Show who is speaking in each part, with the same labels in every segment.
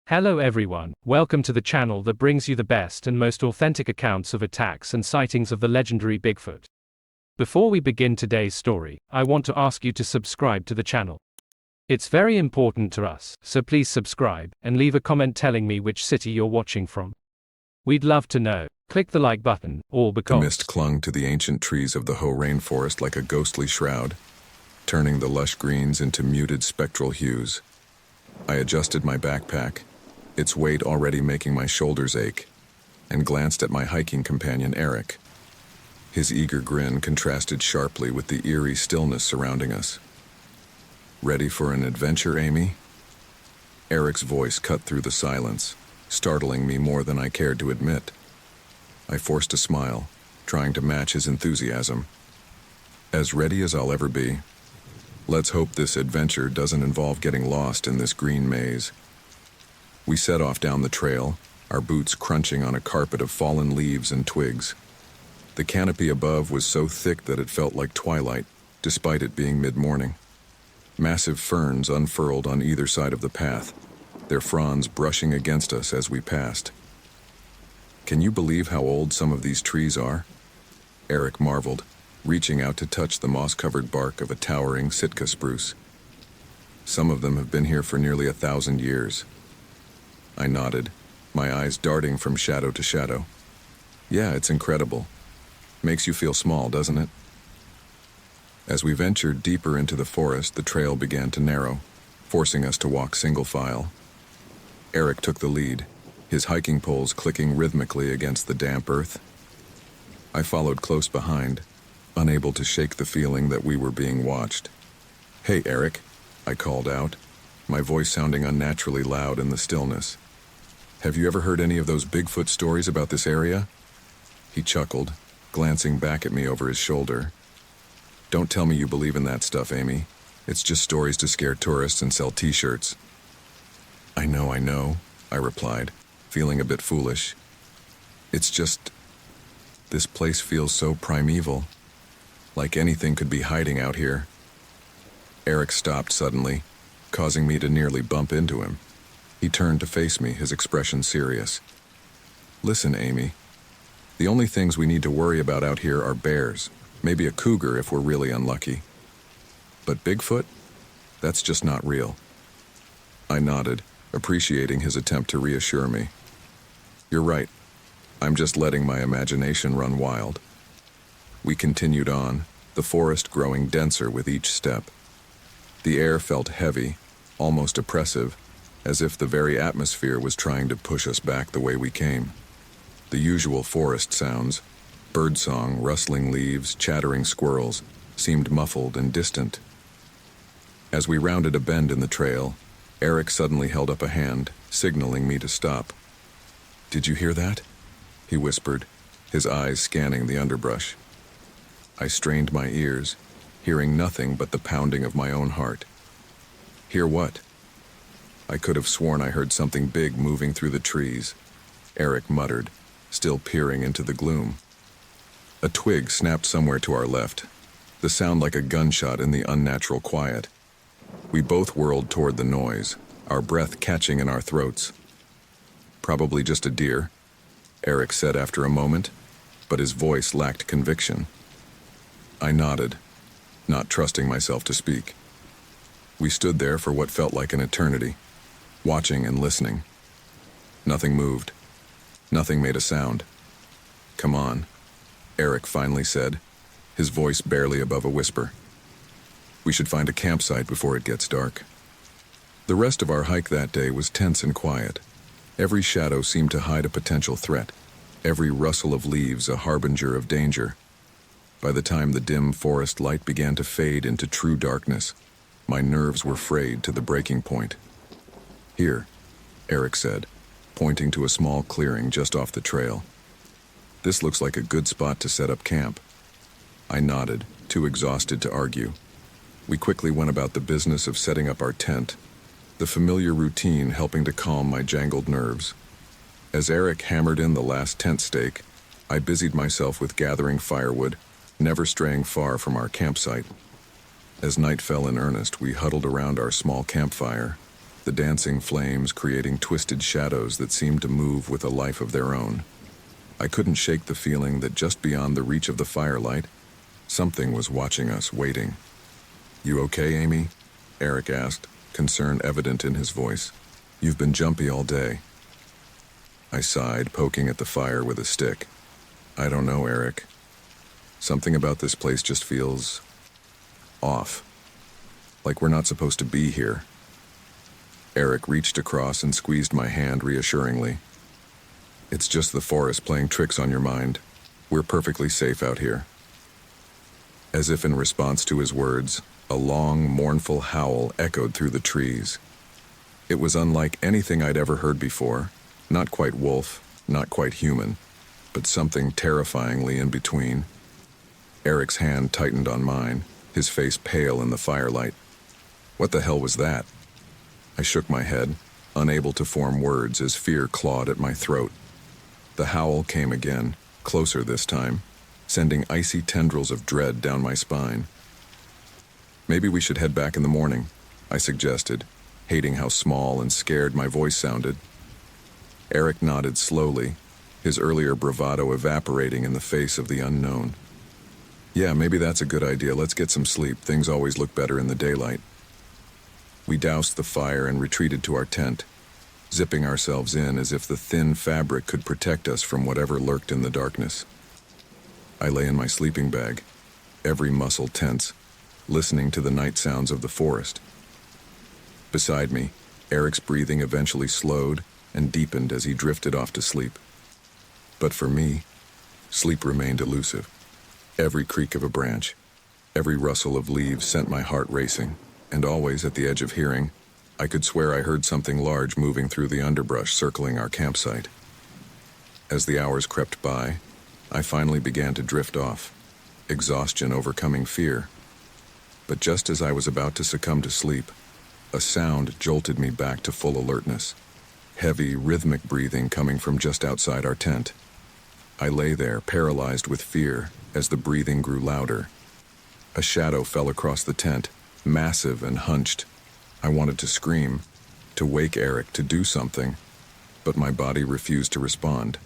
Speaker 1: Hello everyone, welcome to the channel that brings you the best and most authentic accounts of attacks and sightings of the legendary Bigfoot. Before we begin today's story, I want to ask you to subscribe to the channel. It's very important to us, so please subscribe, and leave a comment telling me which city you're watching from. We'd love to know. Click the like button, all because
Speaker 2: The mist clung to the ancient trees of the Hoh rainforest like a ghostly shroud, turning the lush greens into muted spectral hues. I adjusted my backpack, its weight already making my shoulders ache, and glanced at my hiking companion Eric. His eager grin contrasted sharply with the eerie stillness surrounding us. "Ready for an adventure, Amy?" Eric's voice cut through the silence, startling me more than I cared to admit. I forced a smile, trying to match his enthusiasm. "As ready as I'll ever be. Let's hope this adventure doesn't involve getting lost in this green maze." We set off down the trail, our boots crunching on a carpet of fallen leaves and twigs. The canopy above was so thick that it felt like twilight, despite it being mid-morning. Massive ferns unfurled on either side of the path, their fronds brushing against us as we passed. "Can you believe how old some of these trees are?" Eric marveled, reaching out to touch the moss-covered bark of a towering Sitka spruce. "Some of them have been here for nearly 1,000 years." I nodded, my eyes darting from shadow to shadow. "Yeah, it's incredible. Makes you feel small, doesn't it?" As we ventured deeper into the forest, the trail began to narrow, forcing us to walk single file. Eric took the lead, his hiking poles clicking rhythmically against the damp earth. I followed close behind, unable to shake the feeling that we were being watched. "Hey, Eric," I called out, my voice sounding unnaturally loud in the stillness. "Have you ever heard any of those Bigfoot stories about this area?" He chuckled, glancing back at me over his shoulder. "Don't tell me you believe in that stuff, Amy. It's just stories to scare tourists and sell t-shirts." I know, I replied, feeling a bit foolish. "It's just, this place feels so primeval, like anything could be hiding out here." Eric stopped suddenly, causing me to nearly bump into him. He turned to face me, his expression serious. "Listen, Amy. The only things we need to worry about out here are bears, maybe a cougar if we're really unlucky. But Bigfoot? That's just not real." I nodded, appreciating his attempt to reassure me. "You're right. I'm just letting my imagination run wild." We continued on, the forest growing denser with each step. The air felt heavy, almost oppressive, as if the very atmosphere was trying to push us back the way we came. The usual forest sounds, birdsong, rustling leaves, chattering squirrels, seemed muffled and distant. As we rounded a bend in the trail, Eric suddenly held up a hand, signaling me to stop. "Did you hear that?" he whispered, his eyes scanning the underbrush. I strained my ears, hearing nothing but the pounding of my own heart. "Hear what?" I could have sworn I heard something big moving through the trees, Eric muttered, still peering into the gloom. A twig snapped somewhere to our left, the sound like a gunshot in the unnatural quiet. We both whirled toward the noise, our breath catching in our throats. "Probably just a deer," Eric said after a moment, but his voice lacked conviction. I nodded, not trusting myself to speak. We stood there for what felt like an eternity, watching and listening. Nothing moved. Nothing made a sound. "Come on," Eric finally said, his voice barely above a whisper. "We should find a campsite before it gets dark." The rest of our hike that day was tense and quiet. Every shadow seemed to hide a potential threat, every rustle of leaves a harbinger of danger. By the time the dim forest light began to fade into true darkness, my nerves were frayed to the breaking point. "Here," Eric said, pointing to a small clearing just off the trail. "This looks like a good spot to set up camp." I nodded, too exhausted to argue. We quickly went about the business of setting up our tent, the familiar routine helping to calm my jangled nerves. As Eric hammered in the last tent stake, I busied myself with gathering firewood, never straying far from our campsite. As night fell in earnest, we huddled around our small campfire, the dancing flames creating twisted shadows that seemed to move with a life of their own. I couldn't shake the feeling that just beyond the reach of the firelight, something was watching us, waiting. "You okay, Amy?" Eric asked, concern evident in his voice. "You've been jumpy all day." I sighed, poking at the fire with a stick. "I don't know, Eric. Something about this place just feels off. Like we're not supposed to be here." Eric reached across and squeezed my hand reassuringly. "It's just the forest playing tricks on your mind. We're perfectly safe out here." As if in response to his words, a long, mournful howl echoed through the trees. It was unlike anything I'd ever heard before, not quite wolf, not quite human, but something terrifyingly in between. Eric's hand tightened on mine, his face pale in the firelight. "What the hell was that?" I shook my head, unable to form words as fear clawed at my throat. The howl came again, closer this time, sending icy tendrils of dread down my spine. "Maybe we should head back in the morning," I suggested, hating how small and scared my voice sounded. Eric nodded slowly, his earlier bravado evaporating in the face of the unknown. "Yeah, maybe that's a good idea. Let's get some sleep. Things always look better in the daylight." We doused the fire and retreated to our tent, zipping ourselves in as if the thin fabric could protect us from whatever lurked in the darkness. I lay in my sleeping bag, every muscle tense, listening to the night sounds of the forest. Beside me, Eric's breathing eventually slowed and deepened as he drifted off to sleep. But for me, sleep remained elusive. Every creak of a branch, every rustle of leaves sent my heart racing, and always at the edge of hearing, I could swear I heard something large moving through the underbrush circling our campsite. As the hours crept by, I finally began to drift off, exhaustion overcoming fear. But just as I was about to succumb to sleep, a sound jolted me back to full alertness. Heavy, rhythmic breathing coming from just outside our tent. I lay there, paralyzed with fear, as the breathing grew louder. A shadow fell across the tent, massive and hunched. I wanted to scream, to wake Eric, to do something, but my body refused to respond.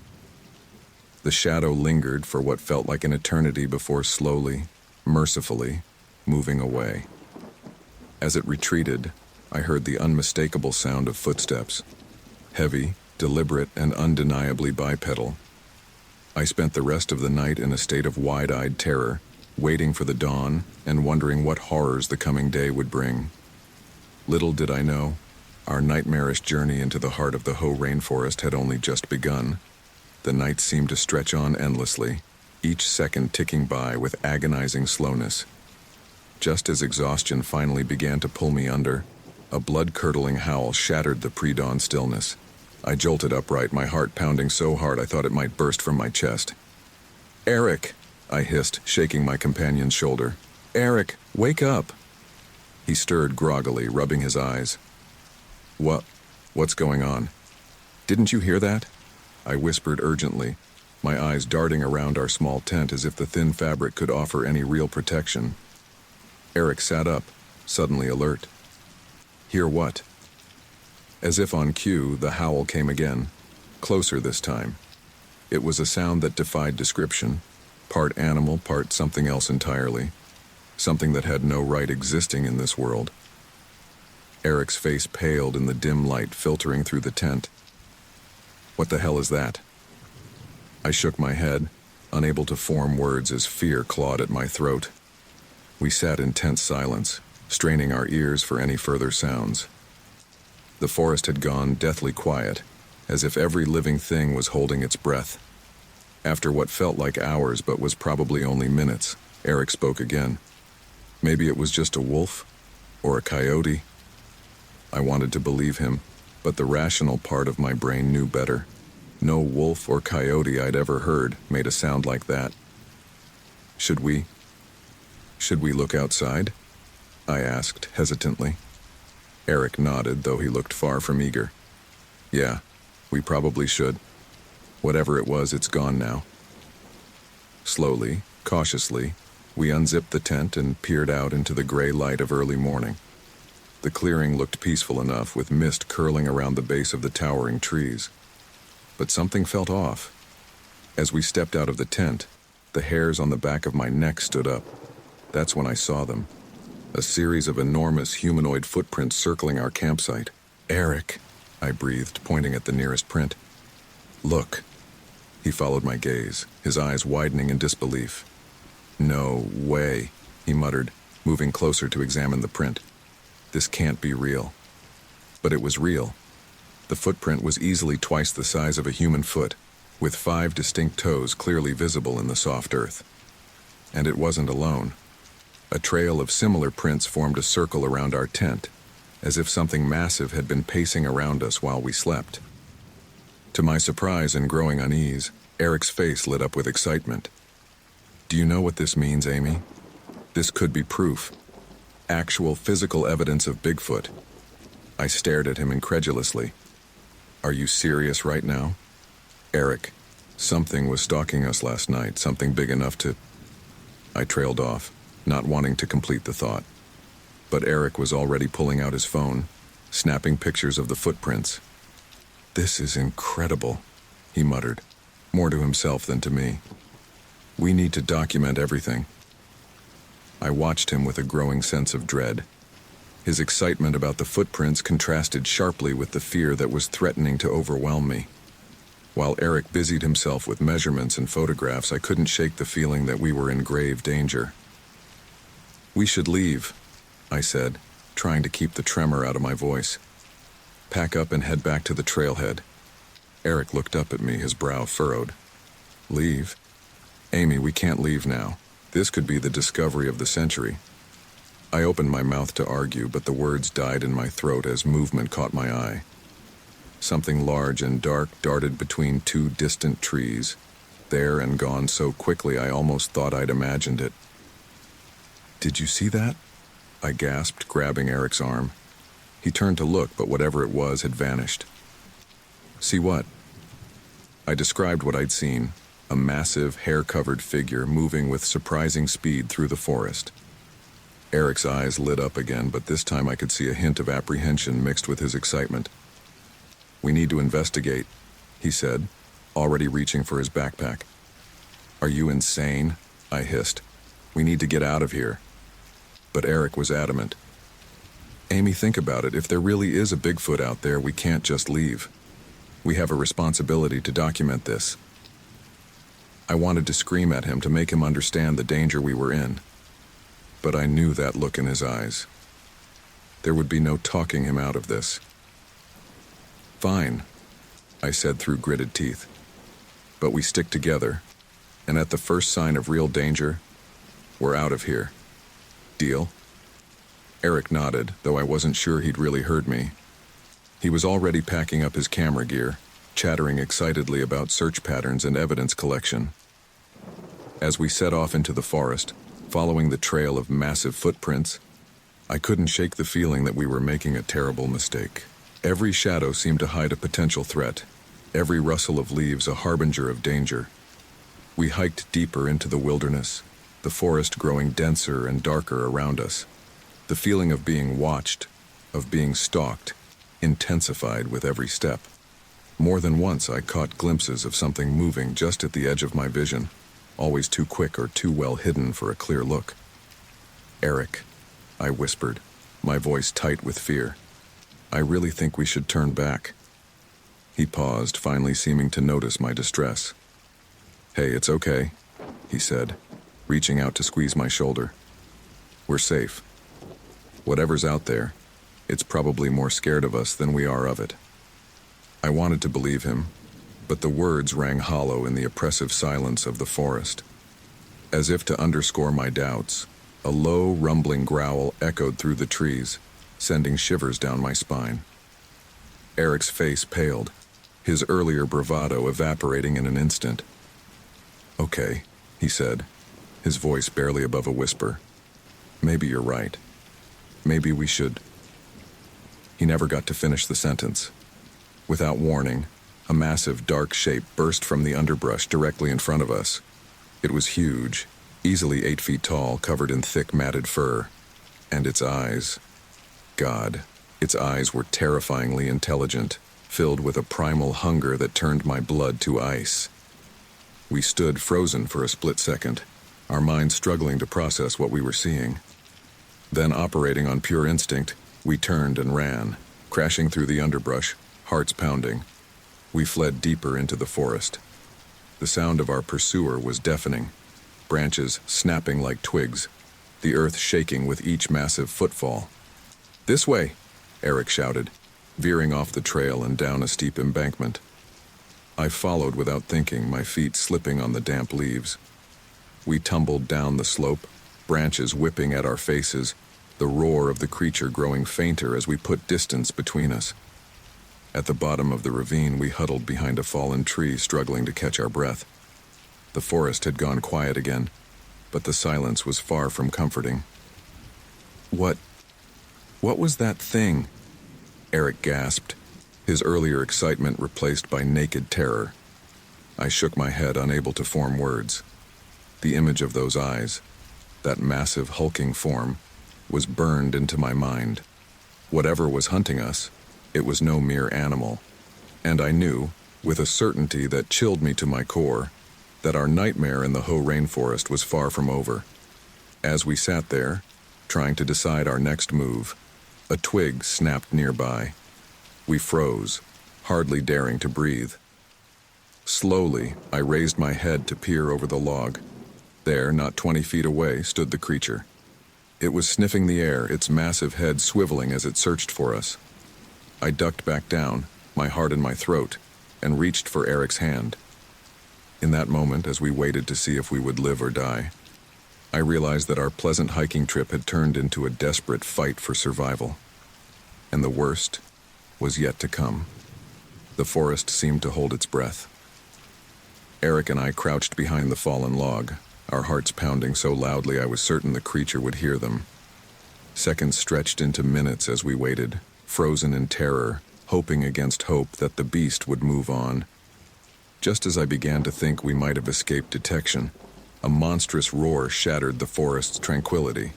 Speaker 2: The shadow lingered for what felt like an eternity before slowly, mercifully, moving away. As it retreated, I heard the unmistakable sound of footsteps, heavy, deliberate, and undeniably bipedal. I spent the rest of the night in a state of wide-eyed terror, waiting for the dawn and wondering what horrors the coming day would bring. Little did I know, our nightmarish journey into the heart of the Hoh rainforest had only just begun. The nights seemed to stretch on endlessly, each second ticking by with agonizing slowness. Just as exhaustion finally began to pull me under, a blood-curdling howl shattered the pre-dawn stillness. I jolted upright, my heart pounding so hard I thought it might burst from my chest. "Eric!" I hissed, shaking my companion's shoulder. "Eric, wake up!" He stirred groggily, rubbing his eyes. What's going on? Didn't you hear that?" I whispered urgently, my eyes darting around our small tent as if the thin fabric could offer any real protection. Eric sat up, suddenly alert. "Hear what?" As if on cue, the howl came again, closer this time. It was a sound that defied description, part animal, part something else entirely, something that had no right existing in this world. Eric's face paled in the dim light filtering through the tent. "What the hell is that?" I shook my head, unable to form words as fear clawed at my throat. We sat in tense silence, straining our ears for any further sounds. The forest had gone deathly quiet, as if every living thing was holding its breath. After what felt like hours but was probably only minutes, Eric spoke again. Maybe it was just a wolf, or a coyote. I wanted to believe him, but the rational part of my brain knew better. No wolf or coyote I'd ever heard made a sound like that. Should we look outside?" I asked hesitantly. Eric nodded, though he looked far from eager. "Yeah, we probably should. Whatever it was, it's gone now." Slowly, cautiously, we unzipped the tent and peered out into the gray light of early morning. The clearing looked peaceful enough, with mist curling around the base of the towering trees. But something felt off. As we stepped out of the tent, the hairs on the back of my neck stood up. That's when I saw them. A series of enormous humanoid footprints circling our campsite. "Eric," I breathed, pointing at the nearest print. "Look." He followed my gaze, his eyes widening in disbelief. "No way," he muttered, moving closer to examine the print. "This can't be real." But it was real. The footprint was easily twice the size of a human foot, with 5 distinct toes clearly visible in the soft earth. And it wasn't alone. A trail of similar prints formed a circle around our tent, as if something massive had been pacing around us while we slept. To my surprise and growing unease, Eric's face lit up with excitement. "Do you know what this means, Amy? This could be proof. Actual physical evidence of Bigfoot." I stared at him incredulously. "Are you serious right now?" "Eric, something was stalking us last night, something big enough to..." I trailed off, not wanting to complete the thought. But Eric was already pulling out his phone, snapping pictures of the footprints. "This is incredible," he muttered, more to himself than to me. "We need to document everything." I watched him with a growing sense of dread. His excitement about the footprints contrasted sharply with the fear that was threatening to overwhelm me. While Eric busied himself with measurements and photographs, I couldn't shake the feeling that we were in grave danger. "We should leave," I said, trying to keep the tremor out of my voice. "Pack up and head back to the trailhead." Eric looked up at me, his brow furrowed. "Leave? Amy, we can't leave now. This could be the discovery of the century." I opened my mouth to argue, but the words died in my throat as movement caught my eye. Something large and dark darted between 2 distant trees, there and gone so quickly I almost thought I'd imagined it. "Did you see that?" I gasped, grabbing Eric's arm. He turned to look, but whatever it was had vanished. "See what?" I described what I'd seen, a massive, hair-covered figure moving with surprising speed through the forest. Eric's eyes lit up again, but this time I could see a hint of apprehension mixed with his excitement. "We need to investigate," he said, already reaching for his backpack. "Are you insane?" I hissed. "We need to get out of here." But Eric was adamant. "Amy, think about it. If there really is a Bigfoot out there, we can't just leave. We have a responsibility to document this." I wanted to scream at him to make him understand the danger we were in. But I knew that look in his eyes. There would be no talking him out of this. "Fine," I said through gritted teeth. "But we stick together, and at the first sign of real danger, we're out of here. Deal?" Eric nodded, though I wasn't sure he'd really heard me. He was already packing up his camera gear, chattering excitedly about search patterns and evidence collection. As we set off into the forest, following the trail of massive footprints, I couldn't shake the feeling that we were making a terrible mistake. Every shadow seemed to hide a potential threat, every rustle of leaves a harbinger of danger. We hiked deeper into the wilderness, the forest growing denser and darker around us. The feeling of being watched, of being stalked, intensified with every step. More than once I caught glimpses of something moving just at the edge of my vision, always too quick or too well hidden for a clear look. "Eric," I whispered, my voice tight with fear. "I really think we should turn back." He paused, finally seeming to notice my distress. "Hey, it's okay," he said, reaching out to squeeze my shoulder. "We're safe. Whatever's out there, it's probably more scared of us than we are of it." I wanted to believe him, but the words rang hollow in the oppressive silence of the forest. As if to underscore my doubts, a low, rumbling growl echoed through the trees, sending shivers down my spine. Eric's face paled, his earlier bravado evaporating in an instant. "Okay," he said, his voice barely above a whisper. "Maybe you're right. Maybe we should..." He never got to finish the sentence. Without warning, a massive dark shape burst from the underbrush directly in front of us. It was huge, easily 8 feet tall, covered in thick matted fur, and its eyes... God, its eyes were terrifyingly intelligent, filled with a primal hunger that turned my blood to ice. We stood frozen for a split second, our minds struggling to process what we were seeing. Then, operating on pure instinct, we turned and ran, crashing through the underbrush, hearts pounding. We fled deeper into the forest. The sound of our pursuer was deafening, branches snapping like twigs, the earth shaking with each massive footfall. "This way," Eric shouted, veering off the trail and down a steep embankment. I followed without thinking, my feet slipping on the damp leaves. We tumbled down the slope, branches whipping at our faces, the roar of the creature growing fainter as we put distance between us. At the bottom of the ravine, we huddled behind a fallen tree, struggling to catch our breath. The forest had gone quiet again, but the silence was far from comforting. What was that thing?" Eric gasped, his earlier excitement replaced by naked terror. I shook my head, unable to form words. The image of those eyes, that massive hulking form, was burned into my mind. Whatever was hunting us, it was no mere animal. And I knew, with a certainty that chilled me to my core, that our nightmare in the Hoh rainforest was far from over. As we sat there, trying to decide our next move, a twig snapped nearby. We froze, hardly daring to breathe. Slowly, I raised my head to peer over the log. There, not 20 feet away, stood the creature. It was sniffing the air, its massive head swiveling as it searched for us. I ducked back down, my heart in my throat, and reached for Eric's hand. In that moment, as we waited to see if we would live or die, I realized that our pleasant hiking trip had turned into a desperate fight for survival. And the worst was yet to come. The forest seemed to hold its breath. Eric and I crouched behind the fallen log, our hearts pounding so loudly I was certain the creature would hear them. Seconds stretched into minutes as we waited, frozen in terror, hoping against hope that the beast would move on. Just as I began to think we might have escaped detection, a monstrous roar shattered the forest's tranquility.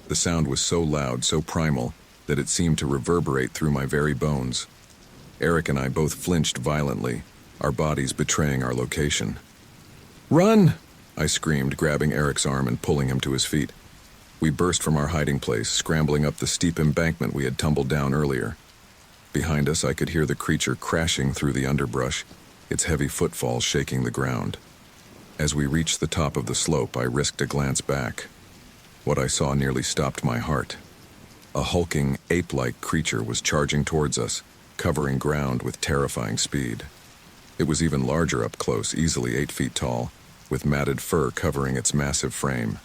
Speaker 2: The sound was so loud, so primal, that it seemed to reverberate through my very bones. Eric and I both flinched violently, our bodies betraying our location. "Run!" I screamed, grabbing Eric's arm and pulling him to his feet. We burst from our hiding place, scrambling up the steep embankment we had tumbled down earlier. Behind us, I could hear the creature crashing through the underbrush, its heavy footfalls shaking the ground. As we reached the top of the slope, I risked a glance back. What I saw nearly stopped my heart. A hulking, ape-like creature was charging towards us, covering ground with terrifying speed. It was even larger up close, easily 8 feet tall, with matted fur covering its massive frame.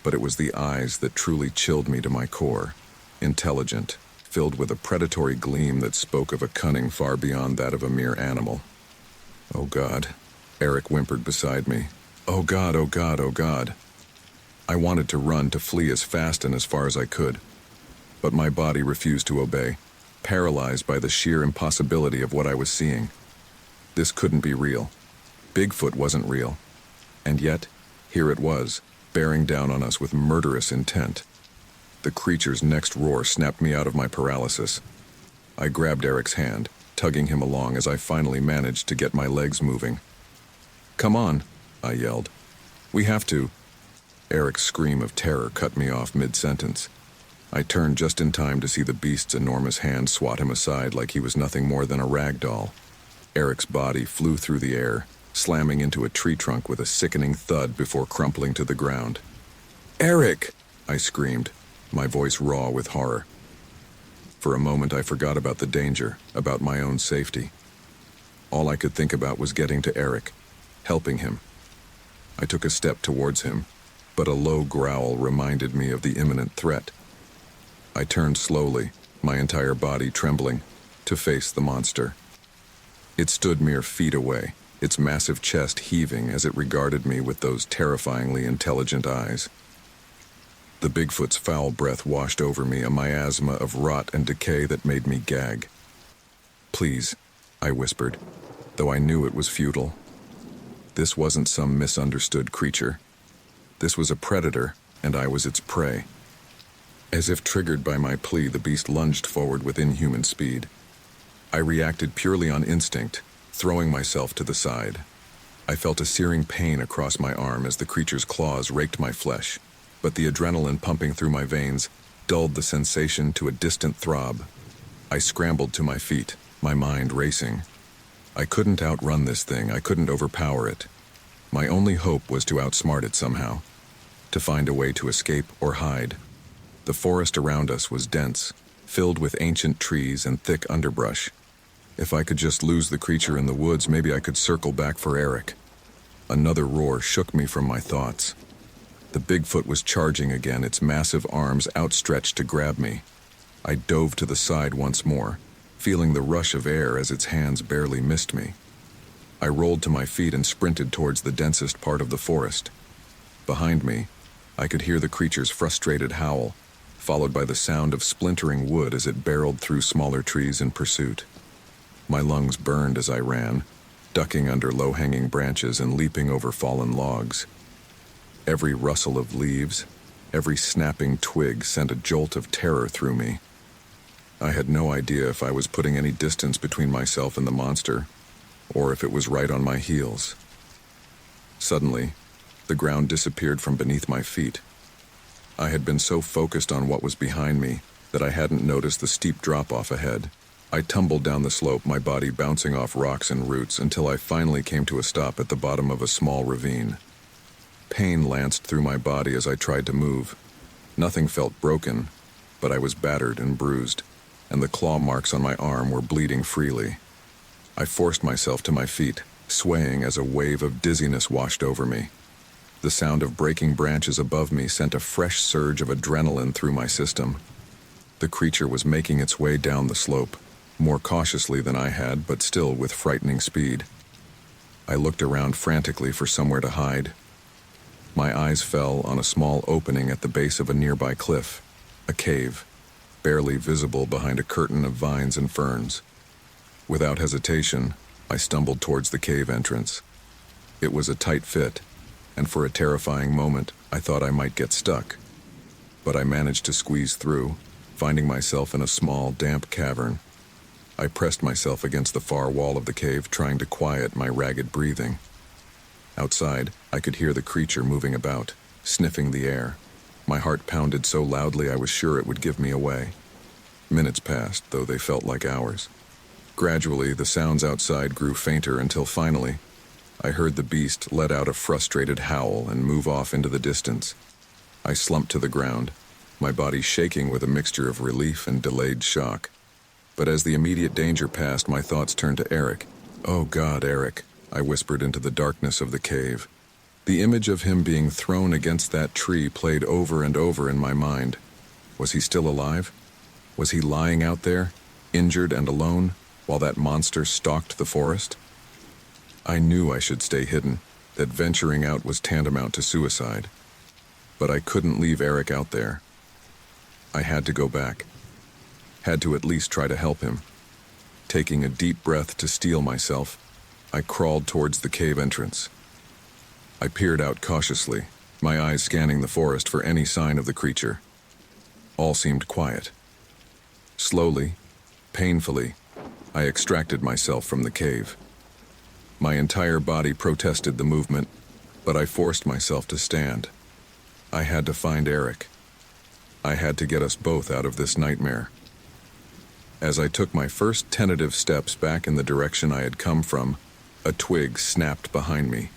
Speaker 2: But it was the eyes that truly chilled me to my core, intelligent, filled with a predatory gleam that spoke of a cunning far beyond that of a mere animal. "Oh God," Eric whimpered beside me. "Oh God, oh God, oh God." I wanted to run, to flee as fast and as far as I could. But my body refused to obey, paralyzed by the sheer impossibility of what I was seeing. This couldn't be real. BigFoot wasn't real. And yet, here it was, bearing down on us with murderous intent. The creature's next roar snapped me out of my paralysis. I grabbed Eric's hand, tugging him along as I finally managed to get my legs moving. "Come on," I yelled. "We have to." Eric's scream of terror cut me off mid-sentence. I turned just in time to see the beast's enormous hand swat him aside like he was nothing more than a rag doll. Eric's body flew through the air, slamming into a tree trunk with a sickening thud before crumpling to the ground. "Eric!" I screamed, my voice raw with horror. For a moment I forgot about the danger, about my own safety. All I could think about was getting to Eric, helping him. I took a step towards him, but a low growl reminded me of the imminent threat. I turned slowly, my entire body trembling, to face the monster. It stood mere feet away, its massive chest heaving as it regarded me with those terrifyingly intelligent eyes. The Bigfoot's foul breath washed over me, a miasma of rot and decay that made me gag. "Please," I whispered, though I knew it was futile. This wasn't some misunderstood creature. This was a predator, and I was its prey. As if triggered by my plea, the beast lunged forward with inhuman speed. I reacted purely on instinct, throwing myself to the side. I felt a searing pain across my arm as the creature's claws raked my flesh, but the adrenaline pumping through my veins dulled the sensation to a distant throb. I scrambled to my feet, my mind racing. I couldn't outrun this thing, I couldn't overpower it. My only hope was to outsmart it somehow, to find a way to escape or hide. The forest around us was dense, filled with ancient trees and thick underbrush. If I could just lose the creature in the woods, maybe I could circle back for Eric. Another roar shook me from my thoughts. The Bigfoot was charging again, its massive arms outstretched to grab me. I dove to the side once more, feeling the rush of air as its hands barely missed me. I rolled to my feet and sprinted towards the densest part of the forest. Behind me, I could hear the creature's frustrated howl, followed by the sound of splintering wood as it barreled through smaller trees in pursuit. My lungs burned as I ran, ducking under low-hanging branches and leaping over fallen logs. Every rustle of leaves, every snapping twig sent a jolt of terror through me. I had no idea if I was putting any distance between myself and the monster, or if it was right on my heels. Suddenly, the ground disappeared from beneath my feet. I had been so focused on what was behind me that I hadn't noticed the steep drop-off ahead. I tumbled down the slope, my body bouncing off rocks and roots until I finally came to a stop at the bottom of a small ravine. Pain lanced through my body as I tried to move. Nothing felt broken, but I was battered and bruised, and the claw marks on my arm were bleeding freely. I forced myself to my feet, swaying as a wave of dizziness washed over me. The sound of breaking branches above me sent a fresh surge of adrenaline through my system. The creature was making its way down the slope, more cautiously than I had, but still with frightening speed. I looked around frantically for somewhere to hide. My eyes fell on a small opening at the base of a nearby cliff, a cave, barely visible behind a curtain of vines and ferns. Without hesitation, I stumbled towards the cave entrance. It was a tight fit, and for a terrifying moment, I thought I might get stuck. But I managed to squeeze through, finding myself in a small, damp cavern. I pressed myself against the far wall of the cave, trying to quiet my ragged breathing. Outside, I could hear the creature moving about, sniffing the air. My heart pounded so loudly I was sure it would give me away. Minutes passed, though they felt like hours. Gradually, the sounds outside grew fainter until finally, I heard the beast let out a frustrated howl and move off into the distance. I slumped to the ground, my body shaking with a mixture of relief and delayed shock. But as the immediate danger passed, my thoughts turned to Eric. "Oh God, Eric," I whispered into the darkness of the cave. The image of him being thrown against that tree played over and over in my mind. Was he still alive? Was he lying out there, injured and alone, while that monster stalked the forest? I knew I should stay hidden, that venturing out was tantamount to suicide. But I couldn't leave Eric out there. I had to go back. Had to at least try to help him. Taking a deep breath to steel myself, I crawled towards the cave entrance. I peered out cautiously, my eyes scanning the forest for any sign of the creature. All seemed quiet. Slowly, painfully, I extracted myself from the cave. My entire body protested the movement, but I forced myself to stand. I had to find Eric. I had to get us both out of this nightmare. As I took my first tentative steps back in the direction I had come from, a twig snapped behind me.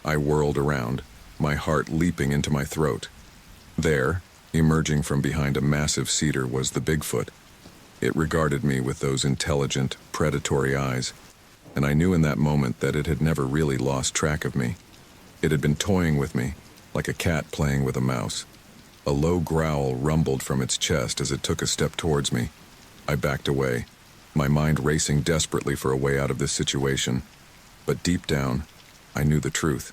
Speaker 2: I whirled around, my heart leaping into my throat. There, emerging from behind a massive cedar, was the Bigfoot. It regarded me with those intelligent, predatory eyes, and I knew in that moment that it had never really lost track of me. It had been toying with me, like a cat playing with a mouse. A low growl rumbled from its chest as it took a step towards me. I backed away, my mind racing desperately for a way out of this situation. But deep down, I knew the truth.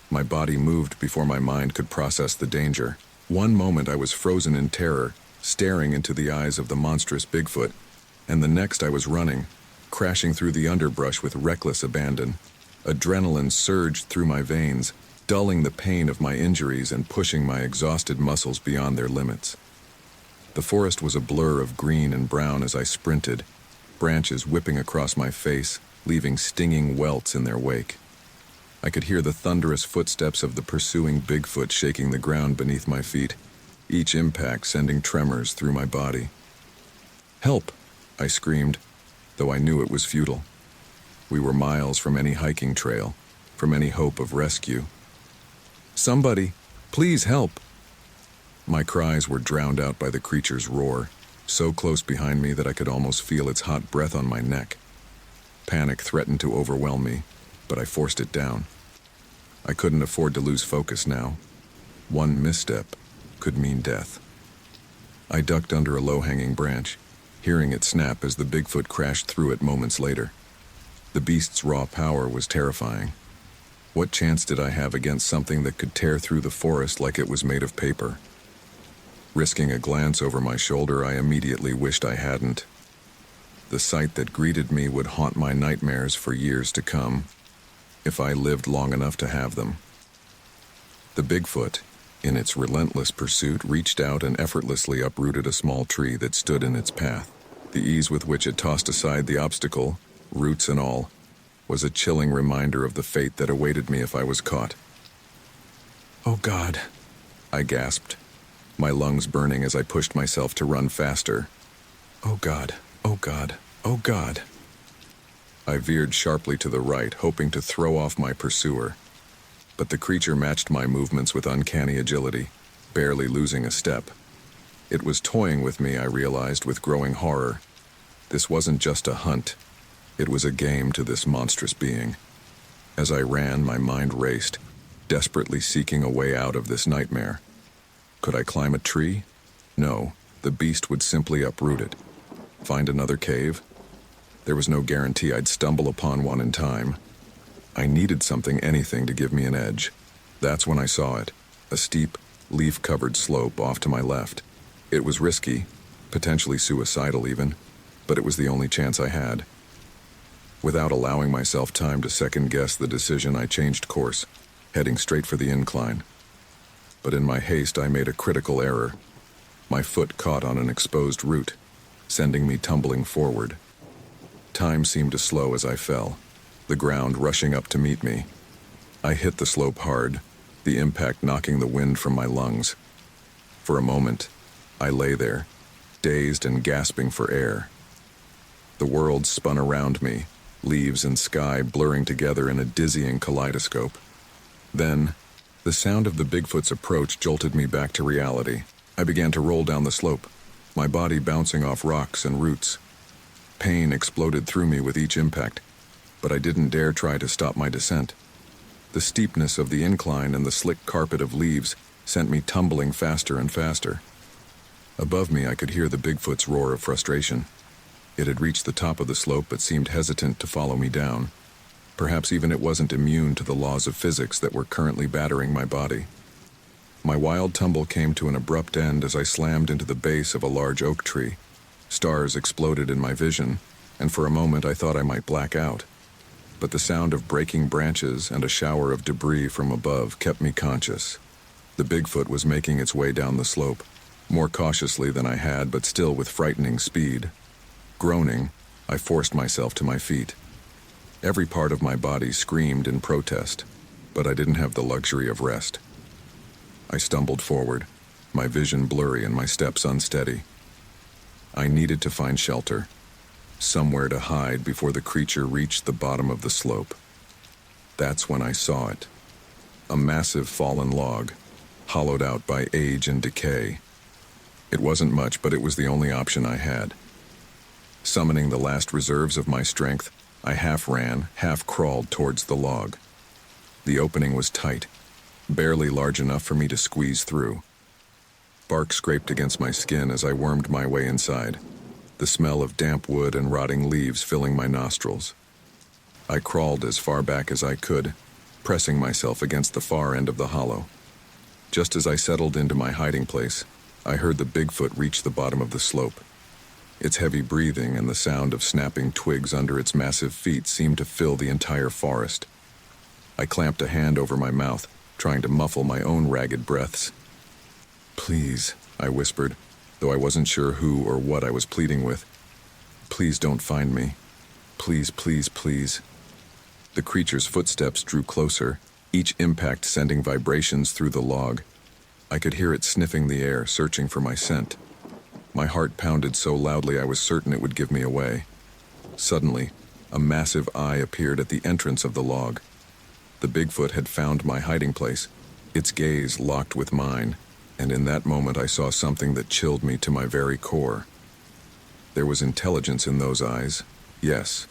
Speaker 2: My body moved before my mind could process the danger. One moment I was frozen in terror, staring into the eyes of the monstrous Bigfoot, and the next I was running, crashing through the underbrush with reckless abandon. Adrenaline surged through my veins, dulling the pain of my injuries and pushing my exhausted muscles beyond their limits. The forest was a blur of green and brown as I sprinted, branches whipping across my face, leaving stinging welts in their wake. I could hear the thunderous footsteps of the pursuing Bigfoot shaking the ground beneath my feet, each impact sending tremors through my body. "Help!" I screamed, though I knew it was futile. We were miles from any hiking trail, from any hope of rescue. "Somebody, please help!" My cries were drowned out by the creature's roar, so close behind me that I could almost feel its hot breath on my neck. Panic threatened to overwhelm me, but I forced it down. I couldn't afford to lose focus now. One misstep could mean death. I ducked under a low-hanging branch, hearing it snap as the Bigfoot crashed through it moments later. The beast's raw power was terrifying. What chance did I have against something that could tear through the forest like it was made of paper? Risking a glance over my shoulder, I immediately wished I hadn't. The sight that greeted me would haunt my nightmares for years to come, if I lived long enough to have them. The Bigfoot, in its relentless pursuit, reached out and effortlessly uprooted a small tree that stood in its path. The ease with which it tossed aside the obstacle, roots and all, was a chilling reminder of the fate that awaited me if I was caught. "Oh God," I gasped, my lungs burning as I pushed myself to run faster. "Oh God, oh God, oh God." I veered sharply to the right, hoping to throw off my pursuer. But the creature matched my movements with uncanny agility, barely losing a step. It was toying with me, I realized with growing horror. This wasn't just a hunt. It was a game to this monstrous being. As I ran, my mind raced, desperately seeking a way out of this nightmare. Could I climb a tree? No, the beast would simply uproot it. Find another cave? There was no guarantee I'd stumble upon one in time. I needed something, anything, to give me an edge. That's when I saw it, a steep, leaf-covered slope off to my left. It was risky, potentially suicidal even, but it was the only chance I had. Without allowing myself time to second-guess the decision, I changed course, heading straight for the incline. But in my haste, I made a critical error. My foot caught on an exposed root, sending me tumbling forward. Time seemed to slow as I fell, the ground rushing up to meet me. I hit the slope hard, the impact knocking the wind from my lungs. For a moment, I lay there, dazed and gasping for air. The world spun around me, leaves and sky blurring together in a dizzying kaleidoscope. Then, the sound of the Bigfoot's approach jolted me back to reality. I began to roll down the slope, my body bouncing off rocks and roots. Pain exploded through me with each impact, but I didn't dare try to stop my descent. The steepness of the incline and the slick carpet of leaves sent me tumbling faster and faster. Above me, I could hear the Bigfoot's roar of frustration. It had reached the top of the slope but seemed hesitant to follow me down. Perhaps even it wasn't immune to the laws of physics that were currently battering my body. My wild tumble came to an abrupt end as I slammed into the base of a large oak tree. Stars exploded in my vision, and for a moment I thought I might black out. But the sound of breaking branches and a shower of debris from above kept me conscious. The Bigfoot was making its way down the slope, more cautiously than I had, but still with frightening speed. Groaning, I forced myself to my feet. Every part of my body screamed in protest, but I didn't have the luxury of rest. I stumbled forward, my vision blurry and my steps unsteady. I needed to find shelter, somewhere to hide before the creature reached the bottom of the slope. That's when I saw it. A massive fallen log, hollowed out by age and decay. It wasn't much, but it was the only option I had. Summoning the last reserves of my strength, I half ran, half crawled towards the log. The opening was tight, barely large enough for me to squeeze through. Bark scraped against my skin as I wormed my way inside, the smell of damp wood and rotting leaves filling my nostrils. I crawled as far back as I could, pressing myself against the far end of the hollow. Just as I settled into my hiding place, I heard the Bigfoot reach the bottom of the slope. Its heavy breathing and the sound of snapping twigs under its massive feet seemed to fill the entire forest. I clamped a hand over my mouth, trying to muffle my own ragged breaths. "Please," I whispered, though I wasn't sure who or what I was pleading with. Please don't find me. Please, please, please. The creature's footsteps drew closer, each impact sending vibrations through the log. I could hear it sniffing the air, searching for my scent. My heart pounded so loudly I was certain it would give me away. Suddenly, a massive eye appeared at the entrance of the log. The Bigfoot had found my hiding place. Its gaze locked with mine, and in that moment I saw something that chilled me to my very core. There was intelligence in those eyes, yes,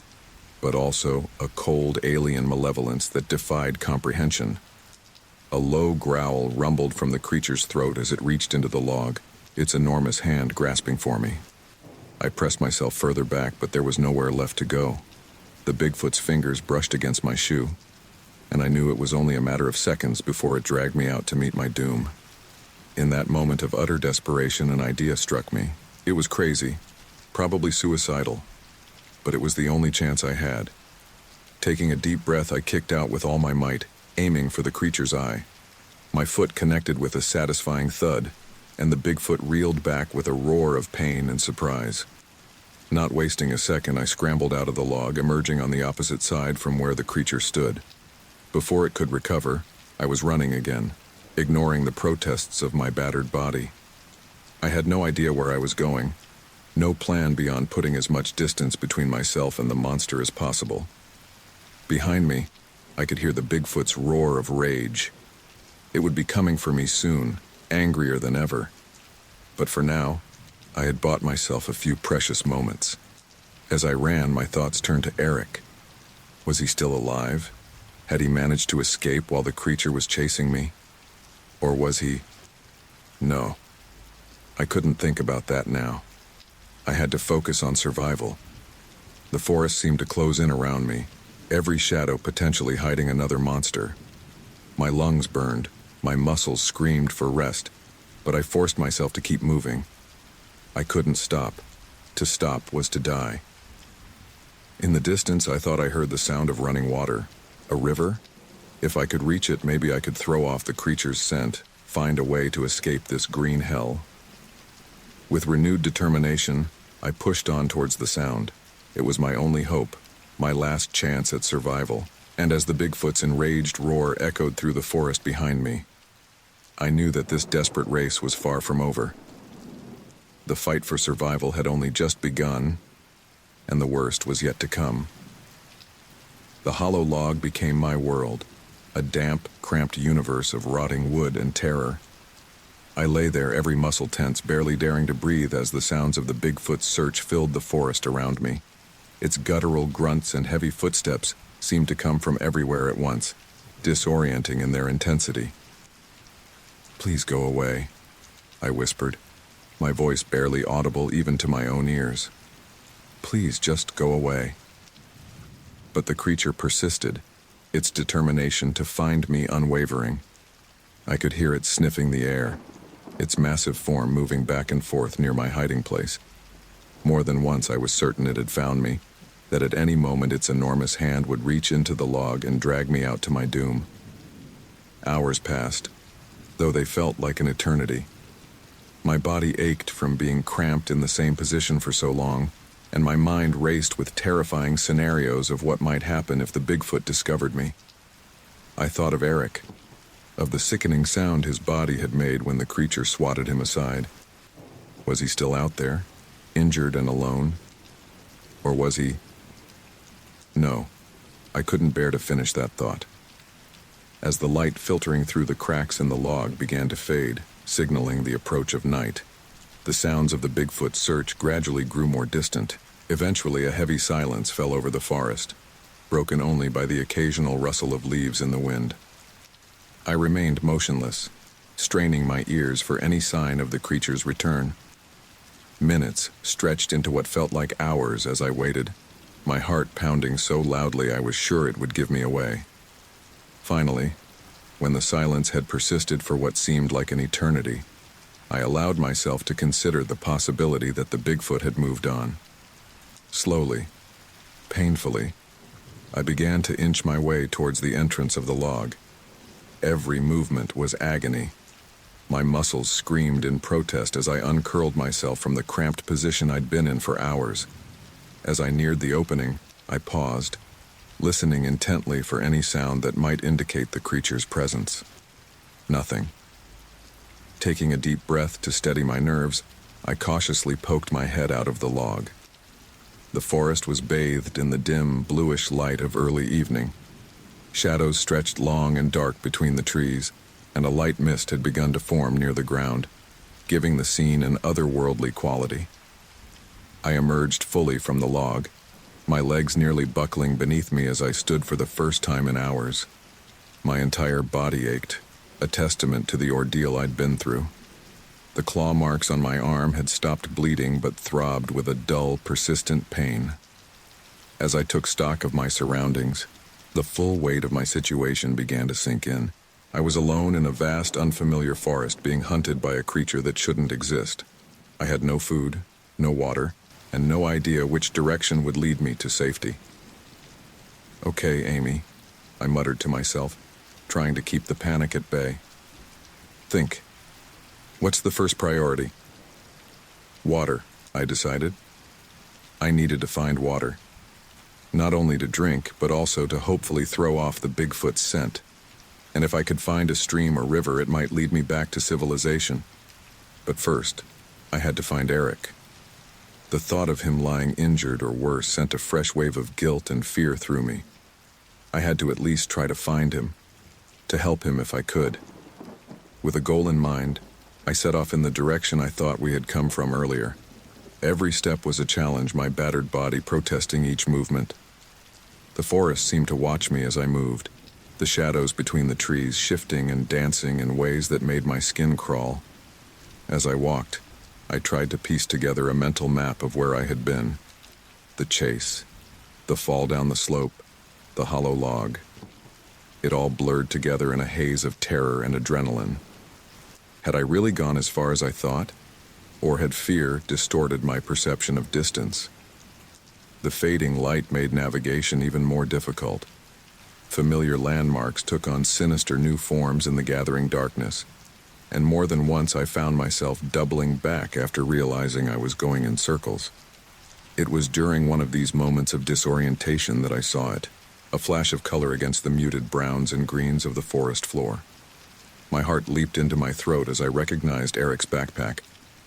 Speaker 2: but also a cold alien malevolence that defied comprehension. A low growl rumbled from the creature's throat as it reached into the log, its enormous hand grasping for me. I pressed myself further back, but there was nowhere left to go. The Bigfoot's fingers brushed against my shoe, and I knew it was only a matter of seconds before it dragged me out to meet my doom. In that moment of utter desperation, an idea struck me. It was crazy, probably suicidal, but it was the only chance I had. Taking a deep breath, I kicked out with all my might, aiming for the creature's eye. My foot connected with a satisfying thud, and the Bigfoot reeled back with a roar of pain and surprise. Not wasting a second, I scrambled out of the log, emerging on the opposite side from where the creature stood. Before it could recover, I was running again, ignoring the protests of my battered body. I had no idea where I was going, no plan beyond putting as much distance between myself and the monster as possible. Behind me, I could hear the Bigfoot's roar of rage. It would be coming for me soon, angrier than ever. But for now, I had bought myself a few precious moments. As I ran, my thoughts turned to Eric. Was he still alive? Had he managed to escape while the creature was chasing me? Or was he... No. I couldn't think about that now. I had to focus on survival. The forest seemed to close in around me, every shadow potentially hiding another monster. My lungs burned, my muscles screamed for rest, but I forced myself to keep moving. I couldn't stop. To stop was to die. In the distance, I thought I heard the sound of running water. A river? If I could reach it, maybe I could throw off the creature's scent, find a way to escape this green hell. With renewed determination, I pushed on towards the sound. It was my only hope, my last chance at survival, and as the Bigfoot's enraged roar echoed through the forest behind me, I knew that this desperate race was far from over. The fight for survival had only just begun, and the worst was yet to come. The hollow log became my world, a damp, cramped universe of rotting wood and terror. I lay there, every muscle tense, barely daring to breathe as the sounds of the Bigfoot's search filled the forest around me. Its guttural grunts and heavy footsteps seemed to come from everywhere at once, disorienting in their intensity. "Please go away," I whispered, my voice barely audible even to my own ears. "Please just go away." But the creature persisted, its determination to find me unwavering. I could hear it sniffing the air, its massive form moving back and forth near my hiding place. More than once I was certain it had found me, that at any moment its enormous hand would reach into the log and drag me out to my doom. Hours passed, though they felt like an eternity. My body ached from being cramped in the same position for so long, and my mind raced with terrifying scenarios of what might happen if the Bigfoot discovered me. I thought of Eric, of the sickening sound his body had made when the creature swatted him aside. Was he still out there, injured and alone? Or was he... No, I couldn't bear to finish that thought. As the light filtering through the cracks in the log began to fade, signaling the approach of night, the sounds of the Bigfoot search gradually grew more distant. Eventually, a heavy silence fell over the forest, broken only by the occasional rustle of leaves in the wind. I remained motionless, straining my ears for any sign of the creature's return. Minutes stretched into what felt like hours as I waited, my heart pounding so loudly I was sure it would give me away. Finally, when the silence had persisted for what seemed like an eternity, I allowed myself to consider the possibility that the Bigfoot had moved on. Slowly, painfully, I began to inch my way towards the entrance of the log. Every movement was agony. My muscles screamed in protest as I uncurled myself from the cramped position I'd been in for hours. As I neared the opening, I paused, listening intently for any sound that might indicate the creature's presence. Nothing. Taking a deep breath to steady my nerves, I cautiously poked my head out of the log. The forest was bathed in the dim, bluish light of early evening. Shadows stretched long and dark between the trees, and a light mist had begun to form near the ground, giving the scene an otherworldly quality. I emerged fully from the log, my legs nearly buckling beneath me as I stood for the first time in hours. My entire body ached, a testament to the ordeal I'd been through. The claw marks on my arm had stopped bleeding but throbbed with a dull, persistent pain. As I took stock of my surroundings, the full weight of my situation began to sink in. I was alone in a vast, unfamiliar forest being hunted by a creature that shouldn't exist. I had no food, no water, and no idea which direction would lead me to safety. "Okay, Amy," I muttered to myself, trying to keep the panic at bay. "Think. What's the first priority?" Water, I decided. I needed to find water. Not only to drink, but also to hopefully throw off the BigFoot's scent. And if I could find a stream or river, it might lead me back to civilization. But first, I had to find Eric. The thought of him lying injured or worse sent a fresh wave of guilt and fear through me. I had to at least try to find him, to help him if I could. With a goal in mind, I set off in the direction I thought we had come from earlier. Every step was a challenge, my battered body protesting each movement. The forest seemed to watch me as I moved, the shadows between the trees shifting and dancing in ways that made my skin crawl. As I walked, I tried to piece together a mental map of where I had been. The chase, the fall down the slope, the hollow log. It all blurred together in a haze of terror and adrenaline. Had I really gone as far as I thought? Or had fear distorted my perception of distance? The fading light made navigation even more difficult. Familiar landmarks took on sinister new forms in the gathering darkness, and more than once I found myself doubling back after realizing I was going in circles. It was during one of these moments of disorientation that I saw it, a flash of color against the muted browns and greens of the forest floor. My heart leaped into my throat as I recognized Eric's backpack,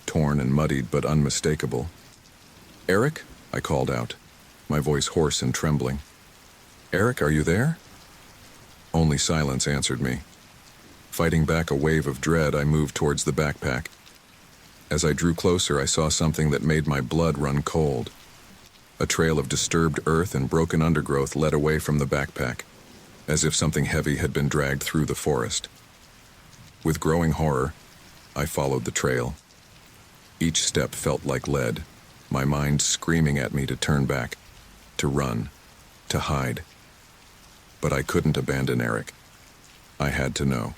Speaker 2: torn and muddied but unmistakable. "Eric?" I called out, my voice hoarse and trembling. "Eric, are you there?" Only silence answered me. Fighting back a wave of dread, I moved towards the backpack. As I drew closer, I saw something that made my blood run cold. A trail of disturbed earth and broken undergrowth led away from the backpack, as if something heavy had been dragged through the forest. With growing horror, I followed the trail. Each step felt like lead, my mind screaming at me to turn back, to run, to hide. But I couldn't abandon Eric. I had to know.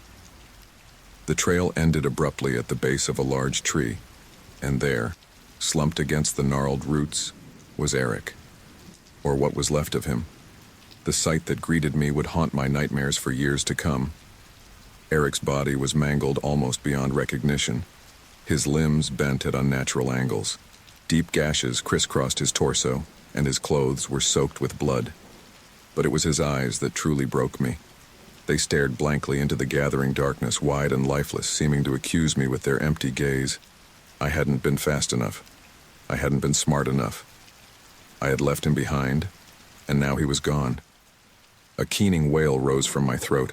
Speaker 2: The trail ended abruptly at the base of a large tree, and there, slumped against the gnarled roots, was Eric. Or what was left of him. The sight that greeted me would haunt my nightmares for years to come. Eric's body was mangled almost beyond recognition, his limbs bent at unnatural angles. Deep gashes crisscrossed his torso, and his clothes were soaked with blood. But it was his eyes that truly broke me. They stared blankly into the gathering darkness, wide and lifeless, seeming to accuse me with their empty gaze. I hadn't been fast enough. I hadn't been smart enough. I had left him behind, and now he was gone. A keening wail rose from my throat,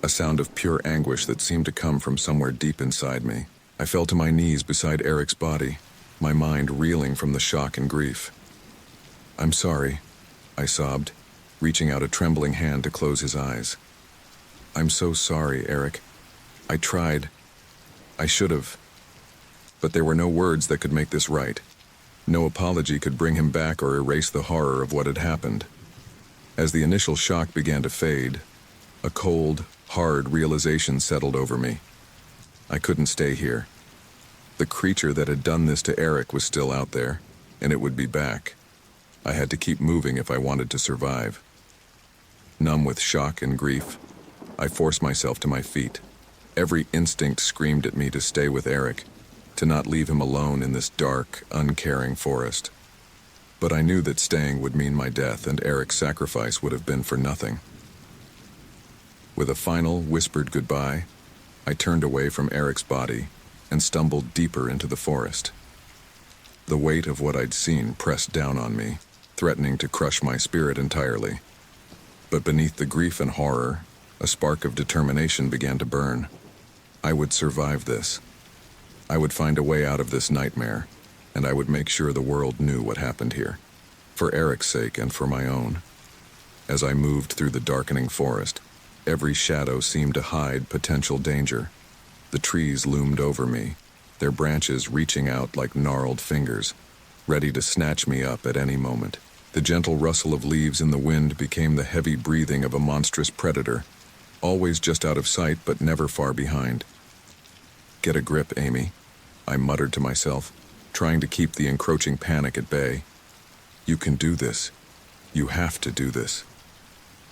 Speaker 2: a sound of pure anguish that seemed to come from somewhere deep inside me. I fell to my knees beside Eric's body, my mind reeling from the shock and grief. "I'm sorry," I sobbed, reaching out a trembling hand to close his eyes. "I'm so sorry, Eric. I tried. I should have." But there were no words that could make this right. No apology could bring him back or erase the horror of what had happened. As the initial shock began to fade, a cold, hard realization settled over me. I couldn't stay here. The creature that had done this to Eric was still out there, and it would be back. I had to keep moving if I wanted to survive. Numb with shock and grief, I forced myself to my feet. Every instinct screamed at me to stay with Eric, to not leave him alone in this dark, uncaring forest. But I knew that staying would mean my death, and Eric's sacrifice would have been for nothing. With a final, whispered goodbye, I turned away from Eric's body and stumbled deeper into the forest. The weight of what I'd seen pressed down on me, threatening to crush my spirit entirely. But beneath the grief and horror, a spark of determination began to burn. I would survive this. I would find a way out of this nightmare, and I would make sure the world knew what happened here, for Eric's sake and for my own. As I moved through the darkening forest, every shadow seemed to hide potential danger. The trees loomed over me, their branches reaching out like gnarled fingers, ready to snatch me up at any moment. The gentle rustle of leaves in the wind became the heavy breathing of a monstrous predator, always just out of sight but never far behind. "Get a grip, Amy," I muttered to myself, trying to keep the encroaching panic at bay. "You can do this. You have to do this."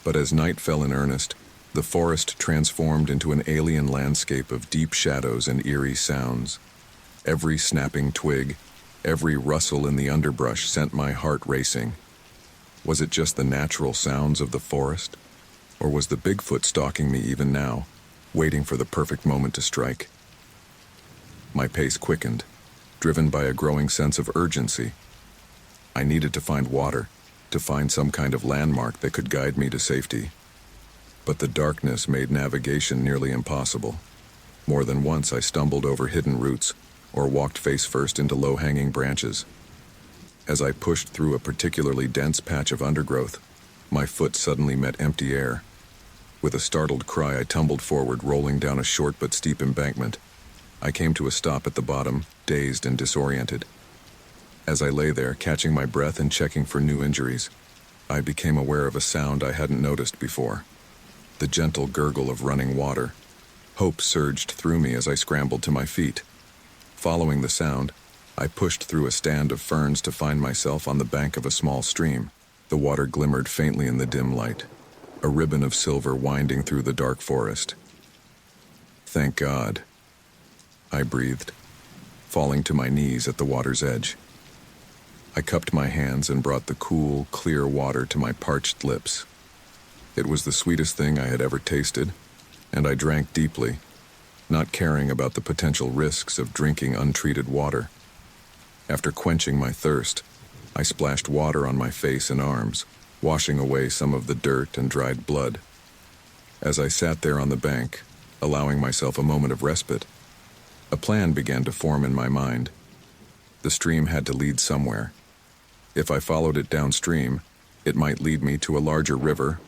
Speaker 2: But as night fell in earnest, the forest transformed into an alien landscape of deep shadows and eerie sounds. Every snapping twig, every rustle in the underbrush sent my heart racing. Was it just the natural sounds of the forest? Or was the BigFoot stalking me even now, waiting for the perfect moment to strike? My pace quickened, driven by a growing sense of urgency. I needed to find water, to find some kind of landmark that could guide me to safety. But the darkness made navigation nearly impossible. More than once I stumbled over hidden roots, or walked face first into low-hanging branches. As I pushed through a particularly dense patch of undergrowth, my foot suddenly met empty air. With a startled cry, I tumbled forward, rolling down a short but steep embankment. I came to a stop at the bottom, dazed and disoriented. As I lay there, catching my breath and checking for new injuries, I became aware of a sound I hadn't noticed before. The gentle gurgle of running water. Hope surged through me as I scrambled to my feet. Following the sound, I pushed through a stand of ferns to find myself on the bank of a small stream. The water glimmered faintly in the dim light, a ribbon of silver winding through the dark forest. "Thank God," I breathed, falling to my knees at the water's edge. I cupped my hands and brought the cool, clear water to my parched lips. It was the sweetest thing I had ever tasted, and I drank deeply, not caring about the potential risks of drinking untreated water. After quenching my thirst, I splashed water on my face and arms, washing away some of the dirt and dried blood. As I sat there on the bank, allowing myself a moment of respite, a plan began to form in my mind. The stream had to lead somewhere. If I followed it downstream, it might lead me to a larger river,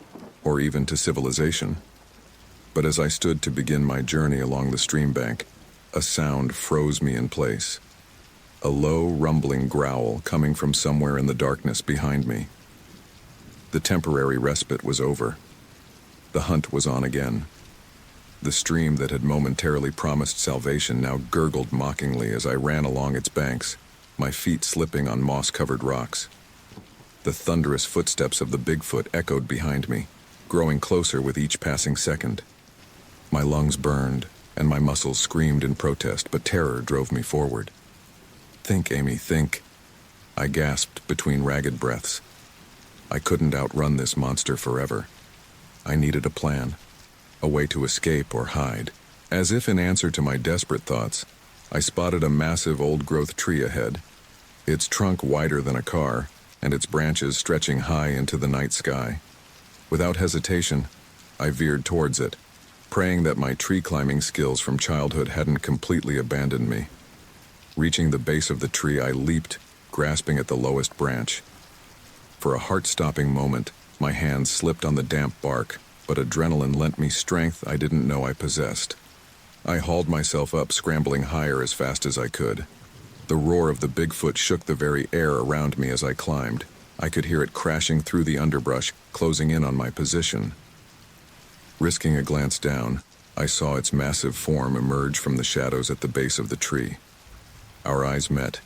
Speaker 2: or even to civilization. But as I stood to begin my journey along the stream bank, a sound froze me in place. A low, rumbling growl coming from somewhere in the darkness behind me. The temporary respite was over. The hunt was on again. The stream that had momentarily promised salvation now gurgled mockingly as I ran along its banks, my feet slipping on moss-covered rocks. The thunderous footsteps of the BigFoot echoed behind me, growing closer with each passing second. My lungs burned, and my muscles screamed in protest, but terror drove me forward. "Think, Amy, think," I gasped between ragged breaths. I couldn't outrun this monster forever. I needed a plan, a way to escape or hide. As if in answer to my desperate thoughts, I spotted a massive old-growth tree ahead, its trunk wider than a car, and its branches stretching high into the night sky. Without hesitation, I veered towards it, praying that my tree-climbing skills from childhood hadn't completely abandoned me. Reaching the base of the tree, I leaped, grasping at the lowest branch. For a heart-stopping moment, my hands slipped on the damp bark, but adrenaline lent me strength I didn't know I possessed. I hauled myself up, scrambling higher as fast as I could. The roar of the BigFoot shook the very air around me as I climbed. I could hear it crashing through the underbrush, closing in on my position. Risking a glance down, I saw its massive form emerge from the shadows at the base of the tree. Our eyes met,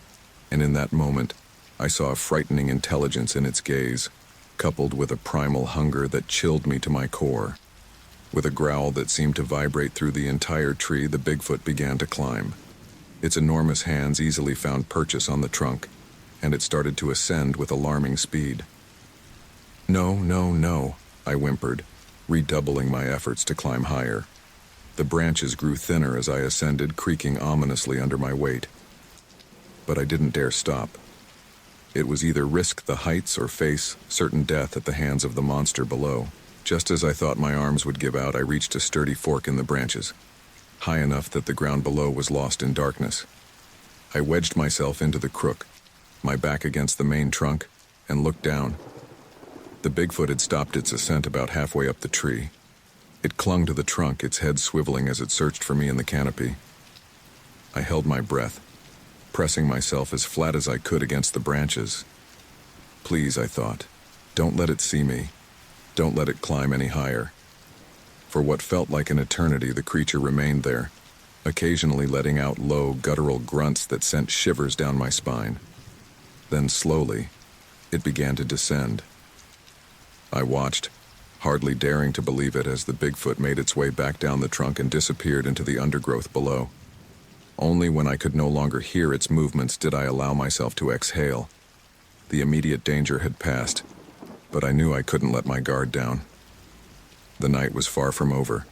Speaker 2: and in that moment, I saw a frightening intelligence in its gaze, coupled with a primal hunger that chilled me to my core. With a growl that seemed to vibrate through the entire tree, the Bigfoot began to climb. Its enormous hands easily found purchase on the trunk, and it started to ascend with alarming speed. "No, no, no," I whimpered, redoubling my efforts to climb higher. The branches grew thinner as I ascended, creaking ominously under my weight. But I didn't dare stop. It was either risk the heights or face certain death at the hands of the monster below. Just as I thought my arms would give out, I reached a sturdy fork in the branches, high enough that the ground below was lost in darkness. I wedged myself into the crook, my back against the main trunk, and looked down. The Bigfoot had stopped its ascent about halfway up the tree. It clung to the trunk, its head swiveling as it searched for me in the canopy. I held my breath, pressing myself as flat as I could against the branches. Please, I thought, don't let it see me. Don't let it climb any higher. For what felt like an eternity, the creature remained there, occasionally letting out low, guttural grunts that sent shivers down my spine. Then slowly, it began to descend. I watched, hardly daring to believe it, as the Bigfoot made its way back down the trunk and disappeared into the undergrowth below. Only when I could no longer hear its movements did I allow myself to exhale. The immediate danger had passed, but I knew I couldn't let my guard down. The night was far from over.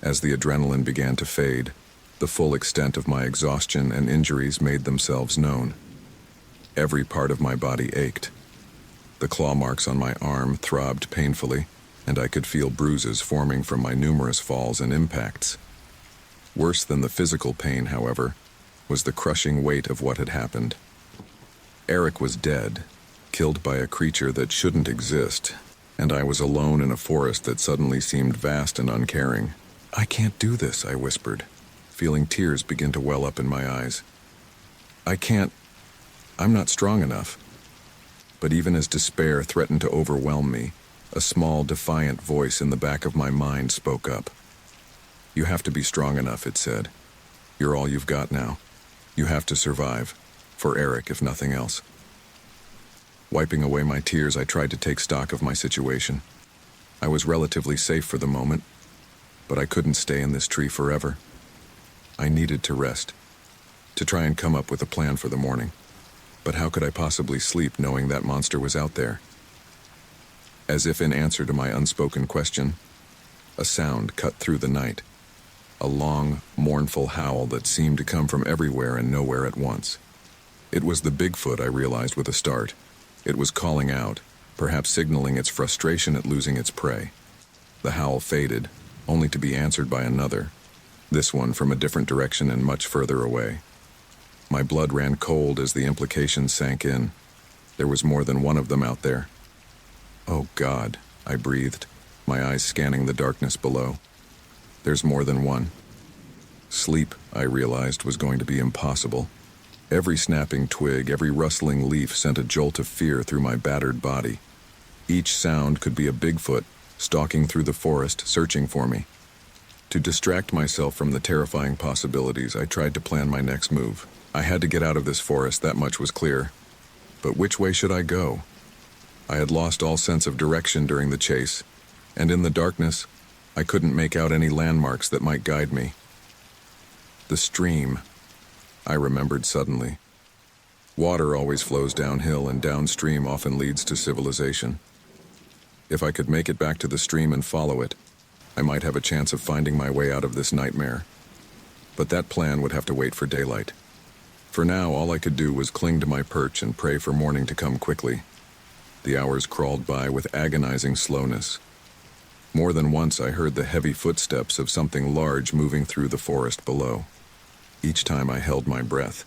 Speaker 2: As the adrenaline began to fade, the full extent of my exhaustion and injuries made themselves known. Every part of my body ached. The claw marks on my arm throbbed painfully, and I could feel bruises forming from my numerous falls and impacts. Worse than the physical pain, however, was the crushing weight of what had happened. Eric was dead, killed by a creature that shouldn't exist, and I was alone in a forest that suddenly seemed vast and uncaring. "I can't do this," I whispered, feeling tears begin to well up in my eyes. I'm not strong enough." But even as despair threatened to overwhelm me, a small, defiant voice in the back of my mind spoke up. "You have to be strong enough," it said. "You're all you've got now. You have to survive, for Eric if nothing else." Wiping away my tears, I tried to take stock of my situation. I was relatively safe for the moment, but I couldn't stay in this tree forever. I needed to rest, to try and come up with a plan for the morning. But how could I possibly sleep knowing that monster was out there? As if in answer to my unspoken question, a sound cut through the night. A long, mournful howl that seemed to come from everywhere and nowhere at once. It was the Bigfoot, I realized with a start. It was calling out, perhaps signaling its frustration at losing its prey. The howl faded, only to be answered by another, this one from a different direction and much further away. My blood ran cold as the implications sank in. There was more than one of them out there. "Oh God," I breathed, my eyes scanning the darkness below. "There's more than one." Sleep, I realized, was going to be impossible. Every snapping twig, every rustling leaf sent a jolt of fear through my battered body. Each sound could be a Bigfoot stalking through the forest, searching for me. To distract myself from the terrifying possibilities, I tried to plan my next move. I had to get out of this forest, that much was clear. But which way should I go? I had lost all sense of direction during the chase, and in the darkness, I couldn't make out any landmarks that might guide me. The stream, I remembered suddenly. Water always flows downhill, and downstream often leads to civilization. If I could make it back to the stream and follow it, I might have a chance of finding my way out of this nightmare. But that plan would have to wait for daylight. For now, all I could do was cling to my perch and pray for morning to come quickly. The hours crawled by with agonizing slowness. More than once I heard the heavy footsteps of something large moving through the forest below. Each time I held my breath,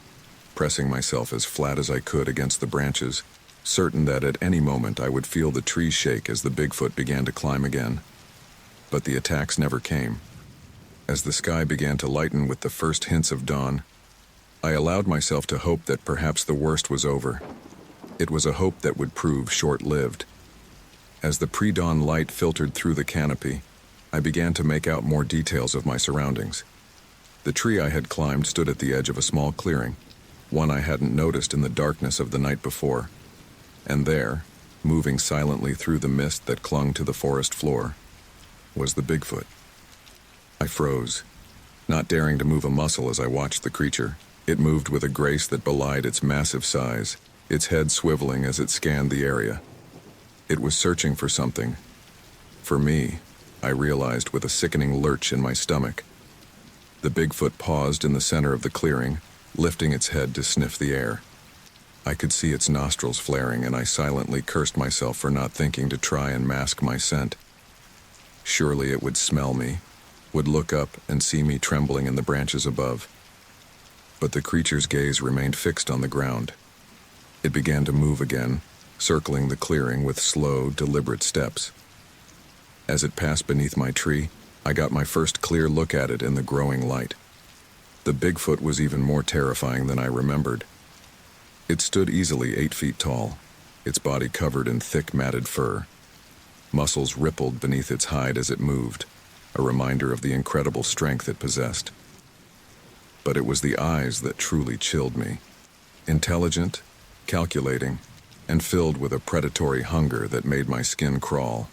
Speaker 2: pressing myself as flat as I could against the branches, certain that at any moment I would feel the tree shake as the Bigfoot began to climb again. But the attacks never came. As the sky began to lighten with the first hints of dawn, I allowed myself to hope that perhaps the worst was over. It was a hope that would prove short-lived. As the pre-dawn light filtered through the canopy, I began to make out more details of my surroundings. The tree I had climbed stood at the edge of a small clearing, one I hadn't noticed in the darkness of the night before. And there, moving silently through the mist that clung to the forest floor, was the Bigfoot. I froze, not daring to move a muscle as I watched the creature. It moved with a grace that belied its massive size, its head swiveling as it scanned the area. It was searching for something. For me, I realized with a sickening lurch in my stomach. The Bigfoot paused in the center of the clearing, lifting its head to sniff the air. I could see its nostrils flaring, and I silently cursed myself for not thinking to try and mask my scent. Surely it would smell me, would look up and see me trembling in the branches above. But the creature's gaze remained fixed on the ground. It began to move again, circling the clearing with slow, deliberate steps. As it passed beneath my tree, I got my first clear look at it in the growing light. The Bigfoot was even more terrifying than I remembered. It stood easily 8 feet tall, its body covered in thick matted fur. Muscles rippled beneath its hide as it moved, a reminder of the incredible strength it possessed. But it was the eyes that truly chilled me. Intelligent, calculating, and filled with a predatory hunger that made my skin crawl.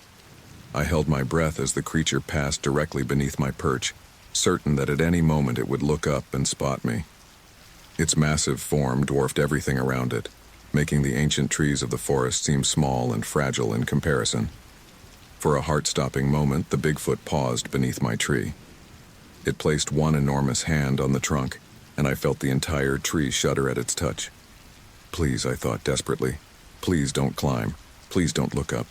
Speaker 2: I held my breath as the creature passed directly beneath my perch, certain that at any moment it would look up and spot me. Its massive form dwarfed everything around it, making the ancient trees of the forest seem small and fragile in comparison. For a heart-stopping moment, the Bigfoot paused beneath my tree. It placed one enormous hand on the trunk, and I felt the entire tree shudder at its touch. Please, I thought desperately, please don't climb. Please don't look up.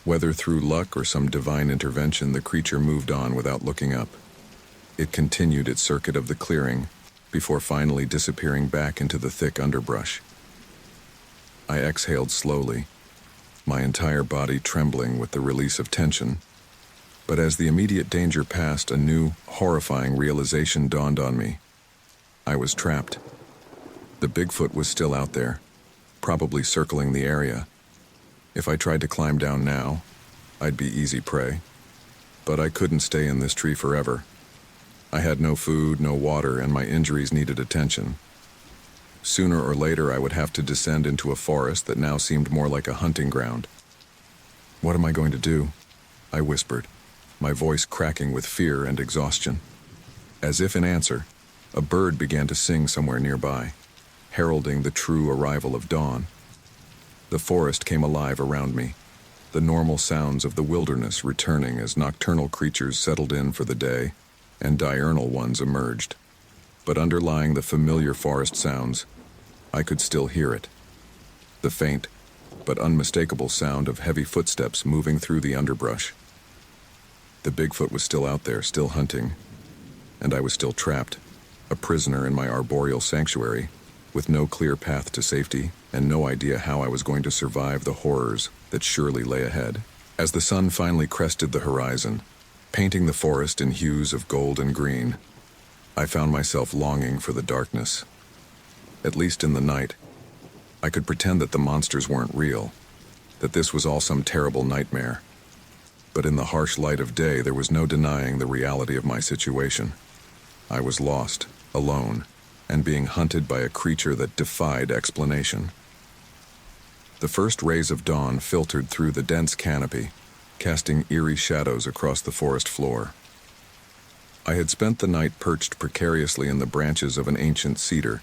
Speaker 2: Whether through luck or some divine intervention, the creature moved on without looking up. It continued its circuit of the clearing before finally disappearing back into the thick underbrush. I exhaled slowly, my entire body trembling with the release of tension. But as the immediate danger passed, a new, horrifying realization dawned on me. I was trapped. The Bigfoot was still out there, probably circling the area. If I tried to climb down now, I'd be easy prey. But I couldn't stay in this tree forever. I had no food, no water, and my injuries needed attention. Sooner or later, I would have to descend into a forest that now seemed more like a hunting ground. What am I going to do? I whispered, my voice cracking with fear and exhaustion. As if in answer, a bird began to sing somewhere nearby, heralding the true arrival of dawn. The forest came alive around me, the normal sounds of the wilderness returning as nocturnal creatures settled in for the day and diurnal ones emerged. But underlying the familiar forest sounds, I could still hear it. The faint, but unmistakable sound of heavy footsteps moving through the underbrush. The Bigfoot was still out there, still hunting, and I was still trapped, a prisoner in my arboreal sanctuary, with no clear path to safety and no idea how I was going to survive the horrors that surely lay ahead. As the sun finally crested the horizon, painting the forest in hues of gold and green, I found myself longing for the darkness. At least in the night, I could pretend that the monsters weren't real, that this was all some terrible nightmare. But in the harsh light of day, there was no denying the reality of my situation. I was lost, alone, and being hunted by a creature that defied explanation. The first rays of dawn filtered through the dense canopy, casting eerie shadows across the forest floor. I had spent the night perched precariously in the branches of an ancient cedar,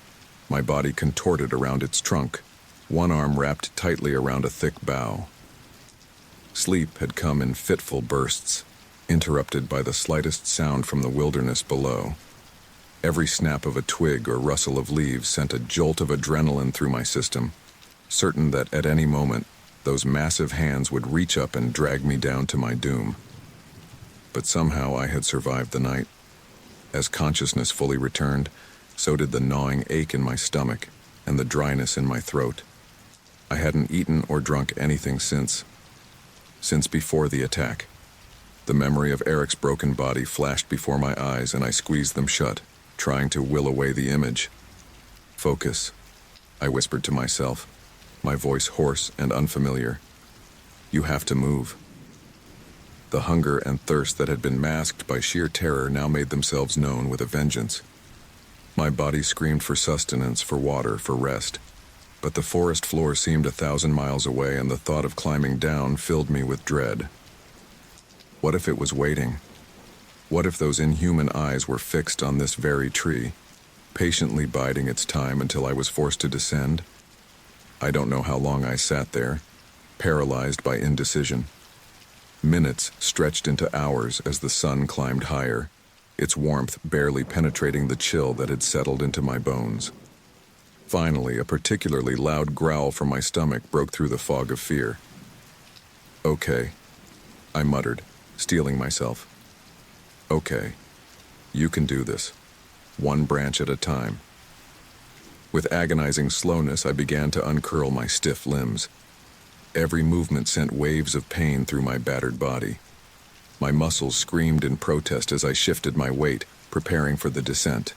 Speaker 2: my body contorted around its trunk, one arm wrapped tightly around a thick bough. Sleep had come in fitful bursts, interrupted by the slightest sound from the wilderness below. Every snap of a twig or rustle of leaves sent a jolt of adrenaline through my system, certain that at any moment, those massive hands would reach up and drag me down to my doom. But somehow I had survived the night. As consciousness fully returned, so did the gnawing ache in my stomach and the dryness in my throat. I hadn't eaten or drunk anything since before the attack. The memory of Eric's broken body flashed before my eyes, and I squeezed them shut, trying to will away the image. Focus, I whispered to myself, my voice hoarse and unfamiliar. You have to move. The hunger and thirst that had been masked by sheer terror now made themselves known with a vengeance. My body screamed for sustenance, for water, for rest. But the forest floor seemed 1,000 miles away, and the thought of climbing down filled me with dread. What if it was waiting? What if those inhuman eyes were fixed on this very tree, patiently biding its time until I was forced to descend? I don't know how long I sat there, paralyzed by indecision. Minutes stretched into hours as the sun climbed higher, its warmth barely penetrating the chill that had settled into my bones. Finally, a particularly loud growl from my stomach broke through the fog of fear. "Okay," I muttered, steeling myself. "Okay, you can do this, one branch at a time." With agonizing slowness, I began to uncurl my stiff limbs. Every movement sent waves of pain through my battered body. My muscles screamed in protest as I shifted my weight, preparing for the descent.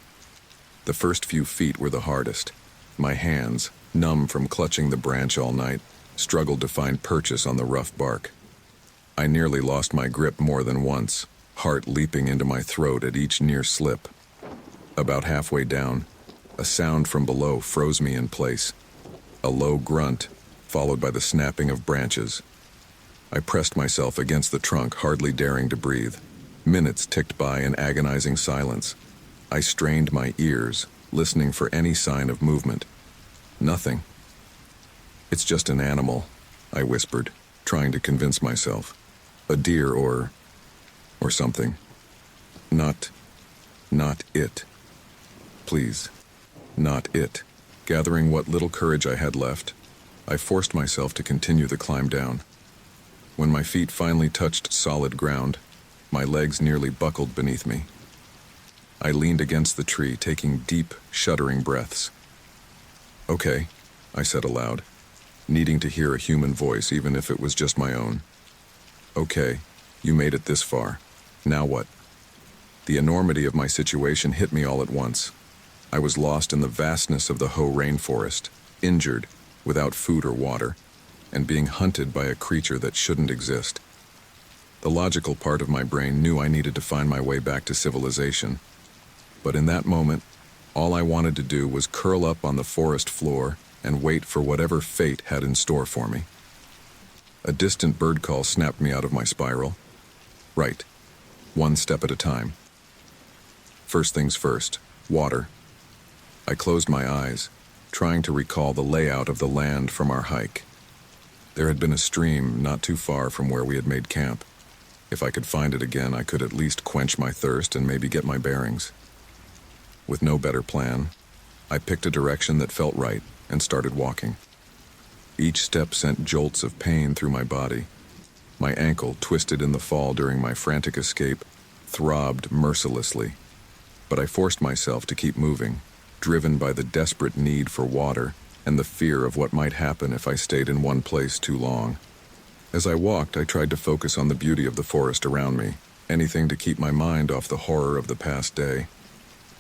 Speaker 2: The first few feet were the hardest. My hands, numb from clutching the branch all night, struggled to find purchase on the rough bark. I nearly lost my grip more than once, heart leaping into my throat at each near slip. About halfway down, a sound from below froze me in place. A low grunt, followed by the snapping of branches. I pressed myself against the trunk, hardly daring to breathe. Minutes ticked by in agonizing silence. I strained my ears, listening for any sign of movement. Nothing. "It's just an animal," I whispered, trying to convince myself. "A deer or something. Not it. Please, not it." Gathering what little courage I had left, I forced myself to continue the climb down. When my feet finally touched solid ground, my legs nearly buckled beneath me. I leaned against the tree, taking deep, shuddering breaths. "Okay," I said aloud, needing to hear a human voice even if it was just my own. "Okay, you made it this far. Now what?" The enormity of my situation hit me all at once. I was lost in the vastness of the Hoh rainforest, injured, without food or water, and being hunted by a creature that shouldn't exist. The logical part of my brain knew I needed to find my way back to civilization. But in that moment, all I wanted to do was curl up on the forest floor and wait for whatever fate had in store for me. A distant bird call snapped me out of my spiral. Right, one step at a time. First things first, water. I closed my eyes, trying to recall the layout of the land from our hike. There had been a stream not too far from where we had made camp. If I could find it again, I could at least quench my thirst and maybe get my bearings. With no better plan, I picked a direction that felt right and started walking. Each step sent jolts of pain through my body. My ankle, twisted in the fall during my frantic escape, throbbed mercilessly. But I forced myself to keep moving, driven by the desperate need for water and the fear of what might happen if I stayed in one place too long. As I walked, I tried to focus on the beauty of the forest around me, anything to keep my mind off the horror of the past day.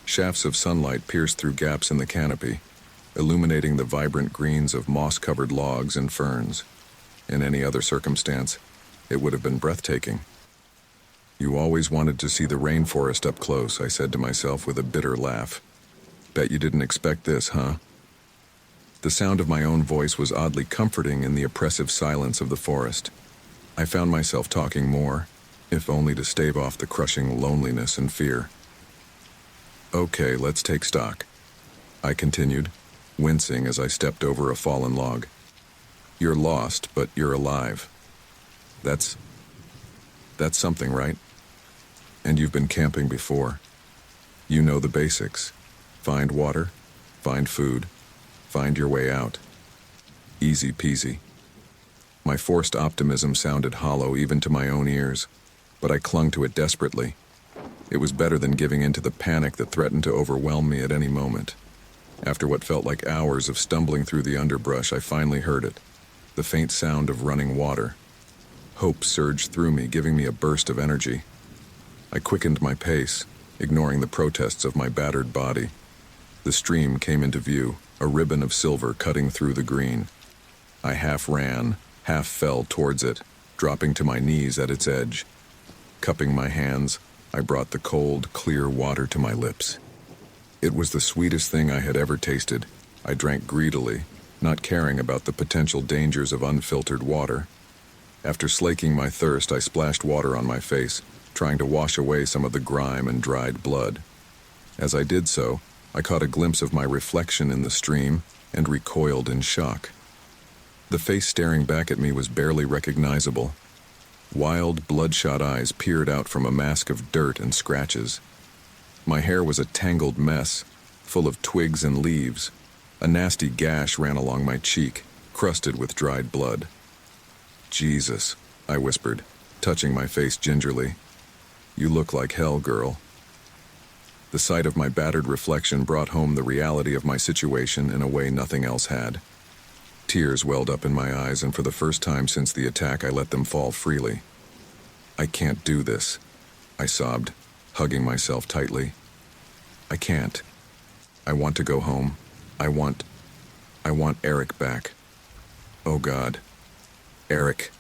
Speaker 2: Shafts of sunlight pierced through gaps in the canopy, illuminating the vibrant greens of moss-covered logs and ferns. In any other circumstance, it would have been breathtaking. "You always wanted to see the rainforest up close," I said to myself with a bitter laugh. "Bet you didn't expect this, huh?" The sound of my own voice was oddly comforting in the oppressive silence of the forest. I found myself talking more, if only to stave off the crushing loneliness and fear. "Okay, let's take stock," I continued, wincing as I stepped over a fallen log. "You're lost, but you're alive. That's something, right? And you've been camping before. You know the basics. Find water, find food, find your way out. Easy peasy." My forced optimism sounded hollow even to my own ears, but I clung to it desperately. It was better than giving in to the panic that threatened to overwhelm me at any moment. After what felt like hours of stumbling through the underbrush, I finally heard it, the faint sound of running water. Hope surged through me, giving me a burst of energy. I quickened my pace, ignoring the protests of my battered body. The stream came into view, a ribbon of silver cutting through the green. I half ran, half fell towards it, dropping to my knees at its edge. Cupping my hands, I brought the cold, clear water to my lips. It was the sweetest thing I had ever tasted. I drank greedily, not caring about the potential dangers of unfiltered water. After slaking my thirst, I splashed water on my face, trying to wash away some of the grime and dried blood. As I did so, I caught a glimpse of my reflection in the stream and recoiled in shock. The face staring back at me was barely recognizable. Wild, bloodshot eyes peered out from a mask of dirt and scratches. My hair was a tangled mess, full of twigs and leaves. A nasty gash ran along my cheek, crusted with dried blood. "Jesus," I whispered, touching my face gingerly. "You look like hell, girl." The sight of my battered reflection brought home the reality of my situation in a way nothing else had. Tears welled up in my eyes, and for the first time since the attack, I let them fall freely. "I can't do this," I sobbed, hugging myself tightly. "I can't. I want to go home. I want Eric back. Oh God. Eric."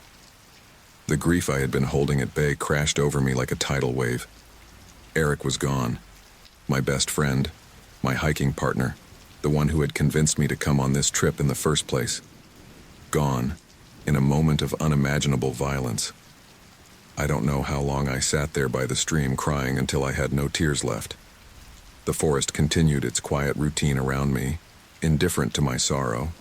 Speaker 2: The grief I had been holding at bay crashed over me like a tidal wave. Eric was gone. My best friend, my hiking partner, the one who had convinced me to come on this trip in the first place. Gone, in a moment of unimaginable violence. I don't know how long I sat there by the stream crying until I had no tears left. The forest continued its quiet routine around me, indifferent to my sorrow.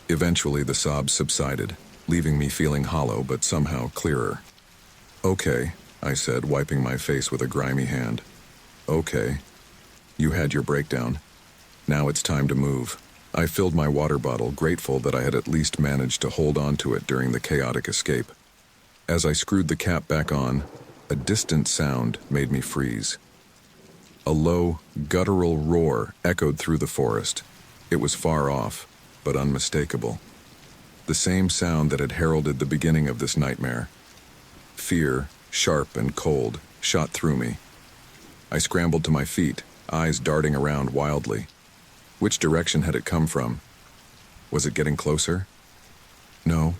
Speaker 2: Eventually the sobs subsided, leaving me feeling hollow but somehow clearer. "Okay," I said, wiping my face with a grimy hand. "Okay. You had your breakdown. Now it's time to move." I filled my water bottle, grateful that I had at least managed to hold on to it during the chaotic escape. As I screwed the cap back on, a distant sound made me freeze. A low, guttural roar echoed through the forest. It was far off, but unmistakable. The same sound that had heralded the beginning of this nightmare. Fear, sharp and cold, shot through me. I scrambled to my feet, eyes darting around wildly. Which direction had it come from? Was it getting closer? No,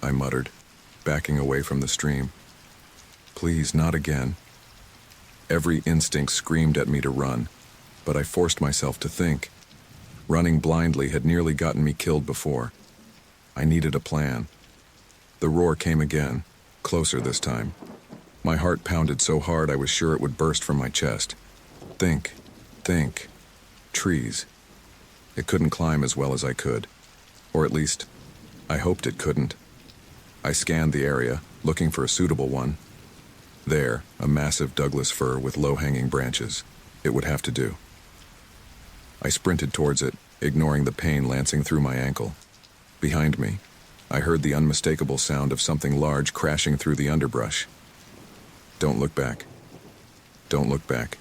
Speaker 2: I muttered, backing away from the stream. Please, not again. Every instinct screamed at me to run, but I forced myself to think. Running blindly had nearly gotten me killed before. I needed a plan. The roar came again, closer this time. My heart pounded so hard I was sure it would burst from my chest. Think. Trees. It couldn't climb as well as I could. Or at least, I hoped it couldn't. I scanned the area, looking for a suitable one. There, a massive Douglas fir with low-hanging branches. It would have to do. I sprinted towards it, ignoring the pain lancing through my ankle. Behind me, I heard the unmistakable sound of something large crashing through the underbrush. Don't look back. Don't look back.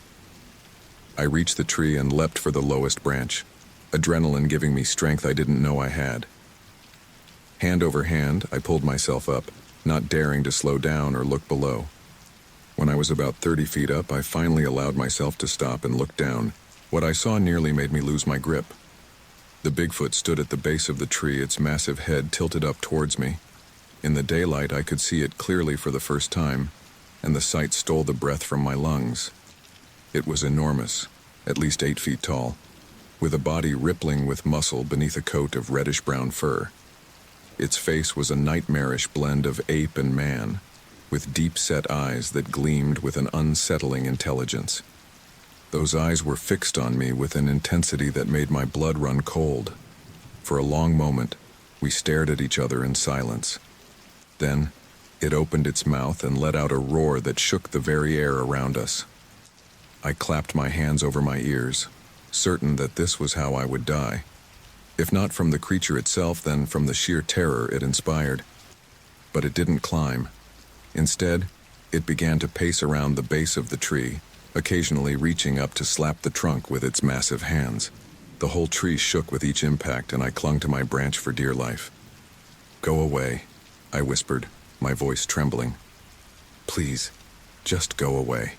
Speaker 2: I reached the tree and leapt for the lowest branch, adrenaline giving me strength I didn't know I had. Hand over hand, I pulled myself up, not daring to slow down or look below. When I was about 30 feet up, I finally allowed myself to stop and look down. What I saw nearly made me lose my grip. The BigFoot stood at the base of the tree, its massive head tilted up towards me. In the daylight, I could see it clearly for the first time, and the sight stole the breath from my lungs. It was enormous, at least 8 feet tall, with a body rippling with muscle beneath a coat of reddish-brown fur. Its face was a nightmarish blend of ape and man, with deep-set eyes that gleamed with an unsettling intelligence. Those eyes were fixed on me with an intensity that made my blood run cold. For a long moment, we stared at each other in silence. Then, it opened its mouth and let out a roar that shook the very air around us. I clapped my hands over my ears, certain that this was how I would die. If not from the creature itself, then from the sheer terror it inspired. But it didn't climb. Instead, it began to pace around the base of the tree, occasionally reaching up to slap the trunk with its massive hands. The whole tree shook with each impact, and I clung to my branch for dear life. "Go away," I whispered, my voice trembling. "Please, just go away."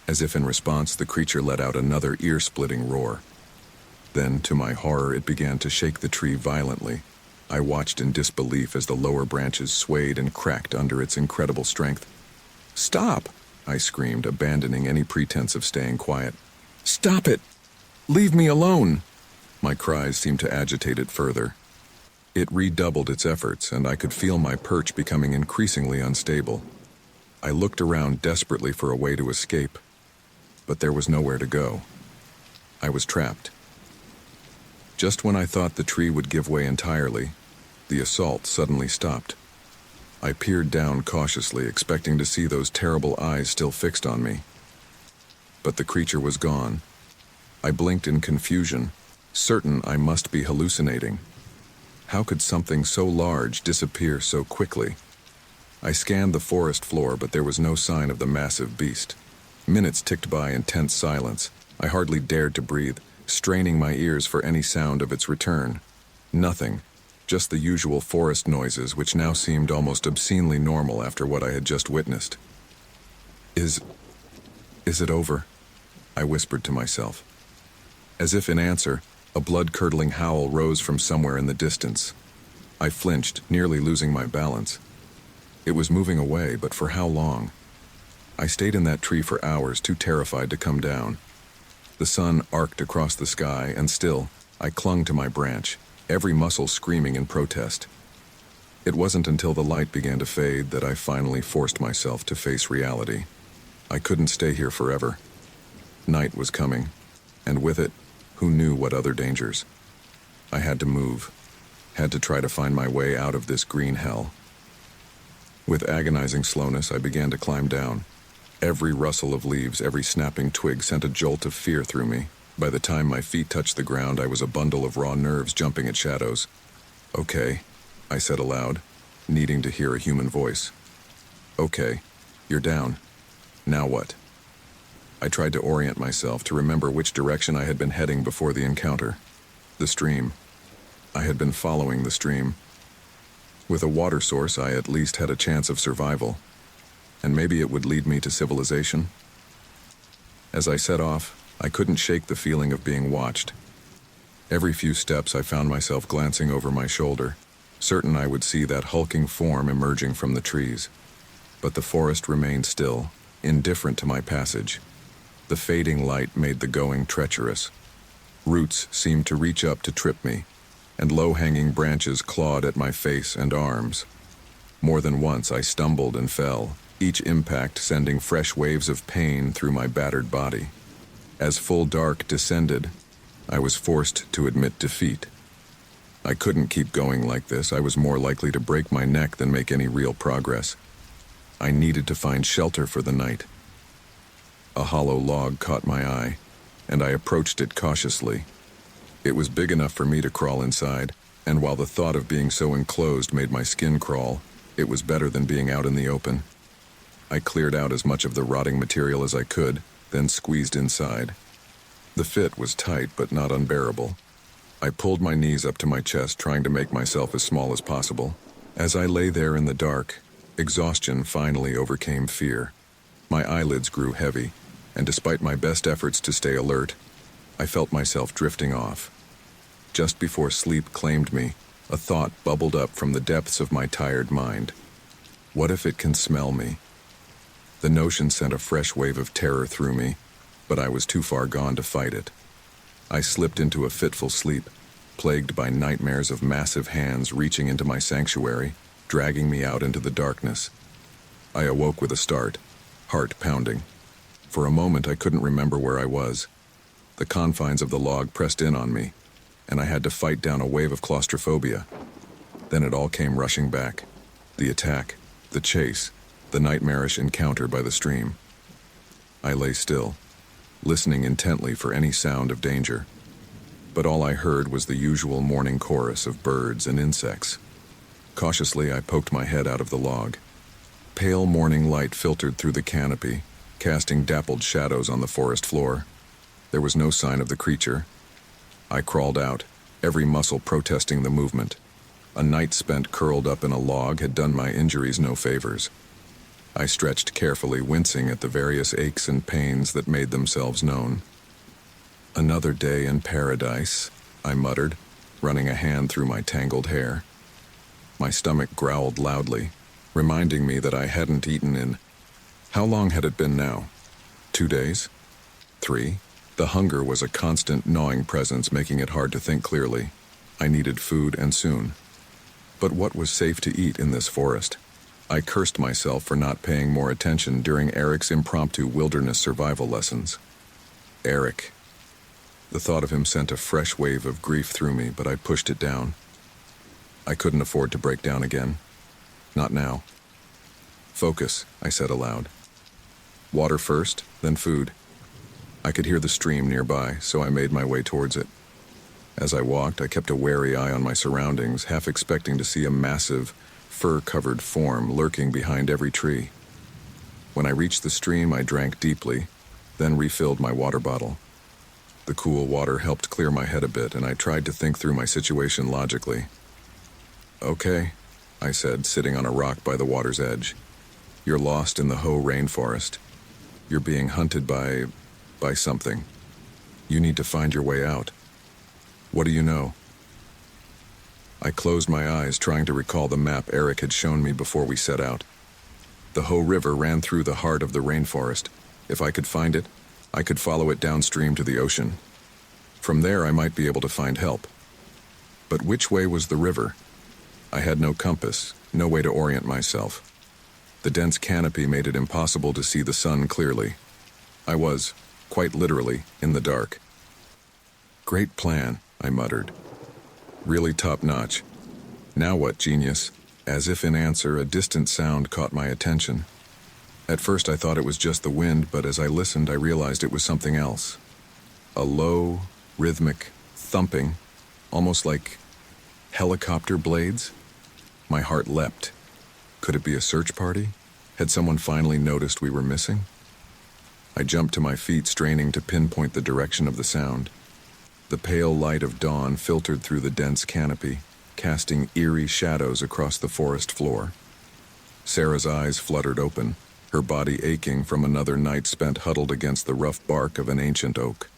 Speaker 2: As if in response, the creature let out another ear-splitting roar. Then, to my horror, it began to shake the tree violently. I watched in disbelief as the lower branches swayed and cracked under its incredible strength. "Stop!" I screamed, abandoning any pretense of staying quiet. "Stop it! Leave me alone!" My cries seemed to agitate it further. It redoubled its efforts, and I could feel my perch becoming increasingly unstable. I looked around desperately for a way to escape, but there was nowhere to go. I was trapped. Just when I thought the tree would give way entirely, the assault suddenly stopped. I peered down cautiously, expecting to see those terrible eyes still fixed on me. But the creature was gone. I blinked in confusion, certain I must be hallucinating. How could something so large disappear so quickly? I scanned the forest floor, but there was no sign of the massive beast. Minutes ticked by in tense silence. I hardly dared to breathe, straining my ears for any sound of its return. Nothing, just the usual forest noises, which now seemed almost obscenely normal after what I had just witnessed. Is it over? I whispered to myself. As if in answer, a blood-curdling howl rose from somewhere in the distance. I flinched, nearly losing my balance. It was moving away, but for how long? I stayed in that tree for hours, too terrified to come down. The sun arced across the sky, and still, I clung to my branch, every muscle screaming in protest. It wasn't until the light began to fade that I finally forced myself to face reality. I couldn't stay here forever. Night was coming, and with it, who knew what other dangers? I had to move, had to try to find my way out of this green hell. With agonizing slowness, I began to climb down. Every rustle of leaves, every snapping twig sent a jolt of fear through me. By the time my feet touched the ground, I was a bundle of raw nerves jumping at shadows. "Okay," I said aloud, needing to hear a human voice. "Okay, you're down. Now what?" I tried to orient myself, to remember which direction I had been heading before the encounter. The stream. I had been following the stream. With a water source, I at least had a chance of survival. And maybe it would lead me to civilization? As I set off, I couldn't shake the feeling of being watched. Every few steps I found myself glancing over my shoulder, certain I would see that hulking form emerging from the trees. But the forest remained still, indifferent to my passage. The fading light made the going treacherous. Roots seemed to reach up to trip me, and low-hanging branches clawed at my face and arms. More than once I stumbled and fell, each impact sending fresh waves of pain through my battered body. As full dark descended, I was forced to admit defeat. I couldn't keep going like this. I was more likely to break my neck than make any real progress. I needed to find shelter for the night. A hollow log caught my eye, and I approached it cautiously. It was big enough for me to crawl inside, and while the thought of being so enclosed made my skin crawl, it was better than being out in the open. I cleared out as much of the rotting material as I could, then squeezed inside. The fit was tight but not unbearable. I pulled my knees up to my chest, trying to make myself as small as possible. As I lay there in the dark, exhaustion finally overcame fear. My eyelids grew heavy, and despite my best efforts to stay alert, I felt myself drifting off. Just before sleep claimed me, a thought bubbled up from the depths of my tired mind. What if it can smell me? The notion sent a fresh wave of terror through me, but I was too far gone to fight it. I slipped into a fitful sleep, plagued by nightmares of massive hands reaching into my sanctuary, dragging me out into the darkness. I awoke with a start, heart pounding. For a moment I couldn't remember where I was. The confines of the log pressed in on me, and I had to fight down a wave of claustrophobia. Then it all came rushing back. The attack, the chase, the nightmarish encounter by the stream. I lay still, listening intently for any sound of danger. But all I heard was the usual morning chorus of birds and insects. Cautiously, I poked my head out of the log. Pale morning light filtered through the canopy, casting dappled shadows on the forest floor. There was no sign of the creature. I crawled out, every muscle protesting the movement. A night spent curled up in a log had done my injuries no favors. I stretched carefully, wincing at the various aches and pains that made themselves known. "Another day in paradise," I muttered, running a hand through my tangled hair. My stomach growled loudly, reminding me that I hadn't eaten in... How long had it been now? 2 days? 3? The hunger was a constant gnawing presence, making it hard to think clearly. I needed food, and soon. But what was safe to eat in this forest? I cursed myself for not paying more attention during Eric's impromptu wilderness survival lessons. Eric. The thought of him sent a fresh wave of grief through me, but I pushed it down. I couldn't afford to break down again. Not now. Focus, I said aloud. Water first, then food. I could hear the stream nearby, so I made my way towards it. As I walked, I kept a wary eye on my surroundings, half expecting to see a massive, fur-covered form lurking behind every tree. When I reached the stream, I drank deeply, then refilled my water bottle. The cool water helped clear my head a bit, and I tried to think through my situation logically. Okay, I said, sitting on a rock by the water's edge. You're lost in the Hoh rainforest. You're being hunted by something. You need to find your way out. What do you know? I closed my eyes, trying to recall the map Eric had shown me before we set out. The Hoh River ran through the heart of the rainforest. If I could find it, I could follow it downstream to the ocean. From there, I might be able to find help. But which way was the river? I had no compass, no way to orient myself. The dense canopy made it impossible to see the sun clearly. I was, quite literally, in the dark. Great plan, I muttered. Really top-notch. Now what, genius? As if in answer, a distant sound caught my attention. At first I thought it was just the wind, but as I listened I realized it was something else. A low, rhythmic thumping, almost like helicopter blades. My heart leapt. Could it be a search party? Had someone finally noticed we were missing? I jumped to my feet, straining to pinpoint the direction of the sound. The pale light of dawn filtered through the dense canopy, casting eerie shadows across the forest floor. Sarah's eyes fluttered open, her body aching from another night spent huddled against the rough bark of an ancient oak.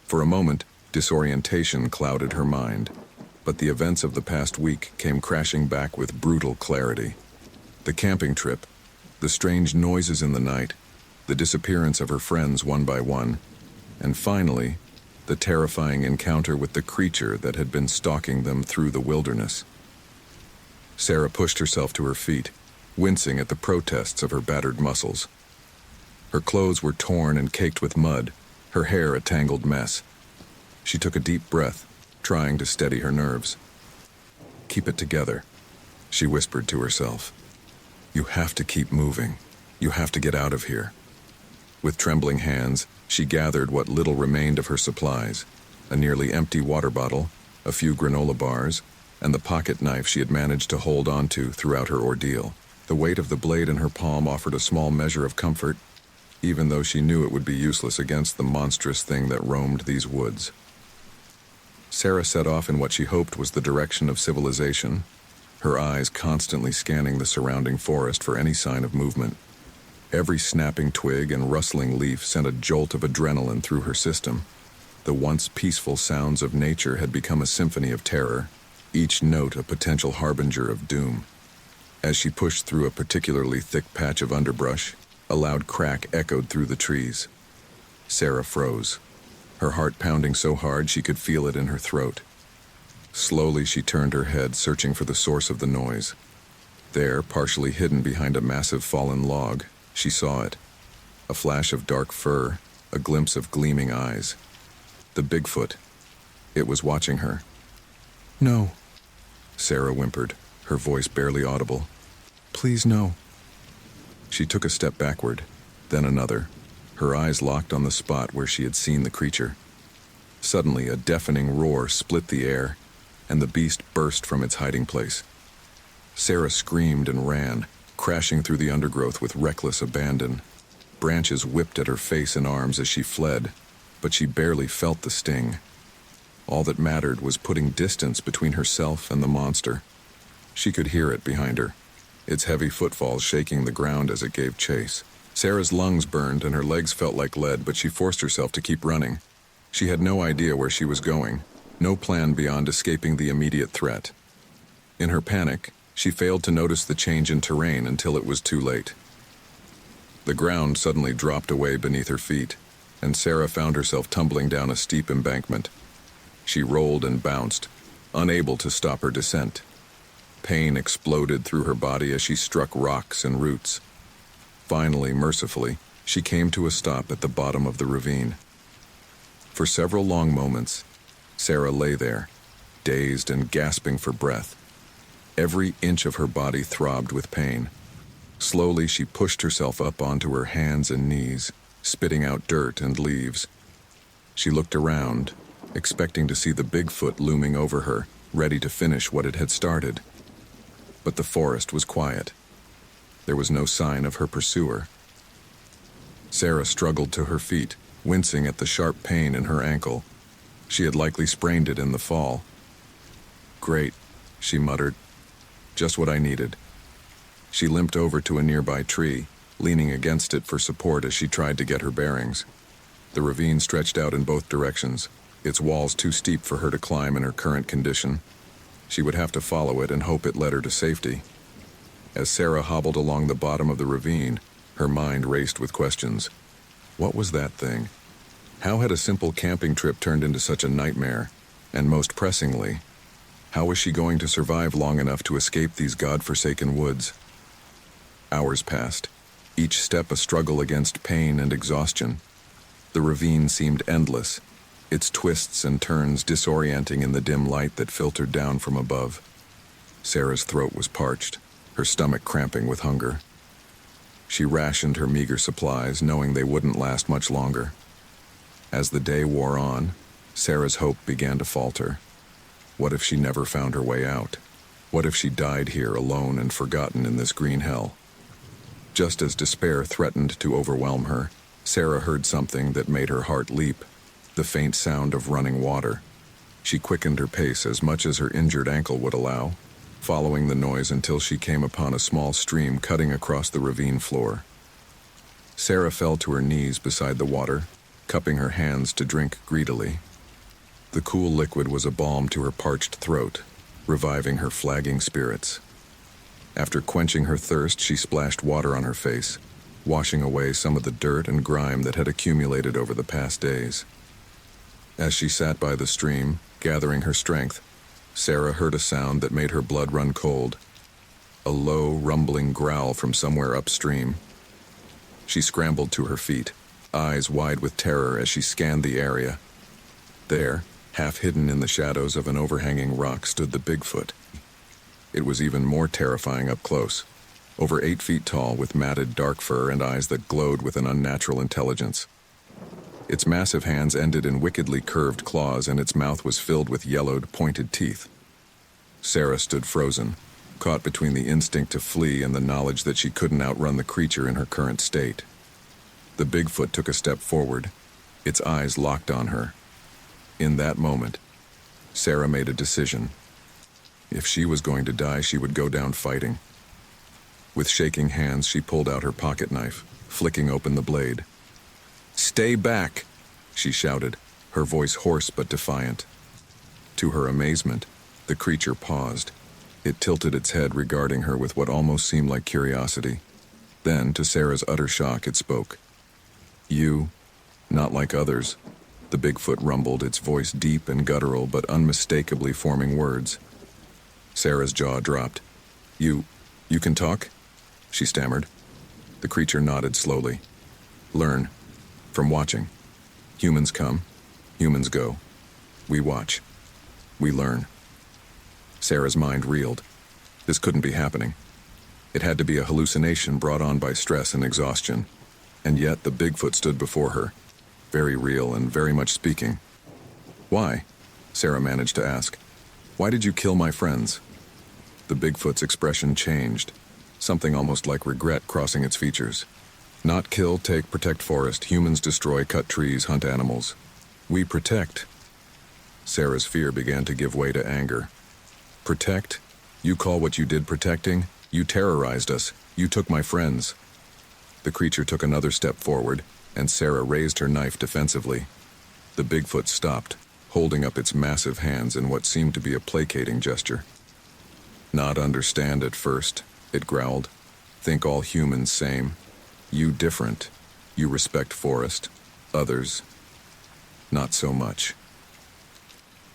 Speaker 2: For a moment, disorientation clouded her mind, but the events of the past week came crashing back with brutal clarity. The camping trip, the strange noises in the night, the disappearance of her friends one by one, and finally, the terrifying encounter with the creature that had been stalking them through the wilderness. Sarah pushed herself to her feet, wincing at the protests of her battered muscles. Her clothes were torn and caked with mud, her hair a tangled mess. She took a deep breath, trying to steady her nerves. "Keep it together," she whispered to herself. "You have to keep moving. You have to get out of here." With trembling hands, she gathered what little remained of her supplies, a nearly empty water bottle, a few granola bars, and the pocket knife she had managed to hold onto throughout her ordeal. The weight of the blade in her palm offered a small measure of comfort, even though she knew it would be useless against the monstrous thing that roamed these woods. Sarah set off in what she hoped was the direction of civilization, her eyes constantly scanning the surrounding forest for any sign of movement. Every snapping twig and rustling leaf sent a jolt of adrenaline through her system. The once peaceful sounds of nature had become a symphony of terror, each note a potential harbinger of doom. As she pushed through a particularly thick patch of underbrush, a loud crack echoed through the trees. Sarah froze, her heart pounding so hard she could feel it in her throat. Slowly she turned her head, searching for the source of the noise. There, partially hidden behind a massive fallen log, she saw it. A flash of dark fur, a glimpse of gleaming eyes. The BigFoot. It was watching her. "No," Sarah whimpered, her voice barely audible. "Please, no." She took a step backward, then another, her eyes locked on the spot where she had seen the creature. Suddenly, a deafening roar split the air, and the beast burst from its hiding place. Sarah screamed and ran, crashing through the undergrowth with reckless abandon. Branches whipped at her face and arms as she fled, but she barely felt the sting. All that mattered was putting distance between herself and the monster. She could hear it behind her, its heavy footfalls shaking the ground as it gave chase. Sarah's lungs burned and her legs felt like lead, but she forced herself to keep running. She had no idea where she was going, no plan beyond escaping the immediate threat. In her panic, she failed to notice the change in terrain until it was too late. The ground suddenly dropped away beneath her feet, and Sarah found herself tumbling down a steep embankment. She rolled and bounced, unable to stop her descent. Pain exploded through her body as she struck rocks and roots. Finally, mercifully, she came to a stop at the bottom of the ravine. For several long moments, Sarah lay there, dazed and gasping for breath. Every inch of her body throbbed with pain. Slowly, she pushed herself up onto her hands and knees, spitting out dirt and leaves. She looked around, expecting to see the Bigfoot looming over her, ready to finish what it had started. But the forest was quiet. There was no sign of her pursuer. Sarah struggled to her feet, wincing at the sharp pain in her ankle. She had likely sprained it in the fall. "Great," she muttered. "Just what I needed." She limped over to a nearby tree, leaning against it for support as she tried to get her bearings. The ravine stretched out in both directions, its walls too steep for her to climb in her current condition. She would have to follow it and hope it led her to safety. As Sarah hobbled along the bottom of the ravine, her mind raced with questions. What was that thing? How had a simple camping trip turned into such a nightmare? And most pressingly, how was she going to survive long enough to escape these God-forsaken woods? Hours passed, each step a struggle against pain and exhaustion. The ravine seemed endless, its twists and turns disorienting in the dim light that filtered down from above. Sarah's throat was parched, her stomach cramping with hunger. She rationed her meager supplies, knowing they wouldn't last much longer. As the day wore on, Sarah's hope began to falter. What if she never found her way out? What if she died here alone and forgotten in this green hell? Just as despair threatened to overwhelm her, Sarah heard something that made her heart leap, the faint sound of running water. She quickened her pace as much as her injured ankle would allow, following the noise until she came upon a small stream cutting across the ravine floor. Sarah fell to her knees beside the water, cupping her hands to drink greedily. The cool liquid was a balm to her parched throat, reviving her flagging spirits. After quenching her thirst, she splashed water on her face, washing away some of the dirt and grime that had accumulated over the past days. As she sat by the stream, gathering her strength, Sarah heard a sound that made her blood run cold, a low, rumbling growl from somewhere upstream. She scrambled to her feet, eyes wide with terror as she scanned the area. There, half hidden in the shadows of an overhanging rock, stood the Bigfoot. It was even more terrifying up close, over 8 feet tall with matted dark fur and eyes that glowed with an unnatural intelligence. Its massive hands ended in wickedly curved claws, and its mouth was filled with yellowed, pointed teeth. Sarah stood frozen, caught between the instinct to flee and the knowledge that she couldn't outrun the creature in her current state. The Bigfoot took a step forward, its eyes locked on her. In that moment, Sarah made a decision. If she was going to die, she would go down fighting. With shaking hands, she pulled out her pocket knife, flicking open the blade. "Stay back!" she shouted, her voice hoarse but defiant. To her amazement, the creature paused. It tilted its head, regarding her with what almost seemed like curiosity. Then, to Sarah's utter shock, it spoke. "You, not like others," the Bigfoot rumbled, its voice deep and guttural but unmistakably forming words. Sarah's jaw dropped. You can talk?" she stammered. The creature nodded slowly. "Learn. From watching. Humans come, humans go. We watch. We learn." Sarah's mind reeled. This couldn't be happening. It had to be a hallucination brought on by stress and exhaustion. And yet the Bigfoot stood before her, very real and very much speaking. "Why?" Sarah managed to ask. "Why did you kill my friends?" The Bigfoot's expression changed, something almost like regret crossing its features. "Not kill, take, protect forest. Humans destroy, cut trees, hunt animals. We protect." Sarah's fear began to give way to anger. "Protect? You call what you did protecting? You terrorized us. You took my friends." The creature took another step forward, and Sarah raised her knife defensively. The Bigfoot stopped, holding up its massive hands in what seemed to be a placating gesture. "Not understand at first," it growled. "Think all humans same. You different. You respect forest. Others, not so much."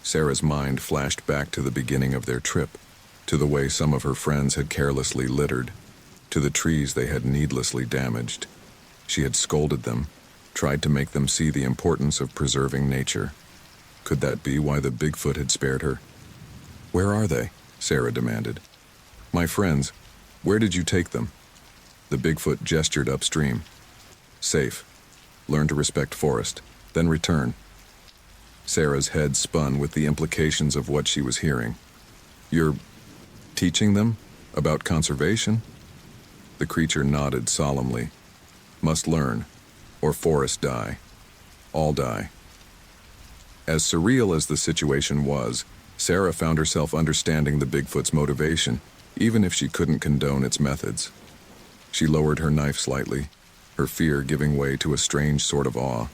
Speaker 2: Sarah's mind flashed back to the beginning of their trip, to the way some of her friends had carelessly littered, to the trees they had needlessly damaged. She had scolded them, tried to make them see the importance of preserving nature. Could that be why the Bigfoot had spared her? "Where are they?" Sarah demanded. "My friends, where did you take them?" The Bigfoot gestured upstream. "Safe. Learn to respect forest, then return." Sarah's head spun with the implications of what she was hearing. "You're teaching them? About conservation?" The creature nodded solemnly. "Must learn, or forest die. All die." As surreal as the situation was, Sarah found herself understanding the Bigfoot's motivation, even if she couldn't condone its methods. She lowered her knife slightly, her fear giving way to a strange sort of awe.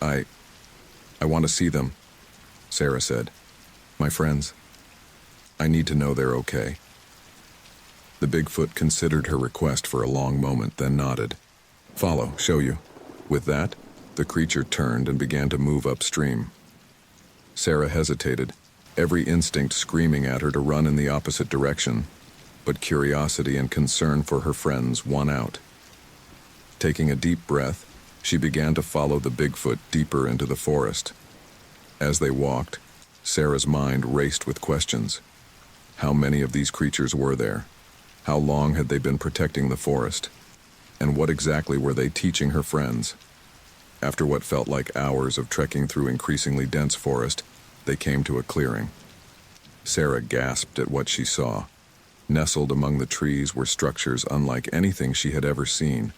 Speaker 2: I want to see them," Sarah said. "My friends. I need to know they're okay." The Bigfoot considered her request for a long moment, then nodded. "Follow, show you." With that, the creature turned and began to move upstream. Sarah hesitated, every instinct screaming at her to run in the opposite direction, but curiosity and concern for her friends won out. Taking a deep breath, she began to follow the Bigfoot deeper into the forest. As they walked, Sarah's mind raced with questions. How many of these creatures were there? How long had they been protecting the forest? And what exactly were they teaching her friends? After what felt like hours of trekking through increasingly dense forest, they came to a clearing. Sarah gasped at what she saw. Nestled among the trees were structures unlike anything she had ever seen,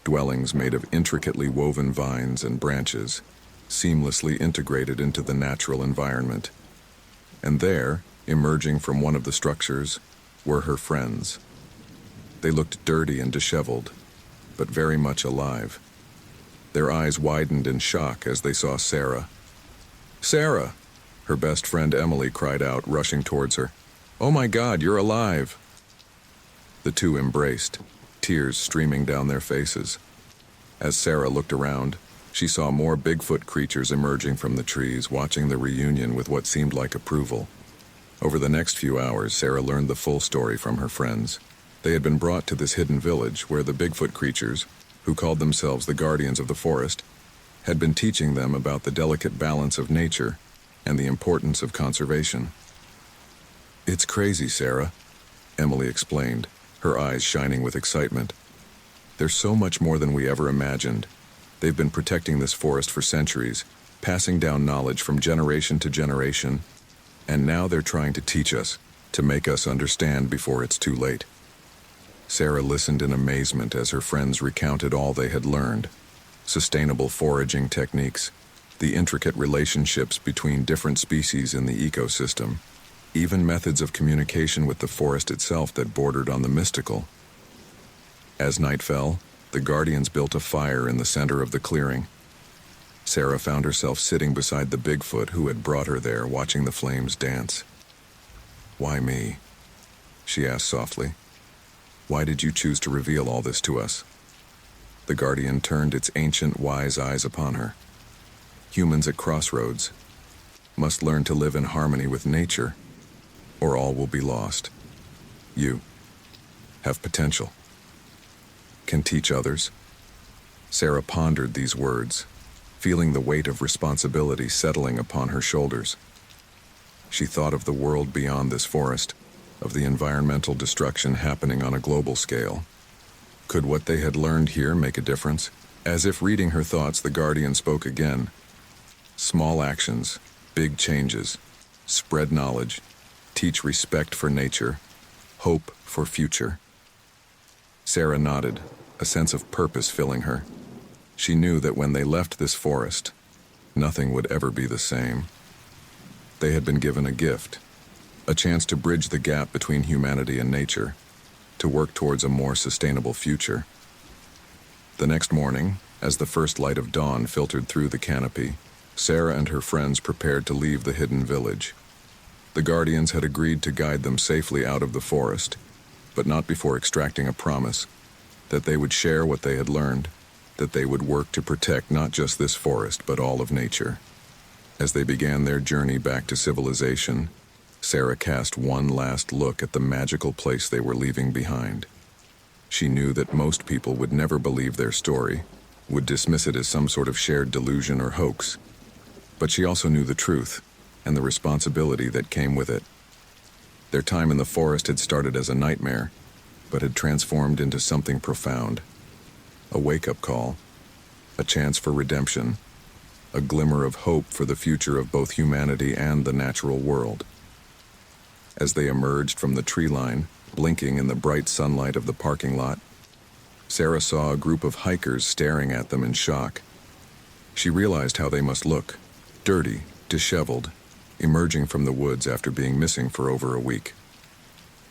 Speaker 2: dwellings made of intricately woven vines and branches, seamlessly integrated into the natural environment. And there, emerging from one of the structures, were her friends. They looked dirty and disheveled, but very much alive. Their eyes widened in shock as they saw Sarah. "Sarah!" Her best friend Emily cried out, rushing towards her. "Oh my God, you're alive!" The two embraced, tears streaming down their faces. As Sarah looked around, she saw more Bigfoot creatures emerging from the trees, watching the reunion with what seemed like approval. Over the next few hours, Sarah learned the full story from her friends. They had been brought to this hidden village where the Bigfoot creatures, who called themselves the guardians of the forest, had been teaching them about the delicate balance of nature and the importance of conservation. "It's crazy, Sarah," Emily explained, her eyes shining with excitement. "There's so much more than we ever imagined. They've been protecting this forest for centuries, passing down knowledge from generation to generation, and now they're trying to teach us, to make us understand before it's too late." Sarah listened in amazement as her friends recounted all they had learned: sustainable foraging techniques, the intricate relationships between different species in the ecosystem, even methods of communication with the forest itself that bordered on the mystical. As night fell, the guardians built a fire in the center of the clearing. Sarah found herself sitting beside the Bigfoot who had brought her there, watching the flames dance. "Why me?" she asked softly. "Why did you choose to reveal all this to us?" The guardian turned its ancient, wise eyes upon her. "Humans at crossroads must learn to live in harmony with nature, or all will be lost. You have potential. Can teach others." Sarah pondered these words, feeling the weight of responsibility settling upon her shoulders. She thought of the world beyond this forest, of the environmental destruction happening on a global scale. Could what they had learned here make a difference? As if reading her thoughts, the guardian spoke again. "Small actions, big changes. Spread knowledge. Teach respect for nature. Hope for future." Sarah nodded, a sense of purpose filling her. She knew that when they left this forest, nothing would ever be the same. They had been given a gift, a chance to bridge the gap between humanity and nature, to work towards a more sustainable future. The next morning, as the first light of dawn filtered through the canopy, Sarah and her friends prepared to leave the hidden village. The guardians had agreed to guide them safely out of the forest, but not before extracting a promise that they would share what they had learned, that they would work to protect not just this forest, but all of nature. As they began their journey back to civilization, Sarah cast one last look at the magical place they were leaving behind. She knew that most people would never believe their story, would dismiss it as some sort of shared delusion or hoax. But she also knew the truth, and the responsibility that came with it. Their time in the forest had started as a nightmare, but had transformed into something profound. A wake-up call, a chance for redemption, a glimmer of hope for the future of both humanity and the natural world. As they emerged from the tree line, blinking in the bright sunlight of the parking lot, Sarah saw a group of hikers staring at them in shock. She realized how they must look, dirty, disheveled, emerging from the woods after being missing for over a week.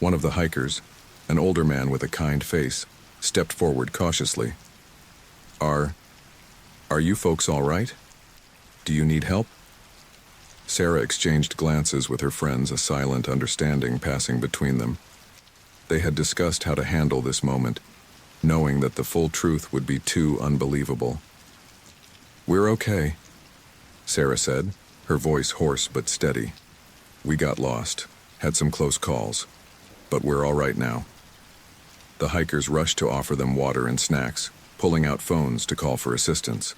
Speaker 2: One of the hikers, an older man with a kind face, stepped forward cautiously. Are you folks all right? Do you need help?" Sarah exchanged glances with her friends, a silent understanding passing between them. They had discussed how to handle this moment, knowing that the full truth would be too unbelievable. "We're okay," Sarah said, her voice hoarse but steady. "We got lost, had some close calls, but we're all right now." The hikers rushed to offer them water and snacks, pulling out phones to call for assistance.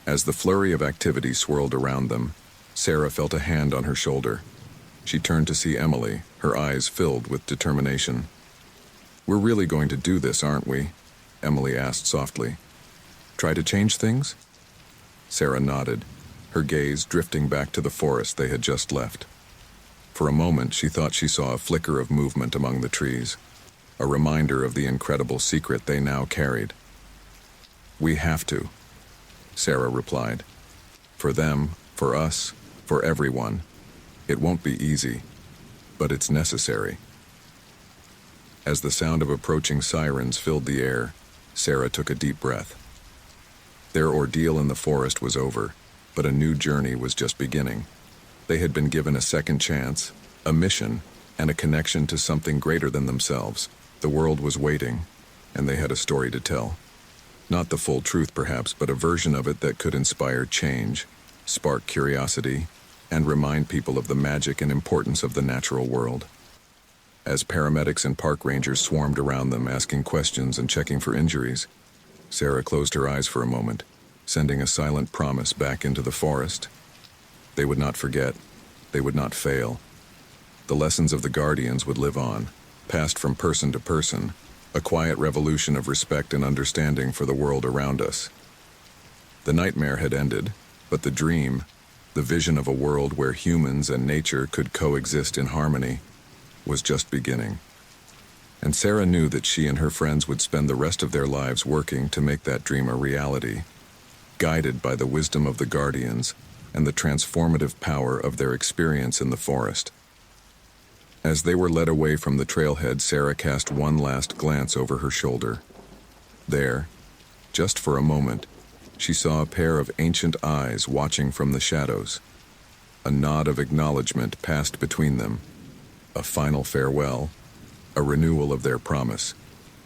Speaker 2: As the flurry of activity swirled around them, Sarah felt a hand on her shoulder. She turned to see Emily, her eyes filled with determination. "We're really going to do this, aren't we?" Emily asked softly. "Try to change things?" Sarah nodded, her gaze drifting back to the forest they had just left. For a moment, she thought she saw a flicker of movement among the trees, a reminder of the incredible secret they now carried. "We have to," Sarah replied. "For them, for us, for everyone. It won't be easy, but it's necessary." As the sound of approaching sirens filled the air, Sarah took a deep breath. Their ordeal in the forest was over, but a new journey was just beginning. They had been given a second chance, a mission, and a connection to something greater than themselves. The world was waiting, and they had a story to tell. Not the full truth, perhaps, but a version of it that could inspire change, spark curiosity, and remind people of the magic and importance of the natural world. As paramedics and park rangers swarmed around them, asking questions and checking for injuries, Sarah closed her eyes for a moment, sending a silent promise back into the forest. They would not forget. They would not fail. The lessons of the guardians would live on, passed from person to person, a quiet revolution of respect and understanding for the world around us. The nightmare had ended, but the dream, the vision of a world where humans and nature could coexist in harmony, was just beginning. And Sarah knew that she and her friends would spend the rest of their lives working to make that dream a reality, guided by the wisdom of the guardians and the transformative power of their experience in the forest. As they were led away from the trailhead, Sarah cast one last glance over her shoulder. There, just for a moment, she saw a pair of ancient eyes watching from the shadows. A nod of acknowledgement passed between them, a final farewell, a renewal of their promise,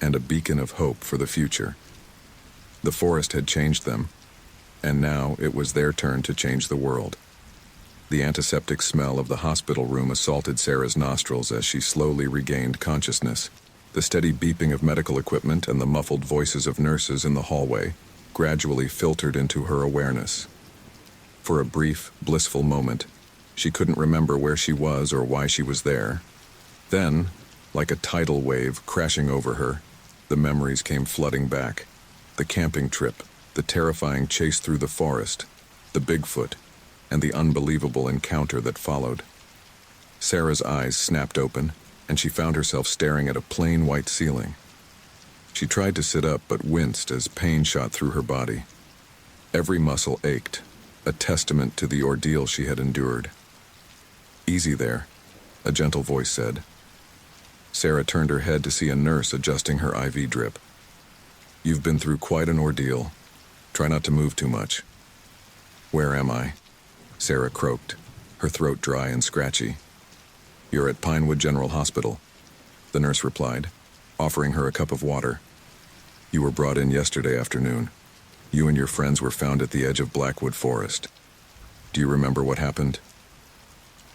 Speaker 2: and a beacon of hope for the future. The forest had changed them, and now it was their turn to change the world. The antiseptic smell of the hospital room assaulted Sarah's nostrils as she slowly regained consciousness. The steady beeping of medical equipment and the muffled voices of nurses in the hallway gradually filtered into her awareness. For a brief, blissful moment, she couldn't remember where she was or why she was there. Then, like a tidal wave crashing over her, the memories came flooding back. The camping trip, the terrifying chase through the forest, the BigFoot, and the unbelievable encounter that followed. Sarah's eyes snapped open, and she found herself staring at a plain white ceiling. She tried to sit up but winced as pain shot through her body. Every muscle ached, a testament to the ordeal she had endured. "Easy there," a gentle voice said. Sarah turned her head to see a nurse adjusting her IV drip. "You've been through quite an ordeal. Try not to move too much." "Where am I?" Sarah croaked, her throat dry and scratchy. "You're at Pinewood General Hospital," the nurse replied, offering her a cup of water. "You were brought in yesterday afternoon. You and your friends were found at the edge of Blackwood Forest. Do you remember what happened?"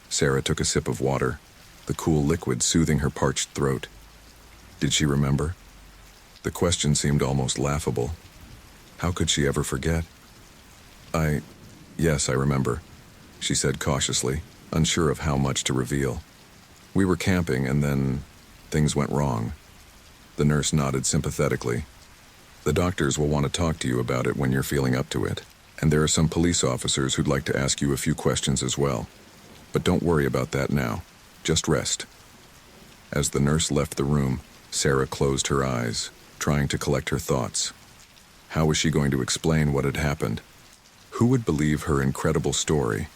Speaker 2: Sarah took a sip of water, the cool liquid soothing her parched throat. Did she remember? The question seemed almost laughable. How could she ever forget? Yes, I remember, she said cautiously, unsure of how much to reveal. We were camping and then things went wrong. The nurse nodded sympathetically. The doctors will want to talk to you about it when you're feeling up to it, and there are some police officers who'd like to ask you a few questions as well. But don't worry about that now. Just rest. As the nurse left the room, Sarah closed her eyes, trying to collect her thoughts. How was she going to explain what had happened? Who would believe her incredible story?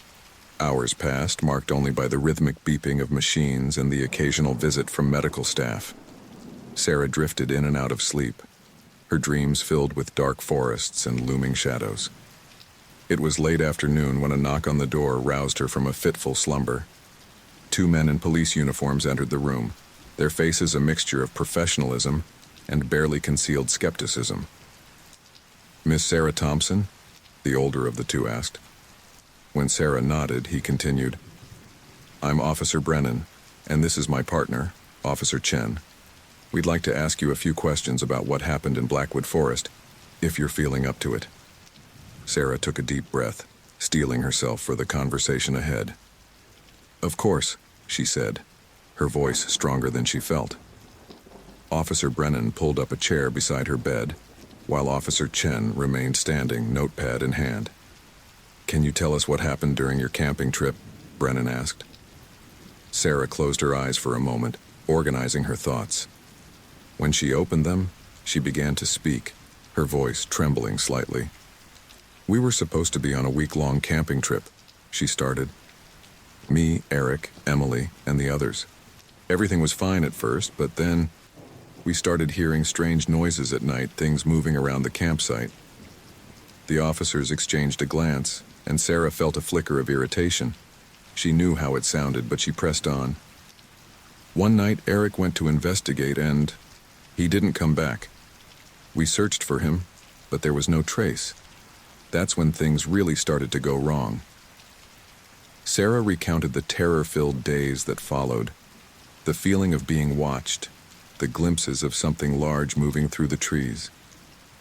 Speaker 2: Hours passed, marked only by the rhythmic beeping of machines and the occasional visit from medical staff. Sarah drifted in and out of sleep, her dreams filled with dark forests and looming shadows. It was late afternoon when a knock on the door roused her from a fitful slumber. 2 men in police uniforms entered the room, their faces a mixture of professionalism and barely concealed skepticism. "Miss Sarah Thompson?" the older of the two asked. When Sarah nodded, he continued, "I'm Officer Brennan, and this is my partner, Officer Chen. We'd like to ask you a few questions about what happened in Blackwood Forest, if you're feeling up to it." Sarah took a deep breath, steeling herself for the conversation ahead. "Of course," she said, her voice stronger than she felt. Officer Brennan pulled up a chair beside her bed, while Officer Chen remained standing, notepad in hand. "Can you tell us what happened during your camping trip?" Brennan asked. Sarah closed her eyes for a moment, organizing her thoughts. When she opened them, she began to speak, her voice trembling slightly. "We were supposed to be on a week-long camping trip," she started. "Me, Eric, Emily, and the others. Everything was fine at first, but then we started hearing strange noises at night, things moving around the campsite." The officers exchanged a glance, and Sarah felt a flicker of irritation. She knew how it sounded, but she pressed on. "One night, Eric went to investigate and he didn't come back. We searched for him, but there was no trace. That's when things really started to go wrong." Sarah recounted the terror-filled days that followed, the feeling of being watched, the glimpses of something large moving through the trees,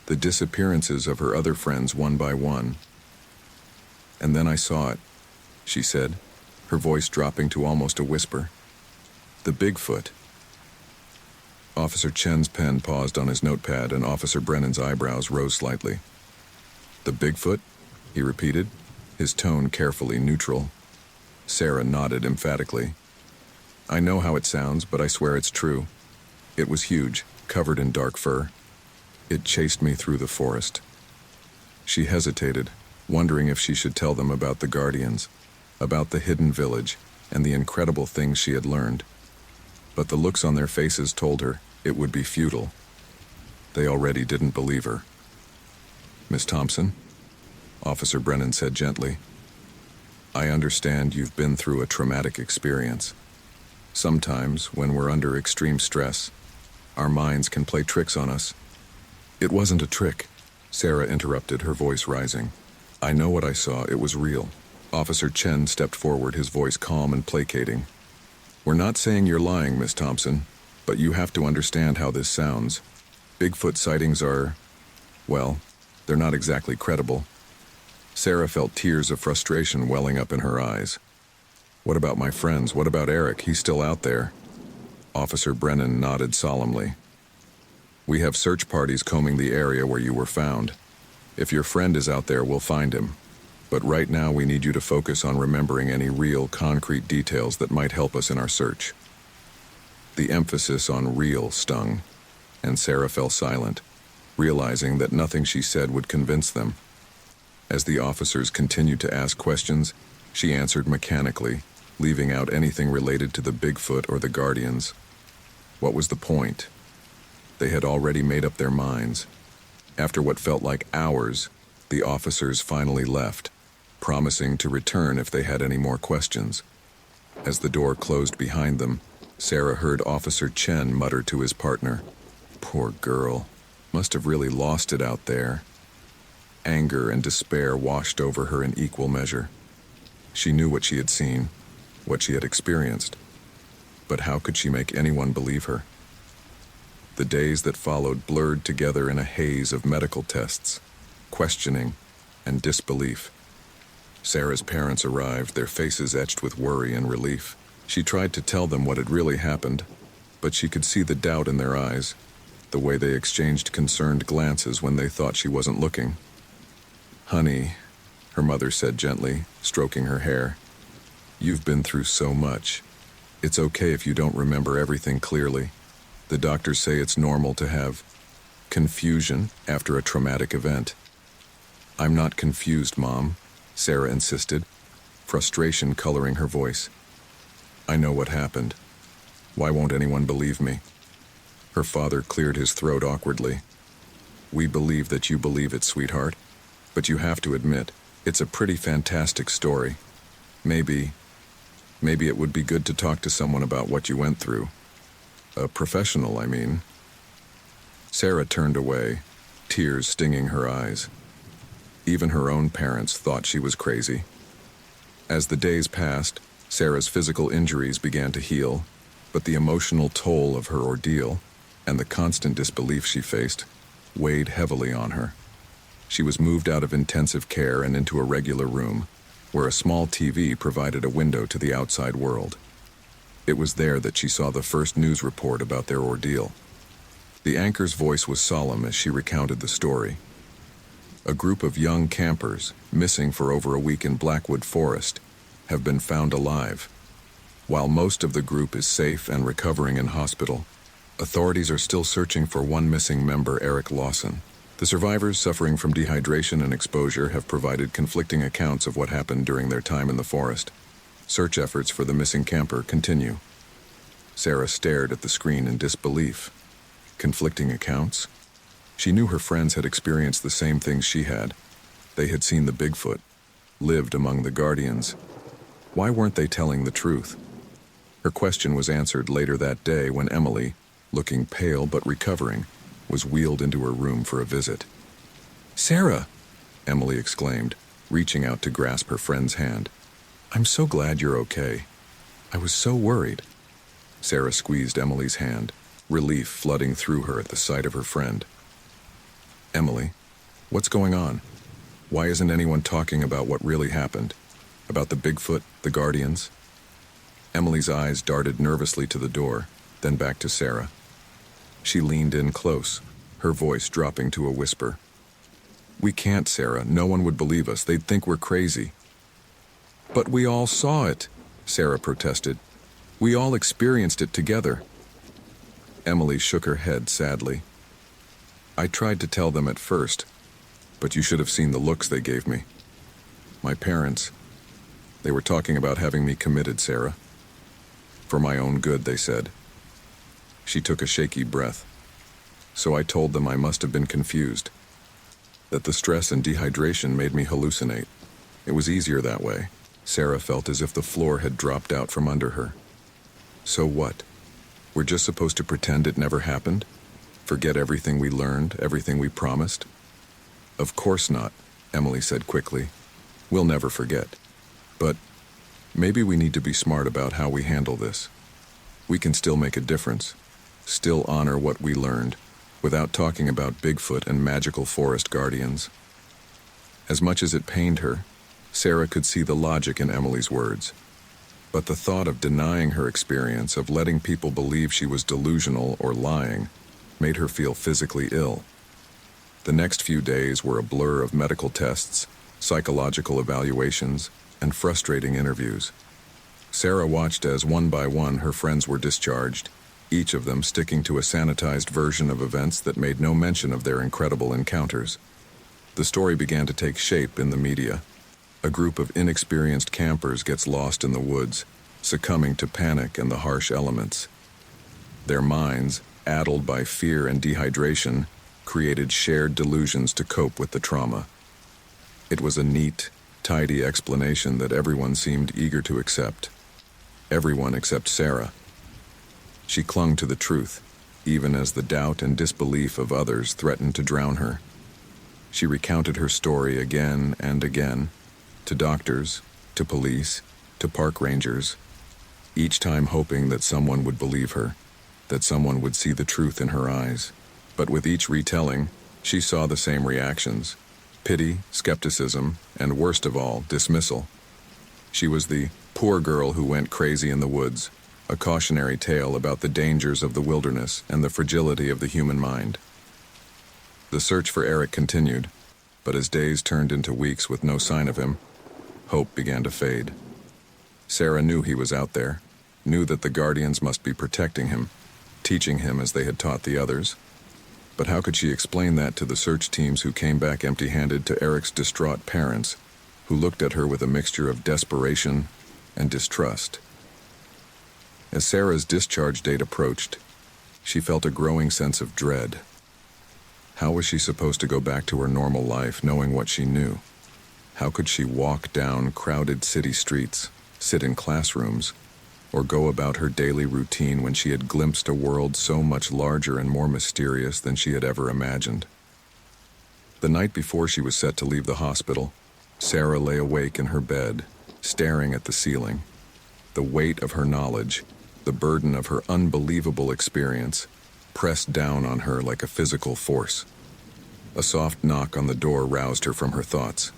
Speaker 2: the disappearances of her other friends one by one. "And then I saw it," she said, her voice dropping to almost a whisper. "The BigFoot." Officer Chen's pen paused on his notepad and Officer Brennan's eyebrows rose slightly. "The BigFoot?" he repeated, his tone carefully neutral. Sarah nodded emphatically. "I know how it sounds, but I swear it's true. It was huge, covered in dark fur. It chased me through the forest." She hesitated, wondering if she should tell them about the Guardians, about the hidden village, and the incredible things she had learned. But the looks on their faces told her it would be futile. They already didn't believe her. "Miss Thompson," Officer Brennan said gently, "I understand you've been through a traumatic experience. Sometimes, when we're under extreme stress, our minds can play tricks on us." "It wasn't a trick," Sarah interrupted, her voice rising. "I know what I saw. It was real." Officer Chen stepped forward, his voice calm and placating. "We're not saying you're lying, Miss Thompson, but you have to understand how this sounds. Bigfoot sightings are, well, they're not exactly credible." Sarah felt tears of frustration welling up in her eyes. "What about my friends? What about Eric? He's still out there." Officer Brennan nodded solemnly. "We have search parties combing the area where you were found. If your friend is out there, we'll find him. But right now we need you to focus on remembering any real, concrete details that might help us in our search." The emphasis on real stung, and Sarah fell silent, realizing that nothing she said would convince them. As the officers continued to ask questions, she answered mechanically, leaving out anything related to the Bigfoot or the Guardians. What was the point? They had already made up their minds. After what felt like hours, the officers finally left, promising to return if they had any more questions. As the door closed behind them, Sarah heard Officer Chen mutter to his partner, "Poor girl, must have really lost it out there." Anger and despair washed over her in equal measure. She knew what she had seen. what she had experienced. But how could she make anyone believe her? The days that followed blurred together in a haze of medical tests, questioning, and disbelief. Sarah's parents arrived, their faces etched with worry and relief. She tried to tell them what had really happened, but she could see the doubt in their eyes, the way they exchanged concerned glances when they thought she wasn't looking. "Honey," her mother said gently, stroking her hair, "you've been through so much. It's okay if you don't remember everything clearly. The doctors say it's normal to have confusion after a traumatic event." "I'm not confused, Mom," Sarah insisted, frustration coloring her voice. "I know what happened. Why won't anyone believe me?" Her father cleared his throat awkwardly. "We believe that you believe it, sweetheart. But you have to admit, it's a pretty fantastic story. Maybe it would be good to talk to someone about what you went through. A professional, I mean." Sarah turned away, tears stinging her eyes. Even her own parents thought she was crazy. As the days passed, Sarah's physical injuries began to heal, but the emotional toll of her ordeal, and the constant disbelief she faced, weighed heavily on her. She was moved out of intensive care and into a regular room, where a small TV provided a window to the outside world. It was there that she saw the first news report about their ordeal. The anchor's voice was solemn as she recounted the story. A group of young campers, missing for over a week in Blackwood Forest, have been found alive. While most of the group is safe and recovering in hospital, authorities are still searching for one missing member, Eric Lawson. The survivors suffering from dehydration and exposure have provided conflicting accounts of what happened during their time in the forest. Search efforts for the missing camper continue. Sarah stared at the screen in disbelief. Conflicting accounts? She knew her friends had experienced the same things she had. They had seen the BigFoot, lived among the guardians. Why weren't they telling the truth? Her question was answered later that day when Emily, looking pale but recovering, was wheeled into her room for a visit. "Sarah!" Emily exclaimed, reaching out to grasp her friend's hand. "I'm so glad you're okay. I was so worried." Sarah squeezed Emily's hand, relief flooding through her at the sight of her friend. "Emily, what's going on? Why isn't anyone talking about what really happened? About the BigFoot, the guardians?" Emily's eyes darted nervously to the door, then back to Sarah. She leaned in close, her voice dropping to a whisper. "We can't, Sarah. No one would believe us. They'd think we're crazy." "But we all saw it," Sarah protested. "We all experienced it together." Emily shook her head sadly. "I tried to tell them at first, but you should have seen the looks they gave me. My parents, they were talking about having me committed, Sarah. For my own good, they said." She took a shaky breath. "So I told them I must have been confused, that the stress and dehydration made me hallucinate. It was easier that way." Sarah felt as if the floor had dropped out from under her. "So what? We're just supposed to pretend it never happened? Forget everything we learned, everything we promised?" "Of course not," Emily said quickly. "We'll never forget. But maybe we need to be smart about how we handle this. We can still make a difference, still honor what we learned, without talking about Bigfoot and magical forest guardians." As much as it pained her, Sarah could see the logic in Emily's words. But the thought of denying her experience, of letting people believe she was delusional or lying, made her feel physically ill. The next few days were a blur of medical tests, psychological evaluations, and frustrating interviews. Sarah watched as one by one her friends were discharged, each of them sticking to a sanitized version of events that made no mention of their incredible encounters. The story began to take shape in the media. A group of inexperienced campers gets lost in the woods, succumbing to panic and the harsh elements. Their minds, addled by fear and dehydration, created shared delusions to cope with the trauma. It was a neat, tidy explanation that everyone seemed eager to accept. Everyone except Sarah. She clung to the truth, even as the doubt and disbelief of others threatened to drown her. She recounted her story again and again, to doctors, to police, to park rangers, each time hoping that someone would believe her, that someone would see the truth in her eyes. But with each retelling, she saw the same reactions: pity, skepticism, and worst of all, dismissal. She was the poor girl who went crazy in the woods, a cautionary tale about the dangers of the wilderness and the fragility of the human mind. The search for Eric continued, but as days turned into weeks with no sign of him, hope began to fade. Sarah knew he was out there, knew that the guardians must be protecting him, teaching him as they had taught the others. But how could she explain that to the search teams who came back empty-handed, to Eric's distraught parents, who looked at her with a mixture of desperation and distrust? As Sarah's discharge date approached, she felt a growing sense of dread. How was she supposed to go back to her normal life knowing what she knew? How could she walk down crowded city streets, sit in classrooms, or go about her daily routine when she had glimpsed a world so much larger and more mysterious than she had ever imagined? The night before she was set to leave the hospital, Sarah lay awake in her bed, staring at the ceiling. The weight of her knowledge, the burden of her unbelievable experience, pressed down on her like a physical force. A soft knock on the door roused her from her thoughts.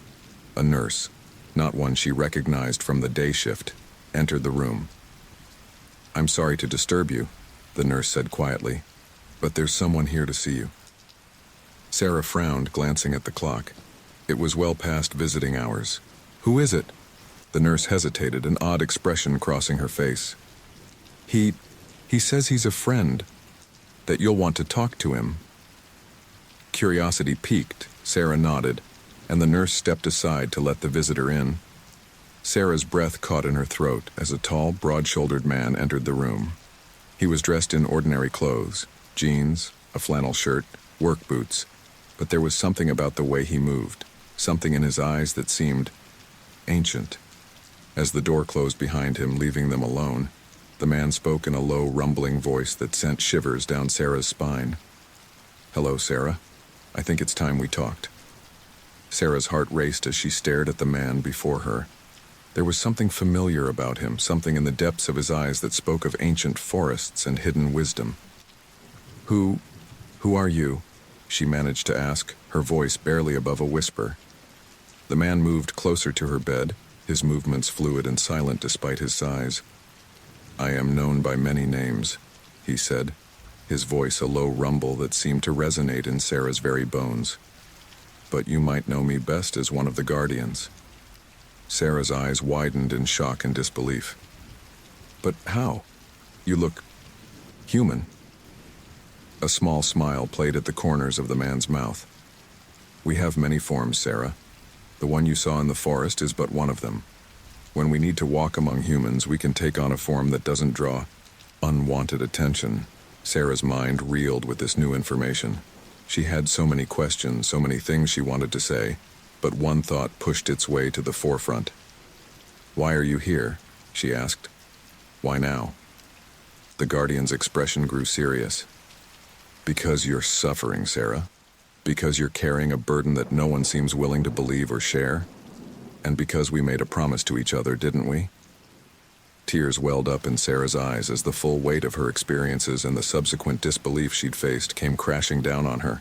Speaker 2: A nurse, not one she recognized from the day shift, entered the room. "I'm sorry to disturb you," the nurse said quietly, "but there's someone here to see you." Sarah frowned, glancing at the clock. It was well past visiting hours. "Who is it?" The nurse hesitated, an odd expression crossing her face. He says he's a friend, that you'll want to talk to him." Curiosity piqued, Sarah nodded, and the nurse stepped aside to let the visitor in. Sarah's breath caught in her throat as a tall, broad-shouldered man entered the room. He was dressed in ordinary clothes, jeans, a flannel shirt, work boots, but there was something about the way he moved, something in his eyes that seemed ancient. As the door closed behind him, leaving them alone, the man spoke in a low, rumbling voice that sent shivers down Sarah's spine. "Hello, Sarah. I think it's time we talked." Sarah's heart raced as she stared at the man before her. There was something familiar about him, something in the depths of his eyes that spoke of ancient forests and hidden wisdom. Who are you?" she managed to ask, her voice barely above a whisper. The man moved closer to her bed, his movements fluid and silent despite his size. "I am known by many names," he said, his voice a low rumble that seemed to resonate in Sarah's very bones. "But you might know me best as one of the guardians." Sarah's eyes widened in shock and disbelief. "But how? You look human." A small smile played at the corners of the man's mouth. "We have many forms, Sarah. The one you saw in the forest is but one of them. When we need to walk among humans, we can take on a form that doesn't draw unwanted attention." Sarah's mind reeled with this new information. She had so many questions, so many things she wanted to say, but one thought pushed its way to the forefront. "Why are you here?" she asked. "Why now?" The guardian's expression grew serious. "Because you're suffering, Sarah. Because you're carrying a burden that no one seems willing to believe or share. And because we made a promise to each other, didn't we?" Tears welled up in Sarah's eyes as the full weight of her experiences and the subsequent disbelief she'd faced came crashing down on her.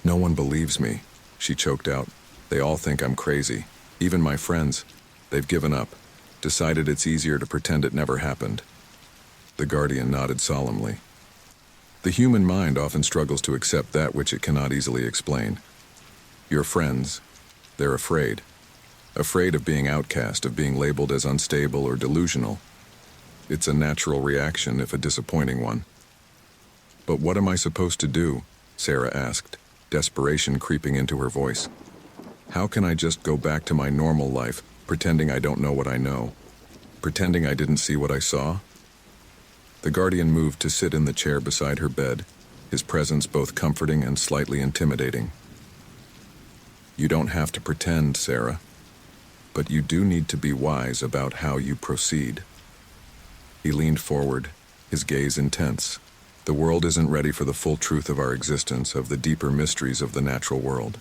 Speaker 2: "No one believes me," she choked out. "They all think I'm crazy. Even my friends. They've given up, decided it's easier to pretend it never happened." The guardian nodded solemnly. "The human mind often struggles to accept that which it cannot easily explain. Your friends, they're afraid. Afraid of being outcast, of being labeled as unstable or delusional. It's a natural reaction, if a disappointing one." "But what am I supposed to do?" Sarah asked, desperation creeping into her voice. "How can I just go back to my normal life, pretending I don't know what I know? Pretending I didn't see what I saw?" The guardian moved to sit in the chair beside her bed, his presence both comforting and slightly intimidating. "You don't have to pretend, Sarah. But you do need to be wise about how you proceed." He leaned forward, his gaze intense. "The world isn't ready for the full truth of our existence, of the deeper mysteries of the natural world.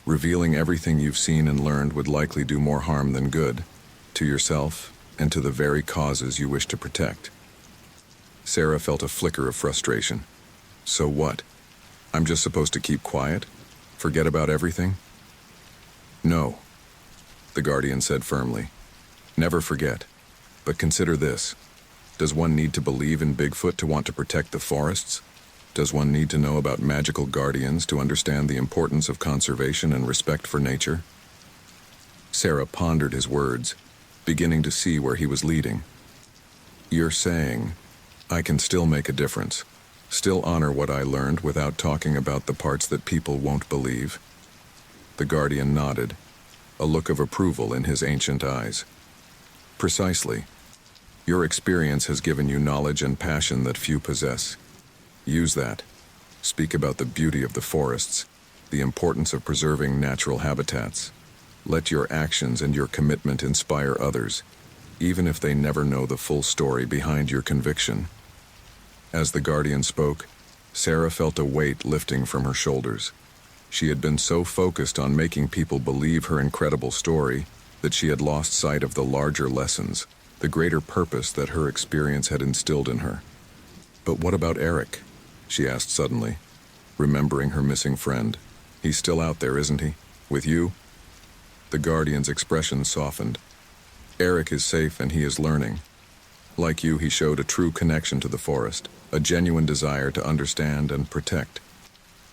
Speaker 2: Revealing everything you've seen and learned would likely do more harm than good, to yourself and to the very causes you wish to protect. Sarah felt a flicker of frustration. So what? I'm just supposed to keep quiet? Forget about everything? No, the Guardian said firmly. Never forget. But consider this. Does one need to believe in Bigfoot to want to protect the forests? Does one need to know about magical guardians to understand the importance of conservation and respect for nature? Sarah pondered his words, beginning to see where he was leading. You're saying, I can still make a difference, still honor what I learned without talking about the parts that people won't believe? The Guardian nodded, a look of approval in his ancient eyes. Precisely. Your experience has given you knowledge and passion that few possess. Use that. Speak about the beauty of the forests, the importance of preserving natural habitats. Let your actions and your commitment inspire others, even if they never know the full story behind your conviction. As the Guardian spoke, Sarah felt a weight lifting from her shoulders. She had been so focused on making people believe her incredible story that she had lost sight of the larger lessons, the greater purpose that her experience had instilled in her. But what about Eric? She asked suddenly, remembering her missing friend. He's still out there, isn't he? With you? The Guardian's expression softened. Eric is safe and he is learning. Like you, he showed a true connection to the forest, a genuine desire to understand and protect.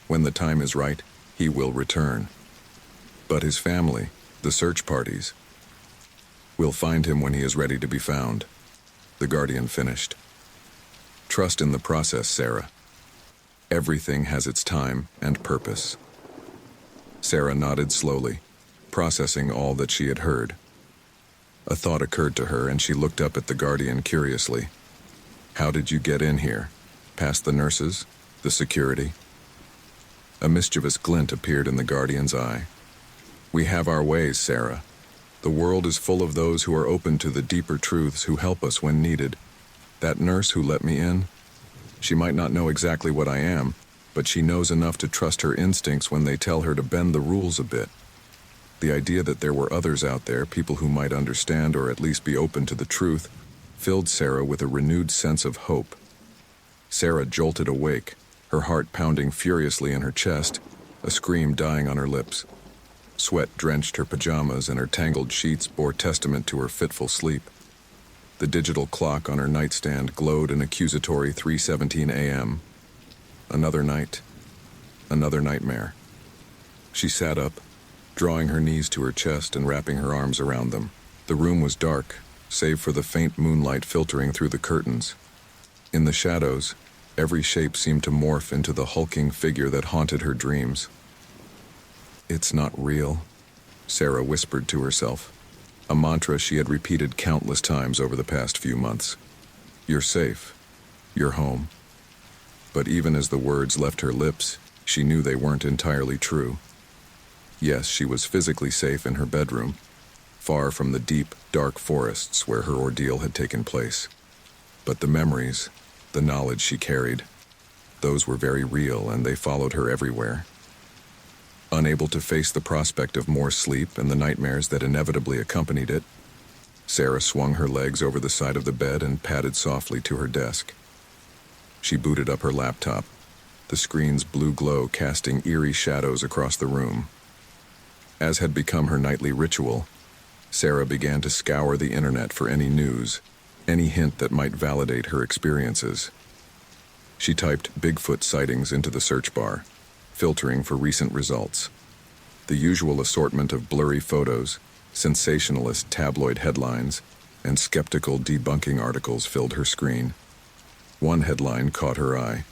Speaker 2: When the time is right, he will return. But his family, the search parties, we'll find him when he is ready to be found, the Guardian finished. Trust in the process, Sarah. Everything has its time and purpose. Sarah nodded slowly, processing all that she had heard. A thought occurred to her and she looked up at the Guardian curiously. How did you get in here? Past the nurses? The security? A mischievous glint appeared in the Guardian's eye. We have our ways, Sarah. The world is full of those who are open to the deeper truths who help us when needed. That nurse who let me in, she might not know exactly what I am, but she knows enough to trust her instincts when they tell her to bend the rules a bit. The idea that there were others out there, people who might understand or at least be open to the truth, filled Sarah with a renewed sense of hope. Sarah jolted awake, her heart pounding furiously in her chest, a scream dying on her lips. Sweat drenched her pajamas and her tangled sheets bore testament to her fitful sleep. The digital clock on her nightstand glowed an accusatory 3:17 a.m. Another night, another nightmare. She sat up, drawing her knees to her chest and wrapping her arms around them. The room was dark, save for the faint moonlight filtering through the curtains. In the shadows, every shape seemed to morph into the hulking figure that haunted her dreams. It's not real, Sarah whispered to herself, a mantra she had repeated countless times over the past few months. You're safe. You're home. But even as the words left her lips, she knew they weren't entirely true. Yes, she was physically safe in her bedroom, far from the deep, dark forests where her ordeal had taken place. But the memories, the knowledge she carried, those were very real and they followed her everywhere. Unable to face the prospect of more sleep and the nightmares that inevitably accompanied it, Sarah swung her legs over the side of the bed and padded softly to her desk. She booted up her laptop, the screen's blue glow casting eerie shadows across the room. As had become her nightly ritual, Sarah began to scour the internet for any news, any hint that might validate her experiences. She typed Bigfoot sightings into the search bar, filtering for recent results. The usual assortment of blurry photos, sensationalist tabloid headlines, and skeptical debunking articles filled her screen. One headline caught her eye.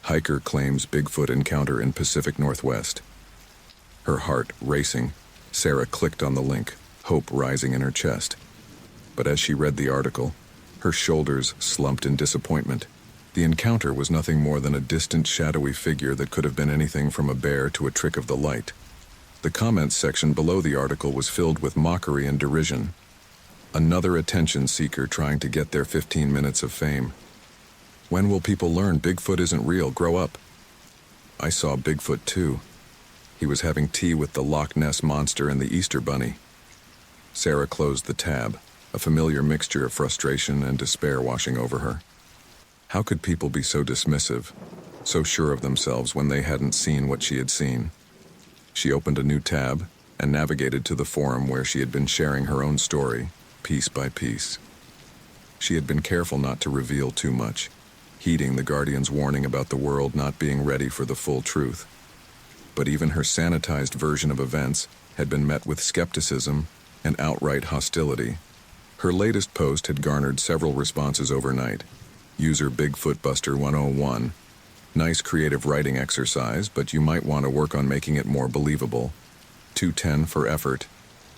Speaker 2: Hiker claims Bigfoot encounter in Pacific Northwest. Her heart racing, Sarah clicked on the link, hope rising in her chest. But as she read the article, her shoulders slumped in disappointment. The encounter was nothing more than a distant, shadowy figure that could have been anything from a bear to a trick of the light. The comments section below the article was filled with mockery and derision. Another attention seeker trying to get their 15 minutes of fame. When will people learn Bigfoot isn't real? Grow up. I saw Bigfoot too. He was having tea with the Loch Ness Monster and the Easter Bunny. Sarah closed the tab, a familiar mixture of frustration and despair washing over her. How could people be so dismissive, so sure of themselves when they hadn't seen what she had seen? She opened a new tab and navigated to the forum where she had been sharing her own story, piece by piece. She had been careful not to reveal too much, heeding the Guardian's warning about the world not being ready for the full truth. But even her sanitized version of events had been met with skepticism and outright hostility. Her latest post had garnered several responses overnight. User BigFoot 101. Nice creative writing exercise, but you might want to work on making it more believable. 210 for effort.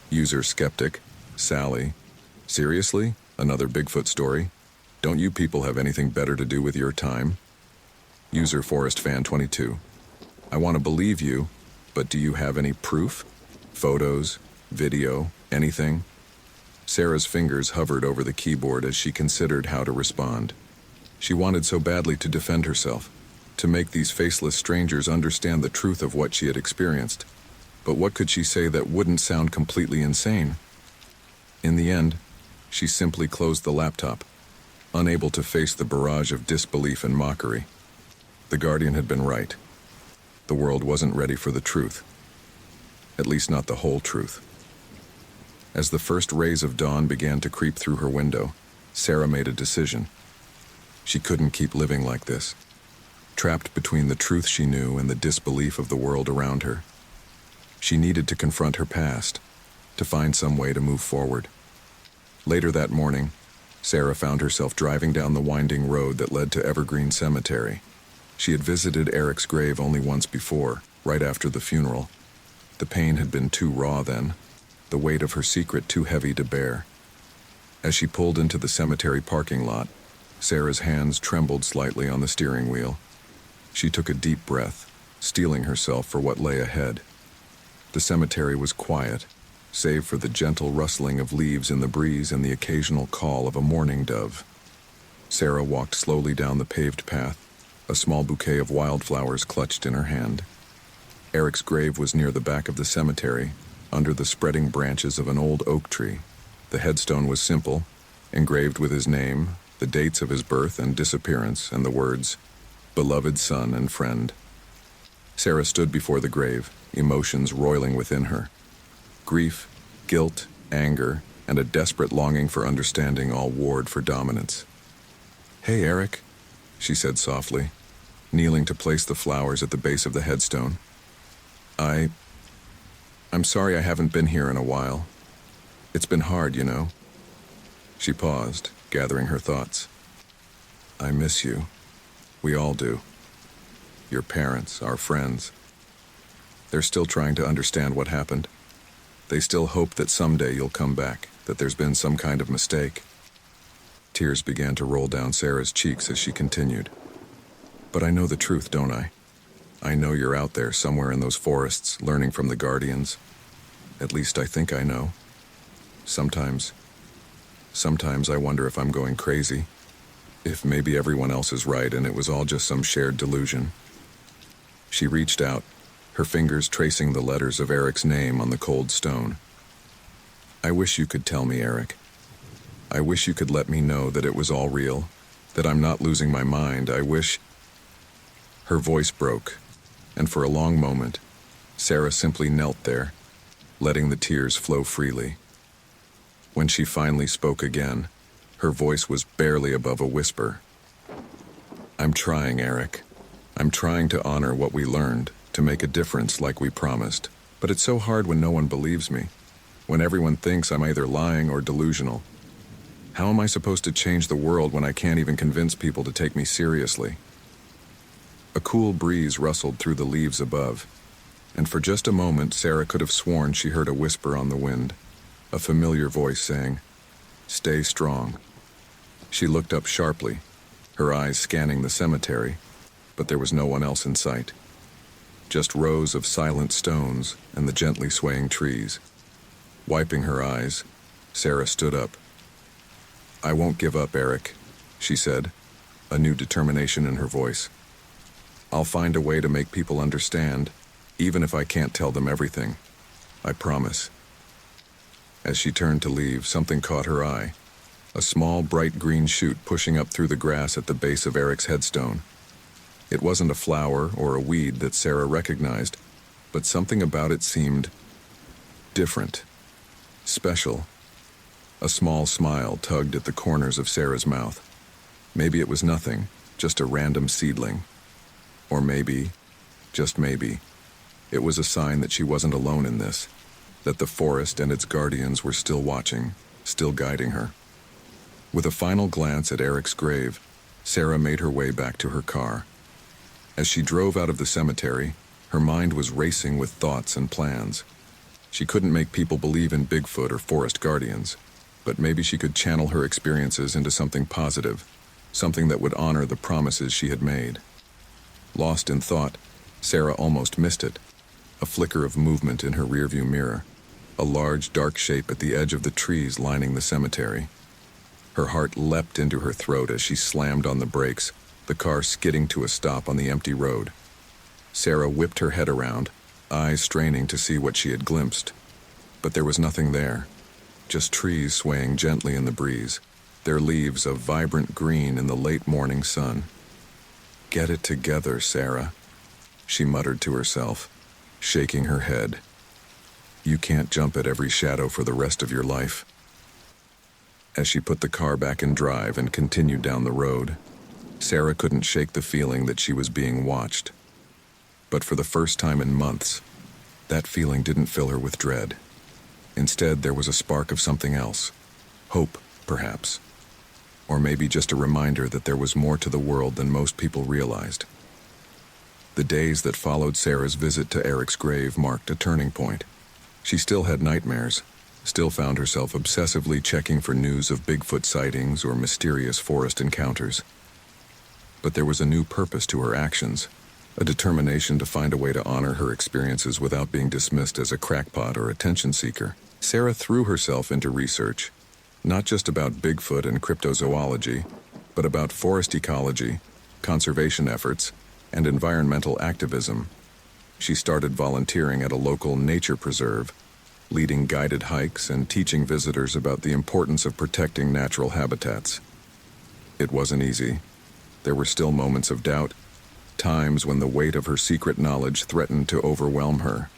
Speaker 2: User Skeptic, Sally. Seriously? Another Bigfoot story? Don't you people have anything better to do with your time? User Forest Fan 22. I want to believe you, but do you have any proof? Photos? Video? Anything? Sarah's fingers hovered over the keyboard as she considered how to respond. She wanted so badly to defend herself, to make these faceless strangers understand the truth of what she had experienced. But what could she say that wouldn't sound completely insane? In the end, she simply closed the laptop, unable to face the barrage of disbelief and mockery. The Guardian had been right. The world wasn't ready for the truth. At least not the whole truth. As the first rays of dawn began to creep through her window, Sarah made a decision. She couldn't keep living like this, trapped between the truth she knew and the disbelief of the world around her. She needed to confront her past, to find some way to move forward. Later that morning, Sarah found herself driving down the winding road that led to Evergreen Cemetery. She had visited Eric's grave only once before, right after the funeral. The pain had been too raw then, the weight of her secret too heavy to bear. As she pulled into the cemetery parking lot, Sarah's hands trembled slightly on the steering wheel. She took a deep breath, steeling herself for what lay ahead. The cemetery was quiet, save for the gentle rustling of leaves in the breeze and the occasional call of a mourning dove. Sarah walked slowly down the paved path, a small bouquet of wildflowers clutched in her hand. Eric's grave was near the back of the cemetery, under the spreading branches of an old oak tree. The headstone was simple, engraved with his name, the dates of his birth and disappearance, and the words, "Beloved son and friend." Sarah stood before the grave, emotions roiling within her. Grief, guilt, anger, and a desperate longing for understanding all warred for dominance. "Hey, Eric," she said softly, kneeling to place the flowers at the base of the headstone. I'm sorry I haven't been here in a while. It's been hard, you know." She paused, gathering her thoughts. "I miss you. We all do. Your parents, our friends. They're still trying to understand what happened. They still hope that someday you'll come back, that there's been some kind of mistake." Tears began to roll down Sarah's cheeks as she continued. "But I know the truth, don't I? I know you're out there somewhere in those forests, learning from the Guardians. At least I think I know. Sometimes I wonder if I'm going crazy. If maybe everyone else is right and it was all just some shared delusion." She reached out, her fingers tracing the letters of Eric's name on the cold stone. "I wish you could tell me, Eric. I wish you could let me know that it was all real, that I'm not losing my mind. I wish..." Her voice broke, and for a long moment, Sarah simply knelt there, letting the tears flow freely. When she finally spoke again, her voice was barely above a whisper. "I'm trying, Eric. I'm trying to honor what we learned, to make a difference like we promised. But it's so hard when no one believes me, when everyone thinks I'm either lying or delusional. How am I supposed to change the world when I can't even convince people to take me seriously?" A cool breeze rustled through the leaves above, and for just a moment Sarah could have sworn she heard a whisper on the wind, a familiar voice saying, "Stay strong." She looked up sharply, her eyes scanning the cemetery, but there was no one else in sight. Just rows of silent stones and the gently swaying trees. Wiping her eyes, Sarah stood up. "I won't give up, Eric," she said, a new determination in her voice. "I'll find a way to make people understand, even if I can't tell them everything. I promise." As she turned to leave, something caught her eye. A small, bright green shoot pushing up through the grass at the base of Eric's headstone. It wasn't a flower or a weed that Sarah recognized, but something about it seemed different, special. A small smile tugged at the corners of Sarah's mouth. Maybe it was nothing, just a random seedling. Or maybe, just maybe, it was a sign that she wasn't alone in this, that the forest and its guardians were still watching, still guiding her. With a final glance at Eric's grave, Sarah made her way back to her car. As she drove out of the cemetery, her mind was racing with thoughts and plans. She couldn't make people believe in Bigfoot or forest guardians, but maybe she could channel her experiences into something positive, something that would honor the promises she had made. Lost in thought, Sarah almost missed it. A flicker of movement in her rearview mirror, a large dark shape at the edge of the trees lining the cemetery. Her heart leapt into her throat as she slammed on the brakes, the car skidding to a stop on the empty road. Sarah whipped her head around, eyes straining to see what she had glimpsed. But there was nothing there, just trees swaying gently in the breeze, their leaves a vibrant green in the late morning sun. "Get it together, Sarah," she muttered to herself, shaking her head. "You can't jump at every shadow for the rest of your life." As she put the car back in drive and continued down the road, Sarah couldn't shake the feeling that she was being watched. But for the first time in months, that feeling didn't fill her with dread. Instead, there was a spark of something else. Hope, perhaps. Or maybe just a reminder that there was more to the world than most people realized. The days that followed Sarah's visit to Eric's grave marked a turning point. She still had nightmares, still found herself obsessively checking for news of Bigfoot sightings or mysterious forest encounters. But there was a new purpose to her actions, a determination to find a way to honor her experiences without being dismissed as a crackpot or attention seeker. Sarah threw herself into research, not just about Bigfoot and cryptozoology, but about forest ecology, conservation efforts, and environmental activism. She started volunteering at a local nature preserve, leading guided hikes and teaching visitors about the importance of protecting natural habitats. It wasn't easy. There were still moments of doubt, times when the weight of her secret knowledge threatened to overwhelm her.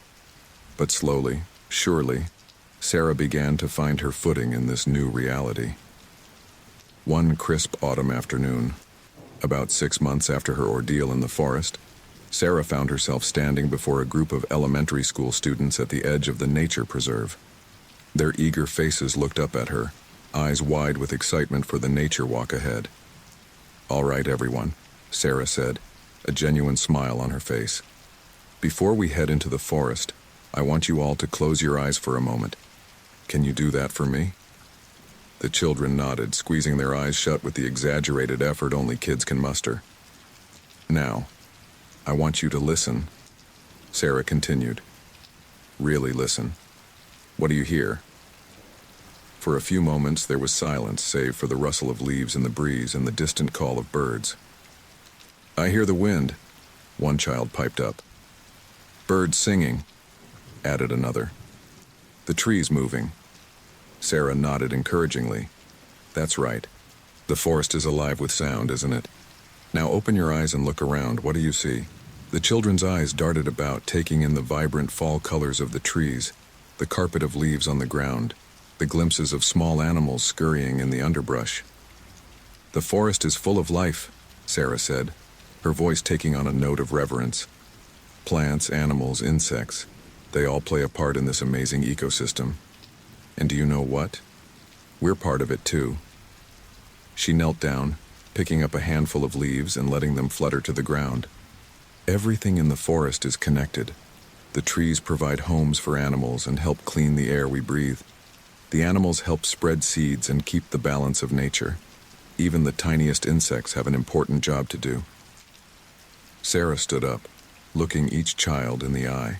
Speaker 2: But slowly, surely, Sarah began to find her footing in this new reality. One crisp autumn afternoon, about 6 months after her ordeal in the forest, Sarah found herself standing before a group of elementary school students at the edge of the nature preserve. Their eager faces looked up at her, eyes wide with excitement for the nature walk ahead. "All right, everyone," Sarah said, a genuine smile on her face. "Before we head into the forest, I want you all to close your eyes for a moment. Can you do that for me?" The children nodded, squeezing their eyes shut with the exaggerated effort only kids can muster. "Now, I want you to listen," Sarah continued. "Really listen. What do you hear?" For a few moments there was silence, save for the rustle of leaves in the breeze and the distant call of birds. "I hear the wind," one child piped up. "Birds singing," added another. "The trees moving." Sarah nodded encouragingly. "That's right. The forest is alive with sound, isn't it? Now open your eyes and look around. What do you see?" The children's eyes darted about, taking in the vibrant fall colors of the trees, the carpet of leaves on the ground, the glimpses of small animals scurrying in the underbrush. "The forest is full of life," Sarah said, her voice taking on a note of reverence. "Plants, animals, insects, they all play a part in this amazing ecosystem. And do you know what? We're part of it too." She knelt down, picking up a handful of leaves and letting them flutter to the ground. Everything in the forest is connected. The trees provide homes for animals and help clean the air we breathe. The animals help spread seeds and keep the balance of nature. Even the tiniest insects have an important job to do. Sarah stood up, looking each child in the eye.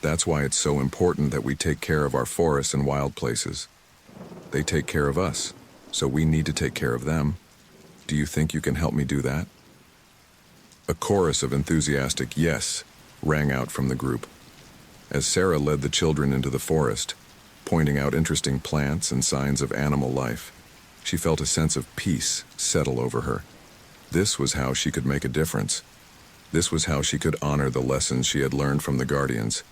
Speaker 2: "That's why it's so important that we take care of our forests and wild places. They take care of us, so we need to take care of them. Do you think you can help me do that?" A chorus of enthusiastic "yes" rang out from the group. As Sarah led the children into the forest, pointing out interesting plants and signs of animal life. She felt a sense of peace settle over her. This was how she could make a difference. This was how she could honor the lessons she had learned from the Guardians,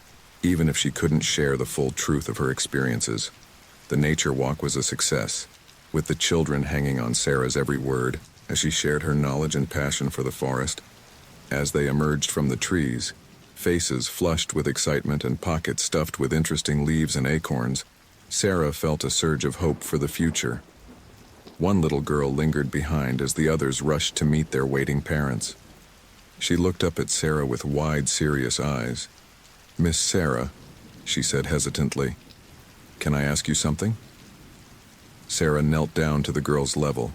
Speaker 2: even if she couldn't share the full truth of her experiences. The nature walk was a success, with the children hanging on Sarah's every word as she shared her knowledge and passion for the forest. As they emerged from the trees, faces flushed with excitement and pockets stuffed with interesting leaves and acorns, Sarah felt a surge of hope for the future. One little girl lingered behind as the others rushed to meet their waiting parents. She looked up at Sarah with wide, serious eyes. "Miss Sarah," she said hesitantly, "can I ask you something?" Sarah knelt down to the girl's level.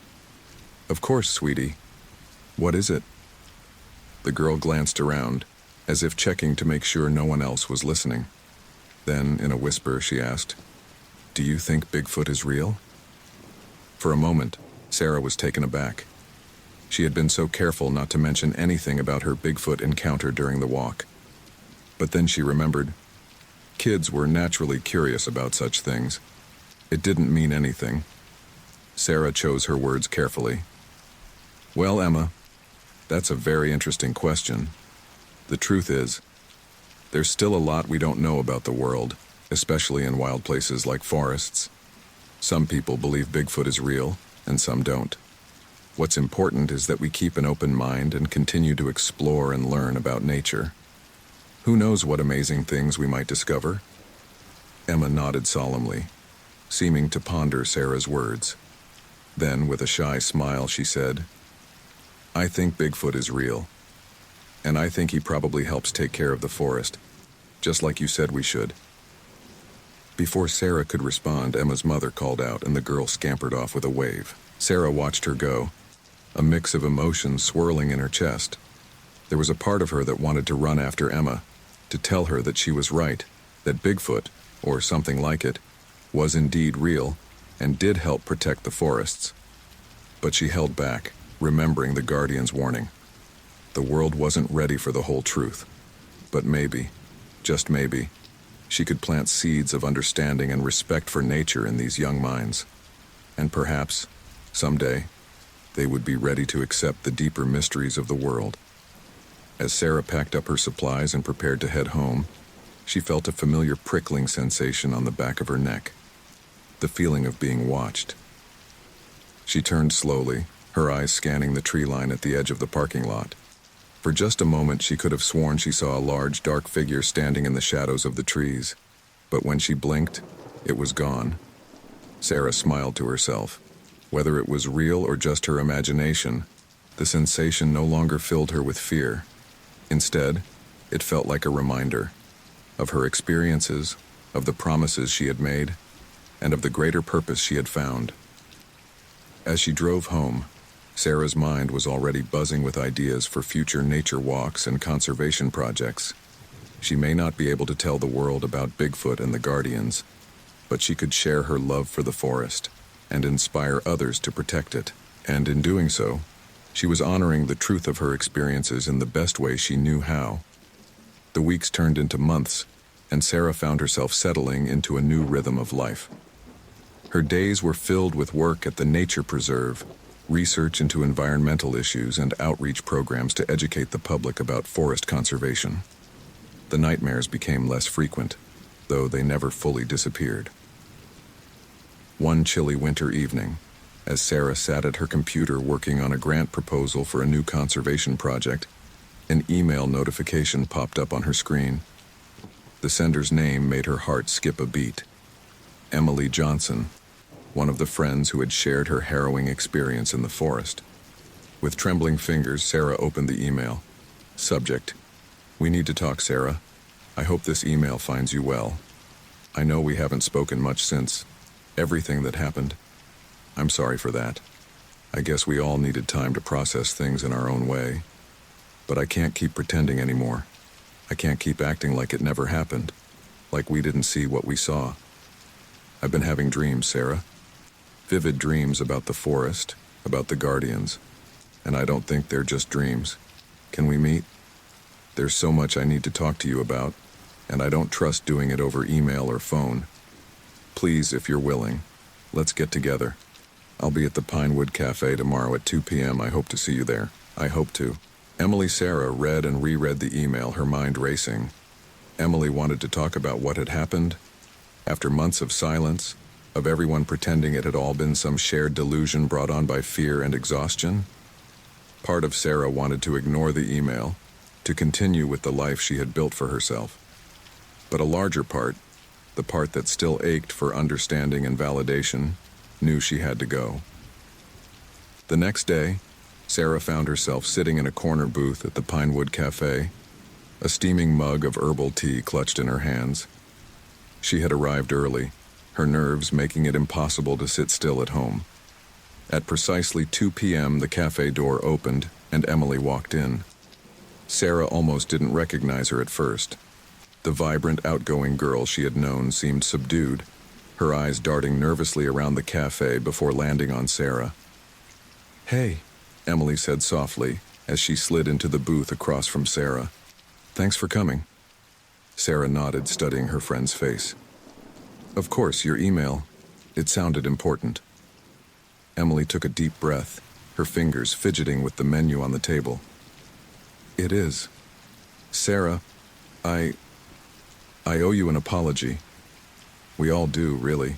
Speaker 2: "Of course, sweetie. What is it?" The girl glanced around, as if checking to make sure no one else was listening. Then, in a whisper, she asked, "Do you think Bigfoot is real?" For a moment, Sarah was taken aback. She had been so careful not to mention anything about her Bigfoot encounter during the walk. But then she remembered. Kids were naturally curious about such things. It didn't mean anything. Sarah chose her words carefully. "Well, Emma, that's a very interesting question. The truth is, there's still a lot we don't know about the world, especially in wild places like forests. Some people believe Bigfoot is real, and some don't. What's important is that we keep an open mind and continue to explore and learn about nature. Who knows what amazing things we might discover?" Emma nodded solemnly, seeming to ponder Sarah's words. Then, with a shy smile, she said, "I think Bigfoot is real. And I think he probably helps take care of the forest, just like you said we should." Before Sarah could respond, Emma's mother called out, and the girl scampered off with a wave. Sarah watched her go, a mix of emotions swirling in her chest. There was a part of her that wanted to run after Emma, to tell her that she was right, that Bigfoot, or something like it, was indeed real, and did help protect the forests. But she held back, remembering the Guardian's warning. The world wasn't ready for the whole truth. But maybe, just maybe, she could plant seeds of understanding and respect for nature in these young minds. And perhaps, someday, they would be ready to accept the deeper mysteries of the world. As Sarah packed up her supplies and prepared to head home, she felt a familiar prickling sensation on the back of her neck. The feeling of being watched. She turned slowly, her eyes scanning the tree line at the edge of the parking lot. For just a moment she could have sworn she saw a large, dark figure standing in the shadows of the trees. But when she blinked, it was gone. Sarah smiled to herself. Whether it was real or just her imagination, the sensation no longer filled her with fear. Instead, it felt like a reminder of her experiences, of the promises she had made, and of the greater purpose she had found. As she drove home, Sarah's mind was already buzzing with ideas for future nature walks and conservation projects. She may not be able to tell the world about Bigfoot and the Guardians, but she could share her love for the forest and inspire others to protect it. And in doing so, she was honoring the truth of her experiences in the best way she knew how. The weeks turned into months, and Sarah found herself settling into a new rhythm of life. Her days were filled with work at the Nature Preserve, research into environmental issues, and outreach programs to educate the public about forest conservation. The nightmares became less frequent, though they never fully disappeared. One chilly winter evening, as Sarah sat at her computer working on a grant proposal for a new conservation project, an email notification popped up on her screen. The sender's name made her heart skip a beat. Emily Johnson, one of the friends who had shared her harrowing experience in the forest. With trembling fingers, Sarah opened the email. Subject: "We need to talk, Sarah. I hope this email finds you well. I know we haven't spoken much since everything that happened. I'm sorry for that. I guess we all needed time to process things in our own way. But I can't keep pretending anymore. I can't keep acting like it never happened, like we didn't see what we saw. I've been having dreams, Sarah. Vivid dreams about the forest, about the Guardians. And I don't think they're just dreams. Can we meet? There's so much I need to talk to you about, and I don't trust doing it over email or phone. Please, if you're willing, let's get together. I'll be at the Pinewood Cafe tomorrow at 2 p.m. I hope to see you there. I hope to. Emily Sarah read and reread the email, her mind racing. Emily wanted to talk about what had happened. After months of silence, of everyone pretending it had all been some shared delusion brought on by fear and exhaustion. Part of Sarah wanted to ignore the email, to continue with the life she had built for herself. But a larger part, the part that still ached for understanding and validation, knew she had to go. The next day, Sarah found herself sitting in a corner booth at the Pinewood Cafe, a steaming mug of herbal tea clutched in her hands. She had arrived early, her nerves making it impossible to sit still at home. At precisely 2 p.m., the cafe door opened and Emily walked in. Sarah almost didn't recognize her at first. The vibrant, outgoing girl she had known seemed subdued, her eyes darting nervously around the cafe before landing on Sarah. "Hey," Emily said softly as she slid into the booth across from Sarah. "Thanks for coming." Sarah nodded, studying her friend's face. "Of course, your email. It sounded important." Emily took a deep breath, her fingers fidgeting with the menu on the table. "It is. Sarah, I owe you an apology. We all do, really."